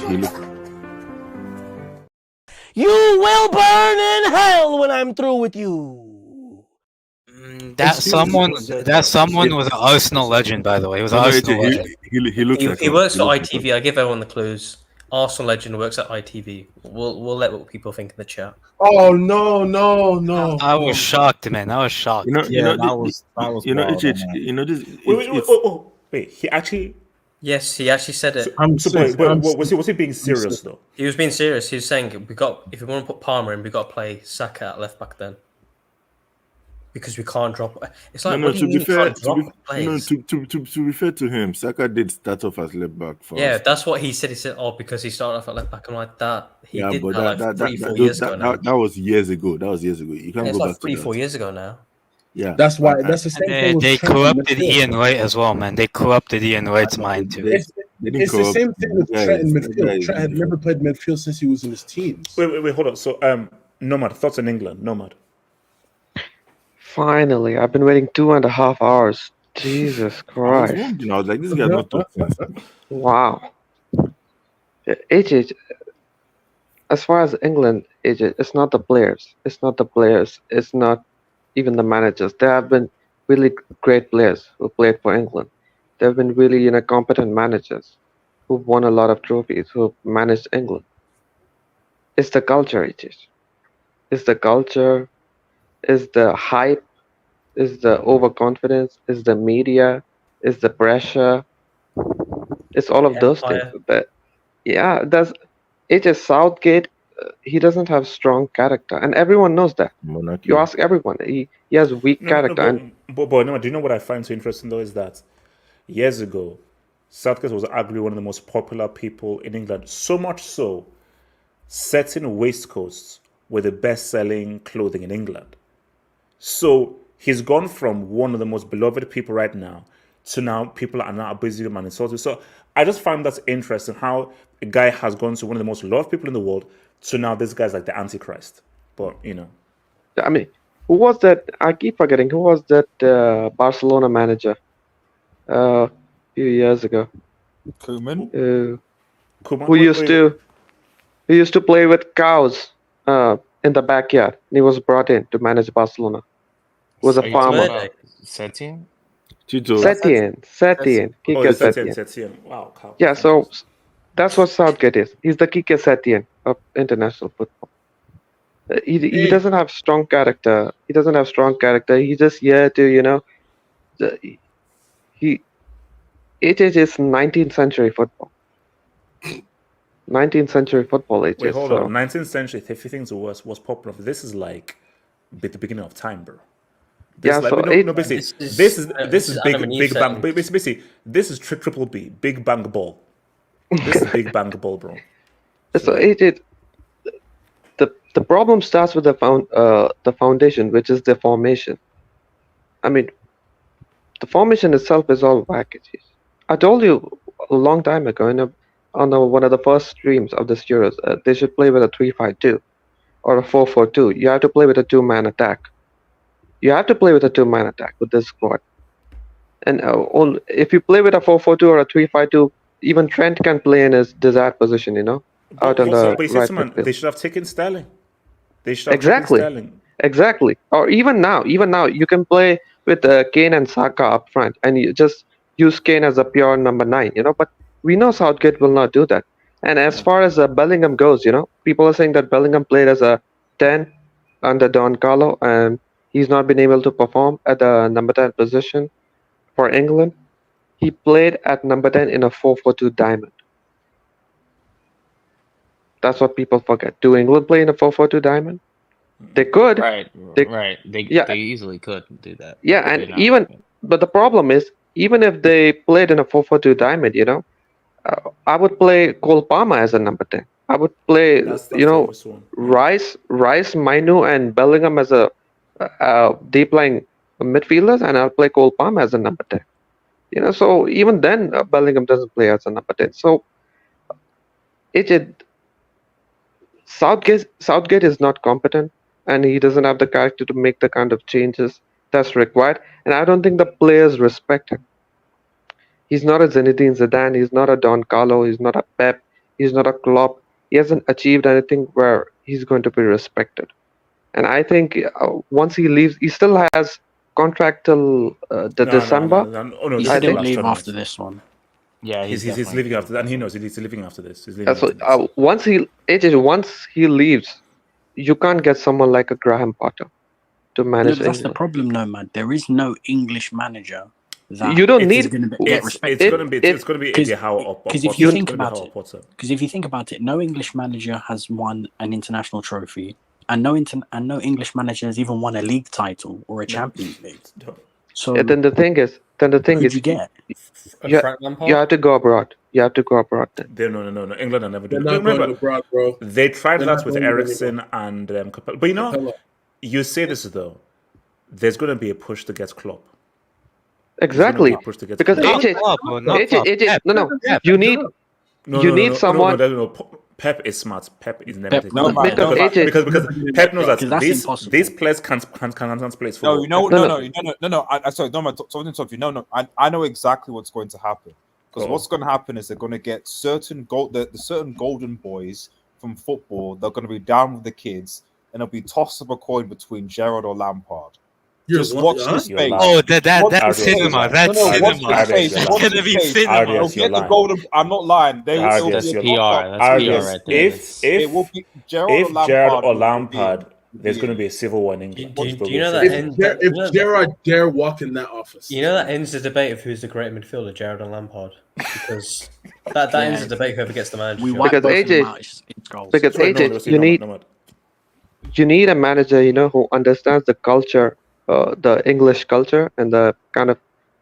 You will burn in hell when I'm through with you. That someone was an Arsenal legend, by the way. He was an Arsenal legend. He works for ITV. I give everyone the clues. Arsenal legend works at ITV. We'll let what people think in the chat. Oh no! I was shocked, man. I was shocked. Yeah, that was wild. Wait, he actually. Yes, he actually said it. Was he being serious though? He was being serious. He was saying if we want to put Palmer in, we got to play Saka at left back then. Because we can't drop. It's like, what do you mean can't drop players? To be fair to him, Saka did start off as left back. Yeah, that's what he said. He said, because he started off at left back. I'm like that. He did but that like 3-4 years ago now. That was years ago. You can't go back to 3-4 years ago now. Yeah, that's why. That's the same thing. They corrupted Ian Wright as well, man. They corrupted Ian Wright's mind too. It's the same thing with Trent in midfield. Trent had never played midfield since he was in his teens. Wait, hold on. So, Nomad, thoughts on England? Nomad. Finally, I've been waiting 2.5 hours. Jesus Christ! I was like, this guy's not talking. Wow. AJ, as far as England, AJ, it's not the players. It's not even the managers. There have been really great players who played for England. There have been really, competent managers who've won a lot of trophies, who've managed England. It's the culture, AJ. It's the culture. Is the hype, is the overconfidence, is the media, is the pressure. It's all of those things. It is Southgate. He doesn't have strong character, and everyone knows that. Monarchy. You ask everyone. He has weak character. But do you know what I find so interesting though is that years ago, Southgate was arguably one of the most popular people in England. So much so, certain waistcoats were the best-selling clothing in England. So he's gone from one of the most beloved people right now to now people are now abusing him and insulting. So I just find that's interesting how a guy has gone to one of the most loved people in the world to now this guy's like the Antichrist. But, I mean, who was that? I keep forgetting. Who was that Barcelona manager a few years ago? Koeman? Who used to play with cows in the backyard. He was brought in to manage Barcelona. Was a farmer. Setien? Setien. Setien. Wow. Cow. Yeah, so that's what Southgate is. He's the Kike Setien of international football. He doesn't have strong character. He's just here to, it is 19th century football. 19th century football. Wait, hold on. 19th century, if you think the worst was popular, this is like the beginning of time, bro. This is big bang. Basically, this is triple B, big bang ball. This is big bang ball, bro. So the problem starts with the foundation, which is the formation. I mean, the formation itself is all packages. I told you a long time ago on one of the first streams of this Euros, they should play with a 3-5-2 or a 4-4-2. You have to play with a two-man attack. You have to play with a two-man attack with this squad. And if you play with a 4-4-2 or a 3-5-2, even Trent can play in his desired position, out on the right midfield. They should have taken Sterling. Exactly. Or even now, you can play with Kane and Saka up front, and you just use Kane as a pure number 9, But we know Southgate will not do that. And as far as Bellingham goes, people are saying that Bellingham played as a 10 under Don Carlo, and he's not been able to perform at the number 10 position for England. He played at number 10 in a 4-4-2 diamond. That's what people forget. Do England play in a 4-4-2 diamond? They could. Right. They easily could do that. Yeah, and but the problem is, even if they played in a 4-4-2 diamond, I would play Cole Palmer as a number 10. I would play, Rice, Mainu, and Bellingham as a deep line midfielders, and I'll play Cole Palmer as a number 10. So even then, Bellingham doesn't play as a number 10. So Southgate is not competent, and he doesn't have the character to make the kind of changes that's required. And I don't think the players respect him. He's not a Zinedine Zidane. He's not a Don Carlo. He's not a Pep. He's not a Klopp. He hasn't achieved anything where he's going to be respected. And I think once he leaves, he still has contract till December. He didn't leave after this one. Yeah, he's definitely leaving after that, and he knows he's leaving after this. He's leaving That's after what, this. once he leaves, you can't get someone like a Graham Potter to No, manage but that's the England. problem, Nomad. There is no English manager that You don't is need. going to get respected. It's gonna be Eddie Howe or Because if you think about it, no English manager has won an international trophy, and no English manager has even won a league title or a Champions League. So Then the thing is, who'd you get? You have to go abroad. You have to go abroad then. No. England are never They're doing. not Remember, going abroad, bro. they tried They're that not with going anywhere. Ericsson and Capello. But you know, Capello. you say this though. There's going to be a push to get Klopp. Exactly. Because AJ, no. You need someone. No. Pep is smart. Pep is never taking because Pep knows that these players can't play for. I know exactly what's going to happen. Because what's going to happen is they're going to get certain golden boys from football. They're going to be down with the kids, and it'll be tossed up a coin between Gerrard or Lampard. Just watch his face. Oh, that's cinema. That's cinema. It's gonna be cinema. They'll get the golden. I'm not lying. That's PR. That's PR right there. If Gerrard or Lampard, there's going to be a civil war in England. Do you know that if Gerrard dare walk in that office, you know that ends the debate of who's the great midfielder, Gerrard or Lampard, because that ends the debate whoever gets the manager. Because AJ, you need a manager, who understands the culture, the English culture, and the kind of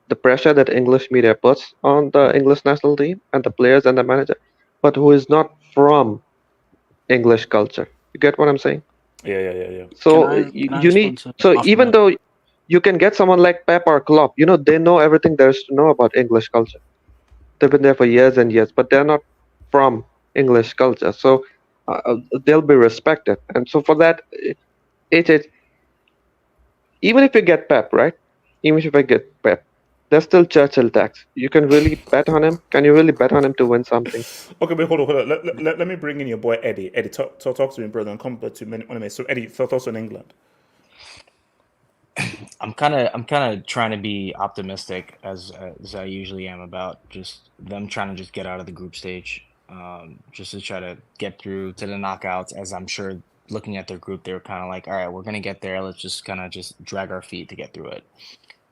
the pressure that English media puts on the English national team and the players and the manager, but who is not from English culture. You get what I'm saying? Yeah. So you need. So even though you can get someone like Pep or Klopp, they know everything there is to know about English culture. They've been there for years and years, but they're not from English culture, so they'll be respected. And so for that, even if you get Pep, right? Even if I get Pep, there's still Churchill tax. You can really bet on him. Can you really bet on him to win something? Okay, but hold on. Let me bring in your boy Eddie. Eddie, talk to me, brother, and come back to me. So Eddie, thoughts on England? I'm kind of trying to be optimistic as I usually am about just them trying to just get out of the group stage, just to try to get through to the knockouts. As I'm sure, looking at their group, they were kind of like, all right, we're gonna get there. Let's just kind of just drag our feet to get through it.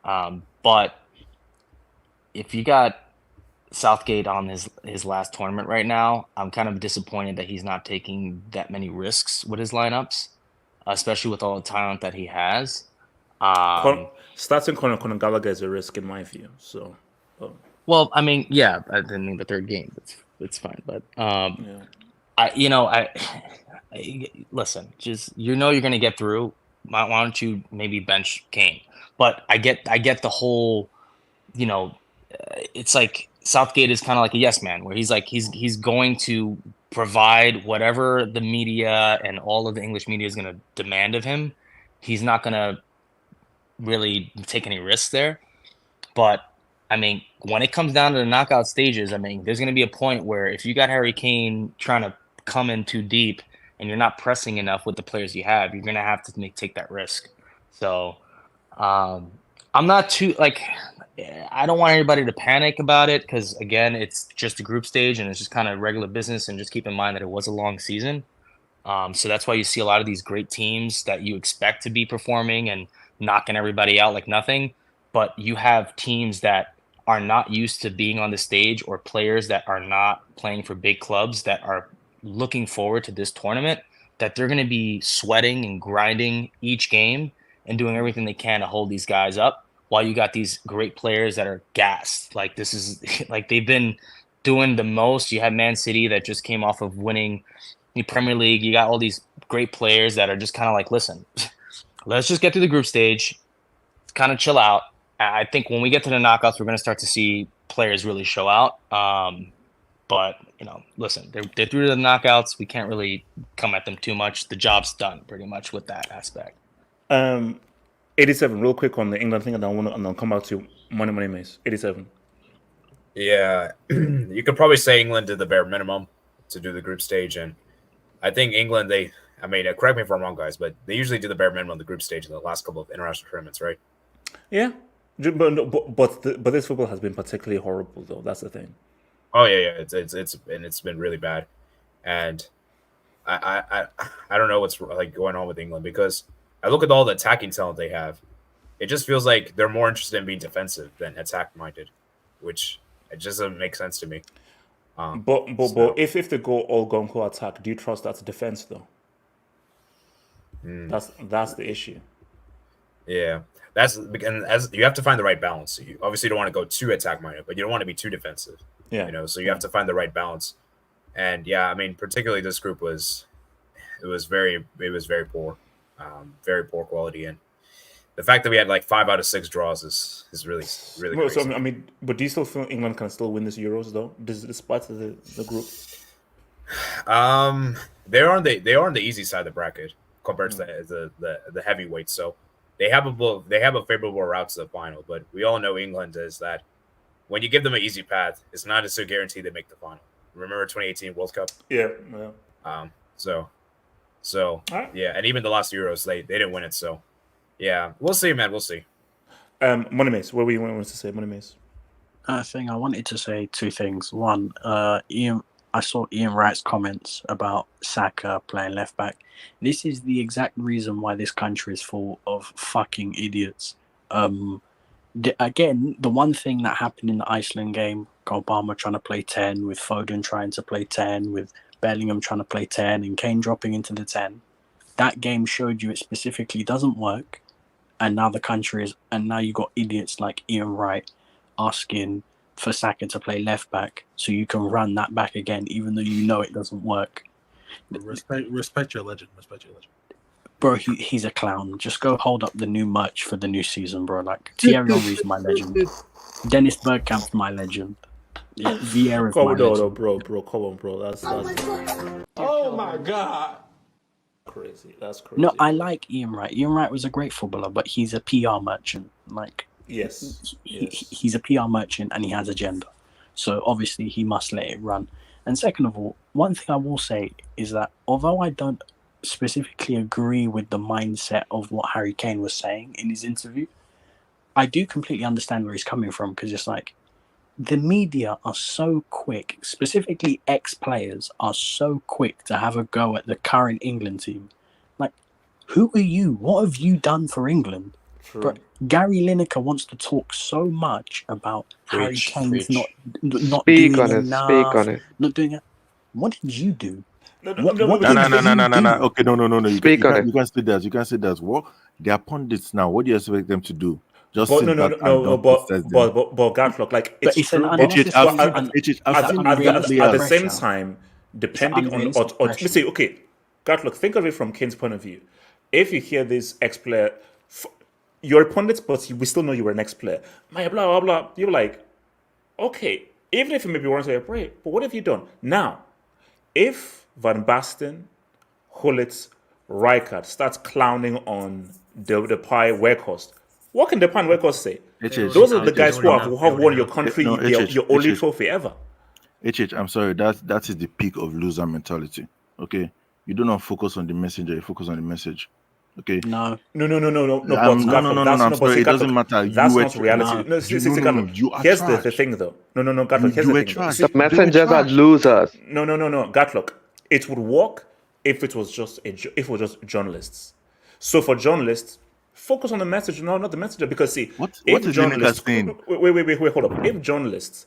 But if you got Southgate on his last tournament right now, I'm kind of disappointed that he's not taking that many risks with his lineups, especially with all the talent that he has. Starting Conor Gallagher is a risk in my view. So, well, I mean, yeah, I didn't mean the third game. It's fine, but I listen. Just you're going to get through. Why don't you maybe bench Kane? But I get the whole. It's like Southgate is kind of like a yes man, where he's like he's going to provide whatever the media and all of the English media is going to demand of him. He's not going to really take any risks there. But I mean, when it comes down to the knockout stages, I mean, there's going to be a point where if you got Harry Kane trying to come in too deep and you're not pressing enough with the players you have, you're going to have to take that risk. So I'm not too I don't want anybody to panic about it because, again, it's just a group stage and it's just kind of regular business. And just keep in mind that it was a long season. So that's why you see a lot of these great teams that you expect to be performing and knocking everybody out like nothing. But you have teams that are not used to being on the stage or players that are not playing for big clubs that are looking forward to this tournament, that they're going to be sweating and grinding each game and doing everything they can to hold these guys up. While you got these great players that are gassed. Like this is like they've been doing the most. You have Man City that just came off of winning the Premier League. You got all these great players that are just kind of like, listen, let's just get through the group stage, kind of chill out. I think when we get to the knockouts, we're going to start to see players really show out. But listen, they're through to the knockouts. We can't really come at them too much. The job's done pretty much with that aspect. 87, real quick on the England thing, and I'll come back to Money Mace. 87. Yeah, you could probably say England did the bare minimum to do the group stage, and I think England, correct me if I'm wrong, guys, but they usually do the bare minimum on the group stage in the last couple of international tournaments, right? Yeah, but this football has been particularly horrible, though. That's the thing. Oh yeah. It's been really bad, and I don't know what's like going on with England, because I look at all the attacking talent they have. It just feels like they're more interested in being defensive than attack minded, which it just doesn't make sense to me. But if they go all gung ho attack, do you trust that's defense though? That's the issue. Yeah, and as you have to find the right balance. So you obviously don't want to go too attack minded, but you don't want to be too defensive. Yeah, so you have to find the right balance. And yeah, I mean, particularly this group was very poor, very poor quality, and the fact that we had like 5 out of 6 draws is really Well, crazy. so I mean, but do you still feel England can still win this Euros though, despite the group? They are on the easy side of the bracket compared to the heavyweights, so they have a favorable route to the final. But we all know England is that when you give them an easy path, it's not a guarantee they make the final. Remember 2018 World Cup? Yeah. So yeah, and even the last Euros, they didn't win it. So yeah, we'll see, man. We'll see. Money Mace, what were you wanting to say, Money Mace? I wanted to say 2 things. One, I saw Ian Wright's comments about Saka playing left back. This is the exact reason why this country is full of fucking idiots. Again, the one thing that happened in the Iceland game, Obama trying to play 10, with Foden trying to play 10, with Bellingham trying to play 10, and Kane dropping into the 10. That game showed you it specifically doesn't work. And now you got idiots like Ian Wright asking for Saka to play left back so you can run that back again, even though you know it doesn't work. Respect your legend. Respect your legend. Bro, he's a clown. Just go hold up the new merch for the new season, bro. Like, Thierry Henry's my legend. Dennis Bergkamp's my legend. Yeah, Vieira's my legend. Bro, come on, bro. That's Oh my God. crazy. That's crazy. No, I like Ian Wright. Ian Wright was a great footballer, but he's a PR merchant. Like, yes. He's a PR merchant and he has agenda. So obviously he must let it run. And second of all, one thing I will say is that although I don't specifically agree with the mindset of what Harry Kane was saying in his interview, I do completely understand where he's coming from, because it's like the media are so quick, specifically ex-players are so quick to have a go at the current England team. Like, who are you? What have you done for England? True. But Gary Lineker wants to talk so much about Harry Kane's not Speak doing on it. enough, Speak on it. not doing it. What did you do? No. Okay, no. You can't say that. You can't say that. What? They are pundits now. What do you expect them to do? Just But sit back and no, don't but process them. Gatlock, like But it's it's an true. unnecessary- At the same time, depending on unrealistic let's say, okay, Gatlock, think of it from Kane's point of view. If you hear this ex-player, you're a pundit, but we still know you were an ex-player. Blah blah blah. You're like, okay, even if you maybe want to say, "Great," but what have you done now? If Van Basten, Gullit, Rijkaard starts clowning on Depay, Weghorst, what can Depay and Weghorst say? Those are the guys who have won your country your only trophy ever. I'm sorry, that is the peak of loser mentality. Okay, you do not focus on the messenger, you focus on the message. Okay. No. No. I'm sorry. It doesn't matter. That's You not were reality. you are Here's trash. the thing, though. No, Gatlock. Here's You the were thing. trash. The messengers are losers. No, Gatlock. It would work if it was just journalists. So for journalists, focus on the message, not the messenger. Because see, What if is journalists, Lineker saying? wait, hold up. If journalists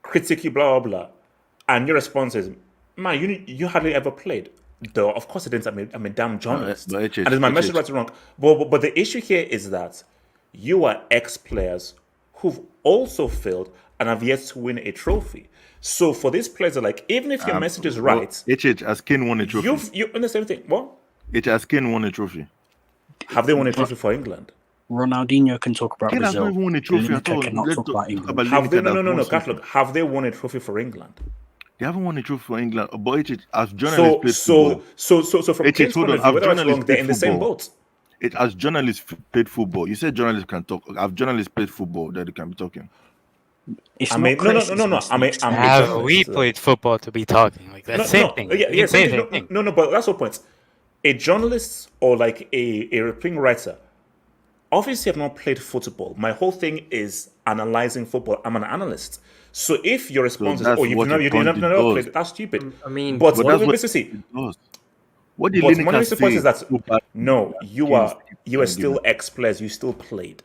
critique you, blah blah blah, and your response is, "Man, you hardly ever played." Though of course it didn't. I'm a damn journalist, but and is my message right or wrong? But the issue here is that you are ex-players who've also failed and have yet to win a trophy. So for these players, like, even if your message is right, has Kane won a trophy? you in the same thing. What? Has Kane won a trophy? Have they won a trophy for England? Ronaldinho can talk about Kane has Brazil. not even won a trophy at all. Cannot talk about England. Have they? No, Catholic. Have they won a trophy for England? They haven't won a trophy for England. But as journalists played football. So from Kane's point of view, whether it's wrong, they're in the same boat. As journalists played football. You said journalists can talk. Have journalists played football that they can be talking? It's no. Have we played football to be talking? Like that same thing. Yeah, same thing. No, but that's the point. A journalist or like a reporting writer obviously have not played football. My whole thing is analyzing football. I'm an analyst. So if your response is, that's "Oh, you've what never, a you've pundit never does. played," that's stupid. I mean, But But that's what see, it does. What did but Lineker Money's point say? is that So bad no, you against are England still game? ex-players. You still played.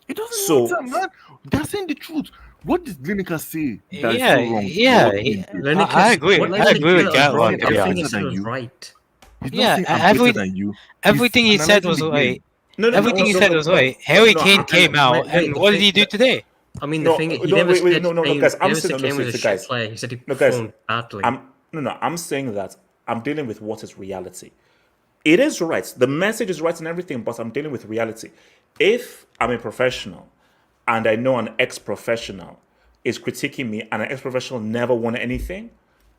It doesn't So matter, man. They're saying the truth. What did Lineker say that is Yeah, so wrong? yeah, What he did? I agree. What I agree with Lineker said was Gatland, wrong. to be Everything he honest. said was you. right. He's not Yeah, saying I'm better than you. everything he said analyzing was the right. game. No, Everything he said was right. Harry Kane came out, and what did he do today? I mean, no, the thing he no, never wait, said no, Kane, guys. I'm never saying, said Kane was a shit guys. player. He said he No, guys. performed badly. I'm saying that I'm dealing with what is reality. It is right. The message is right and everything, but I'm dealing with reality. If I'm a professional and I know an ex-professional is critiquing me and an ex-professional never won anything,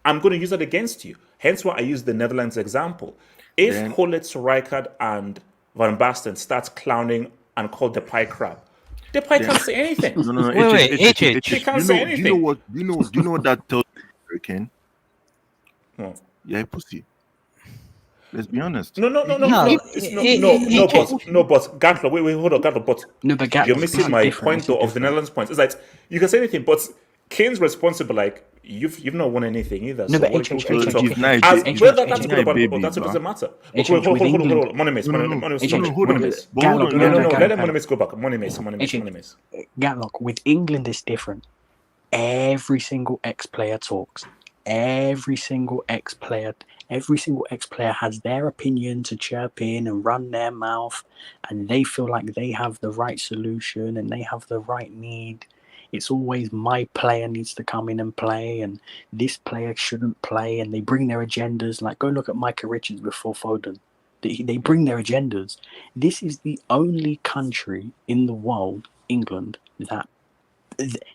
I'm going to use that against you. Hence why I use the Netherlands example. If Then- Gullit, Rijkaard, and Van Basten starts clowning and call Depay crap, Depay can't say anything. No. He can't say anything. Do you know what that tells you, Ken? No. Yeah, pussy. Let's be honest. No, but Gatlo, wait, hold on, Gatlo, but No, but Gatlo, you're missing this is my different, point this is though of the different. Netherlands point. It's like you can say anything, but Kane's responsible. Like you've not won anything either. No, So but what HH, are you HH, talking? he's not a As baby. whether He's that's not good a or bad, baby, that doesn't bro. matter. HH, Hold with on, England- Money hold on. Let Money go back. Money Mace. Gatlock, with England is different. Every single ex-player talks. Every single ex-player has their opinion to chirp in and run their mouth, and they feel like they have the right solution and they have the right need. It's always my player needs to come in and play, and this player shouldn't play, and they bring their agendas. Like, go look at Micah Richards before Foden. They bring their agendas. This is the only country in the world, England, that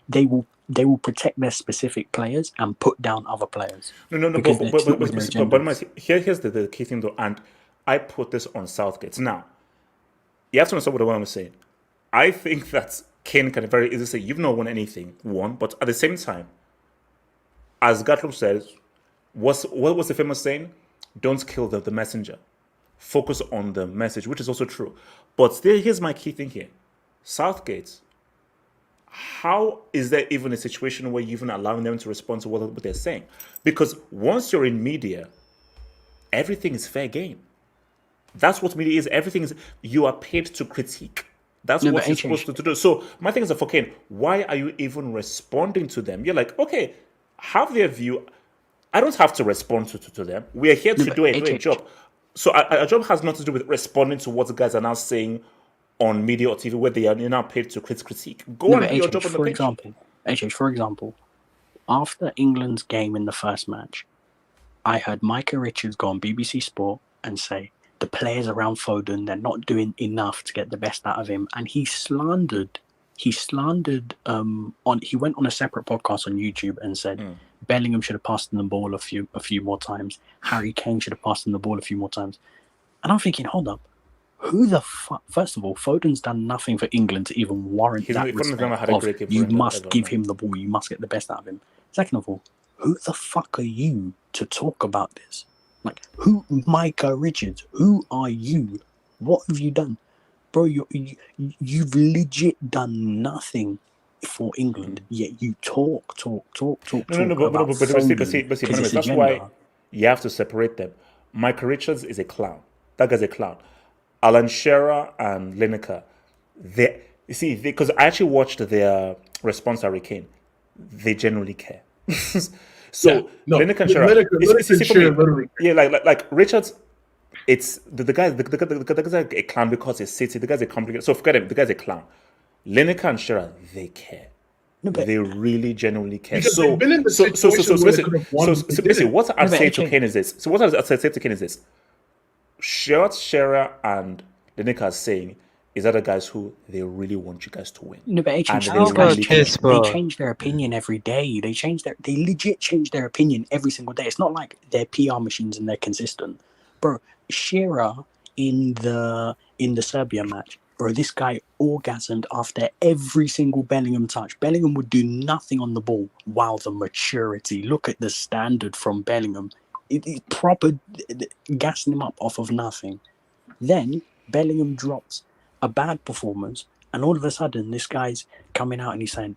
they will protect their specific players and put down other players. No, because but that's not with their agendas. here's the key thing though, and I put this on Southgate. Now, you have to understand what I'm saying. I think that Kane can very easily say, you've not won anything, but at the same time, as Gatlow says, what was the famous saying? Don't kill the messenger. Focus on the message, which is also true. But here's my key thing here. Southgate, how is there even a situation where you're even allowing them to respond to what they're saying? Because once you're in media, everything is fair game. That's what media is. Everything is, you are paid to critique. That's what you're supposed to do. So my thing is, for Kane, why are you even responding to them? You're like, okay, have their view. I don't have to respond to them. We are here to do a job. So our job has nothing to do with responding to what the guys are now saying on media or TV, where they are now paid to critique. Go and do your job on the pitch. For example, after England's game in the first match, I heard Micah Richards go on BBC Sport and say the players around Foden, they're not doing enough to get the best out of him, and he went on a separate podcast on YouTube and said Bellingham should have passed him the ball a few more times. Harry Kane should have passed him the ball a few more times. And I'm thinking, hold up, who the fuck? First of all, Foden's done nothing for England to even warrant that respect of you must give him the ball, you must get the best out of him. Second of all, who the fuck are you to talk about this? Like, who, Micah Richards? Who are you? What have you done, bro? You've legit done nothing for England. Yet you talk. No, but that's why you have to separate them. Micah Richards is a clown. That guy's a clown. Alan Shearer and Lineker, because I actually watched their response to Harry Kane. They genuinely care. Lineker and Shearer, like Richards, it's the guy's a clown because he's City. The guy's a complicated. So forget him. The guy's a clown. Lineker and Shearer, they care. They really genuinely care. So basically, what I say to Kane is this. So what I say to Kane is this. Shearer and Lineker are saying is other guys who they really want you guys to win. No, but they change their opinion every day. They legit change their opinion every single day. It's not like they're PR machines and they're consistent. Bro, Shearer in the Serbia match, bro, this guy orgasmed after every single Bellingham touch. Bellingham would do nothing on the ball. Wow, the maturity. Look at the standard from Bellingham. It's proper gassing him up off of nothing. Then Bellingham drops a bad performance, and all of a sudden this guy's coming out and he's saying,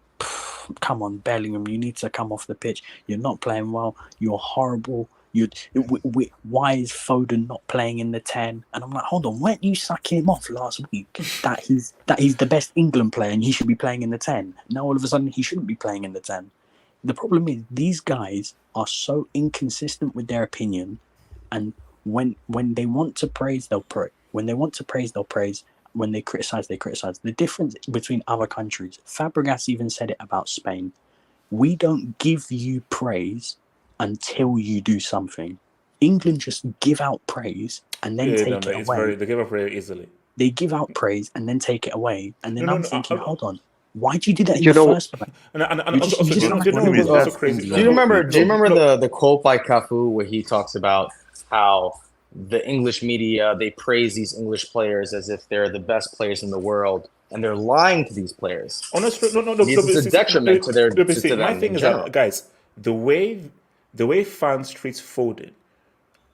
come on, Bellingham, you need to come off the pitch. You're not playing well. You're horrible. Why is Foden not playing in the 10? And I'm like, hold on, weren't you sucking him off last week that he's the best England player and he should be playing in the 10? Now all of a sudden he shouldn't be playing in the 10. The problem is these guys are so inconsistent with their opinion, and when they want to praise, they'll praise. When they want to praise, they'll praise. When they criticize, they criticize. The difference between other countries, Fabregas even said it about Spain. We don't give you praise until you do something. England just give out praise and then take it away. They give up very easily. They give out praise and then take it away. And then I'm thinking, hold on, why do you do that in the first place? Also crazy. Do you remember the quote by Cafu where he talks about how the English media, they praise these English players as if they're the best players in the world, and they're lying to these players. Honestly, no. It's a detriment to their. My thing is that, guys, the way fans treat Foden,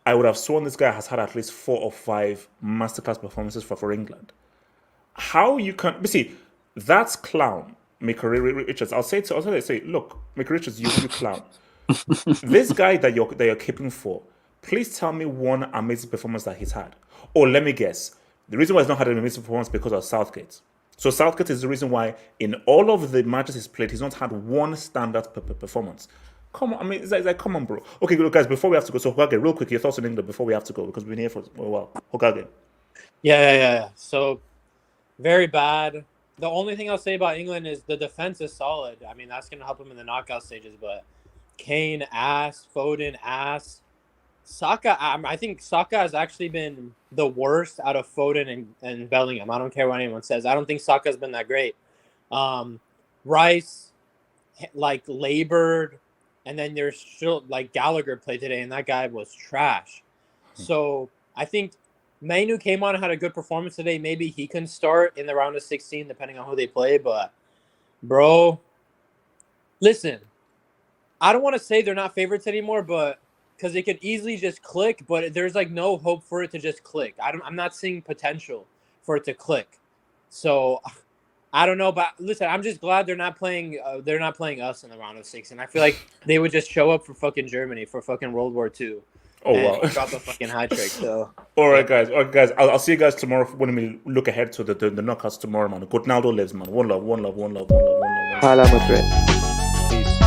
I would have sworn this guy has had at least 4 or 5 masterclass performances for England. How you can see that's clown, Michael Richards. I'll say, look, Michael Richards, you clown. This guy that you're keeping for. Please tell me one amazing performance that he's had. Or let me guess. The reason why he's not had an amazing performance is because of Southgate. So Southgate is the reason why in all of the matches he's played, he's not had one standout performance. Come on, I mean, it's like, come on, bro. Okay, good, guys, before we have to go, so Hokage, real quick, your thoughts on England before we have to go, because we've been here for a while. Hokage. Yeah. So, very bad. The only thing I'll say about England is the defense is solid. I mean, that's going to help them in the knockout stages, but Kane, ass. Foden, ass. Saka, I think Saka has actually been the worst out of Foden and Bellingham. I don't care what anyone says. I don't think Saka's been that great. Rice, like, labored, and then there's still, like, Gallagher played today, and that guy was trash. So I think Mainu came on and had a good performance today. Maybe he can start in the round of 16, depending on who they play. But, bro, listen, I don't want to say they're not favorites anymore, but because it could easily just click, but there's like no hope for it to just click. I'm not seeing potential for it to click. So I don't know, but listen, I'm just glad they're not playing us in the round of 16. I feel like they would just show up for fucking Germany for fucking World War II. Oh wow! Drop a fucking hat trick. So all right, guys. I'll see you guys tomorrow when we look ahead to the knockouts tomorrow, man. Ronaldo lives, man. One love. Hala Madrid. peace.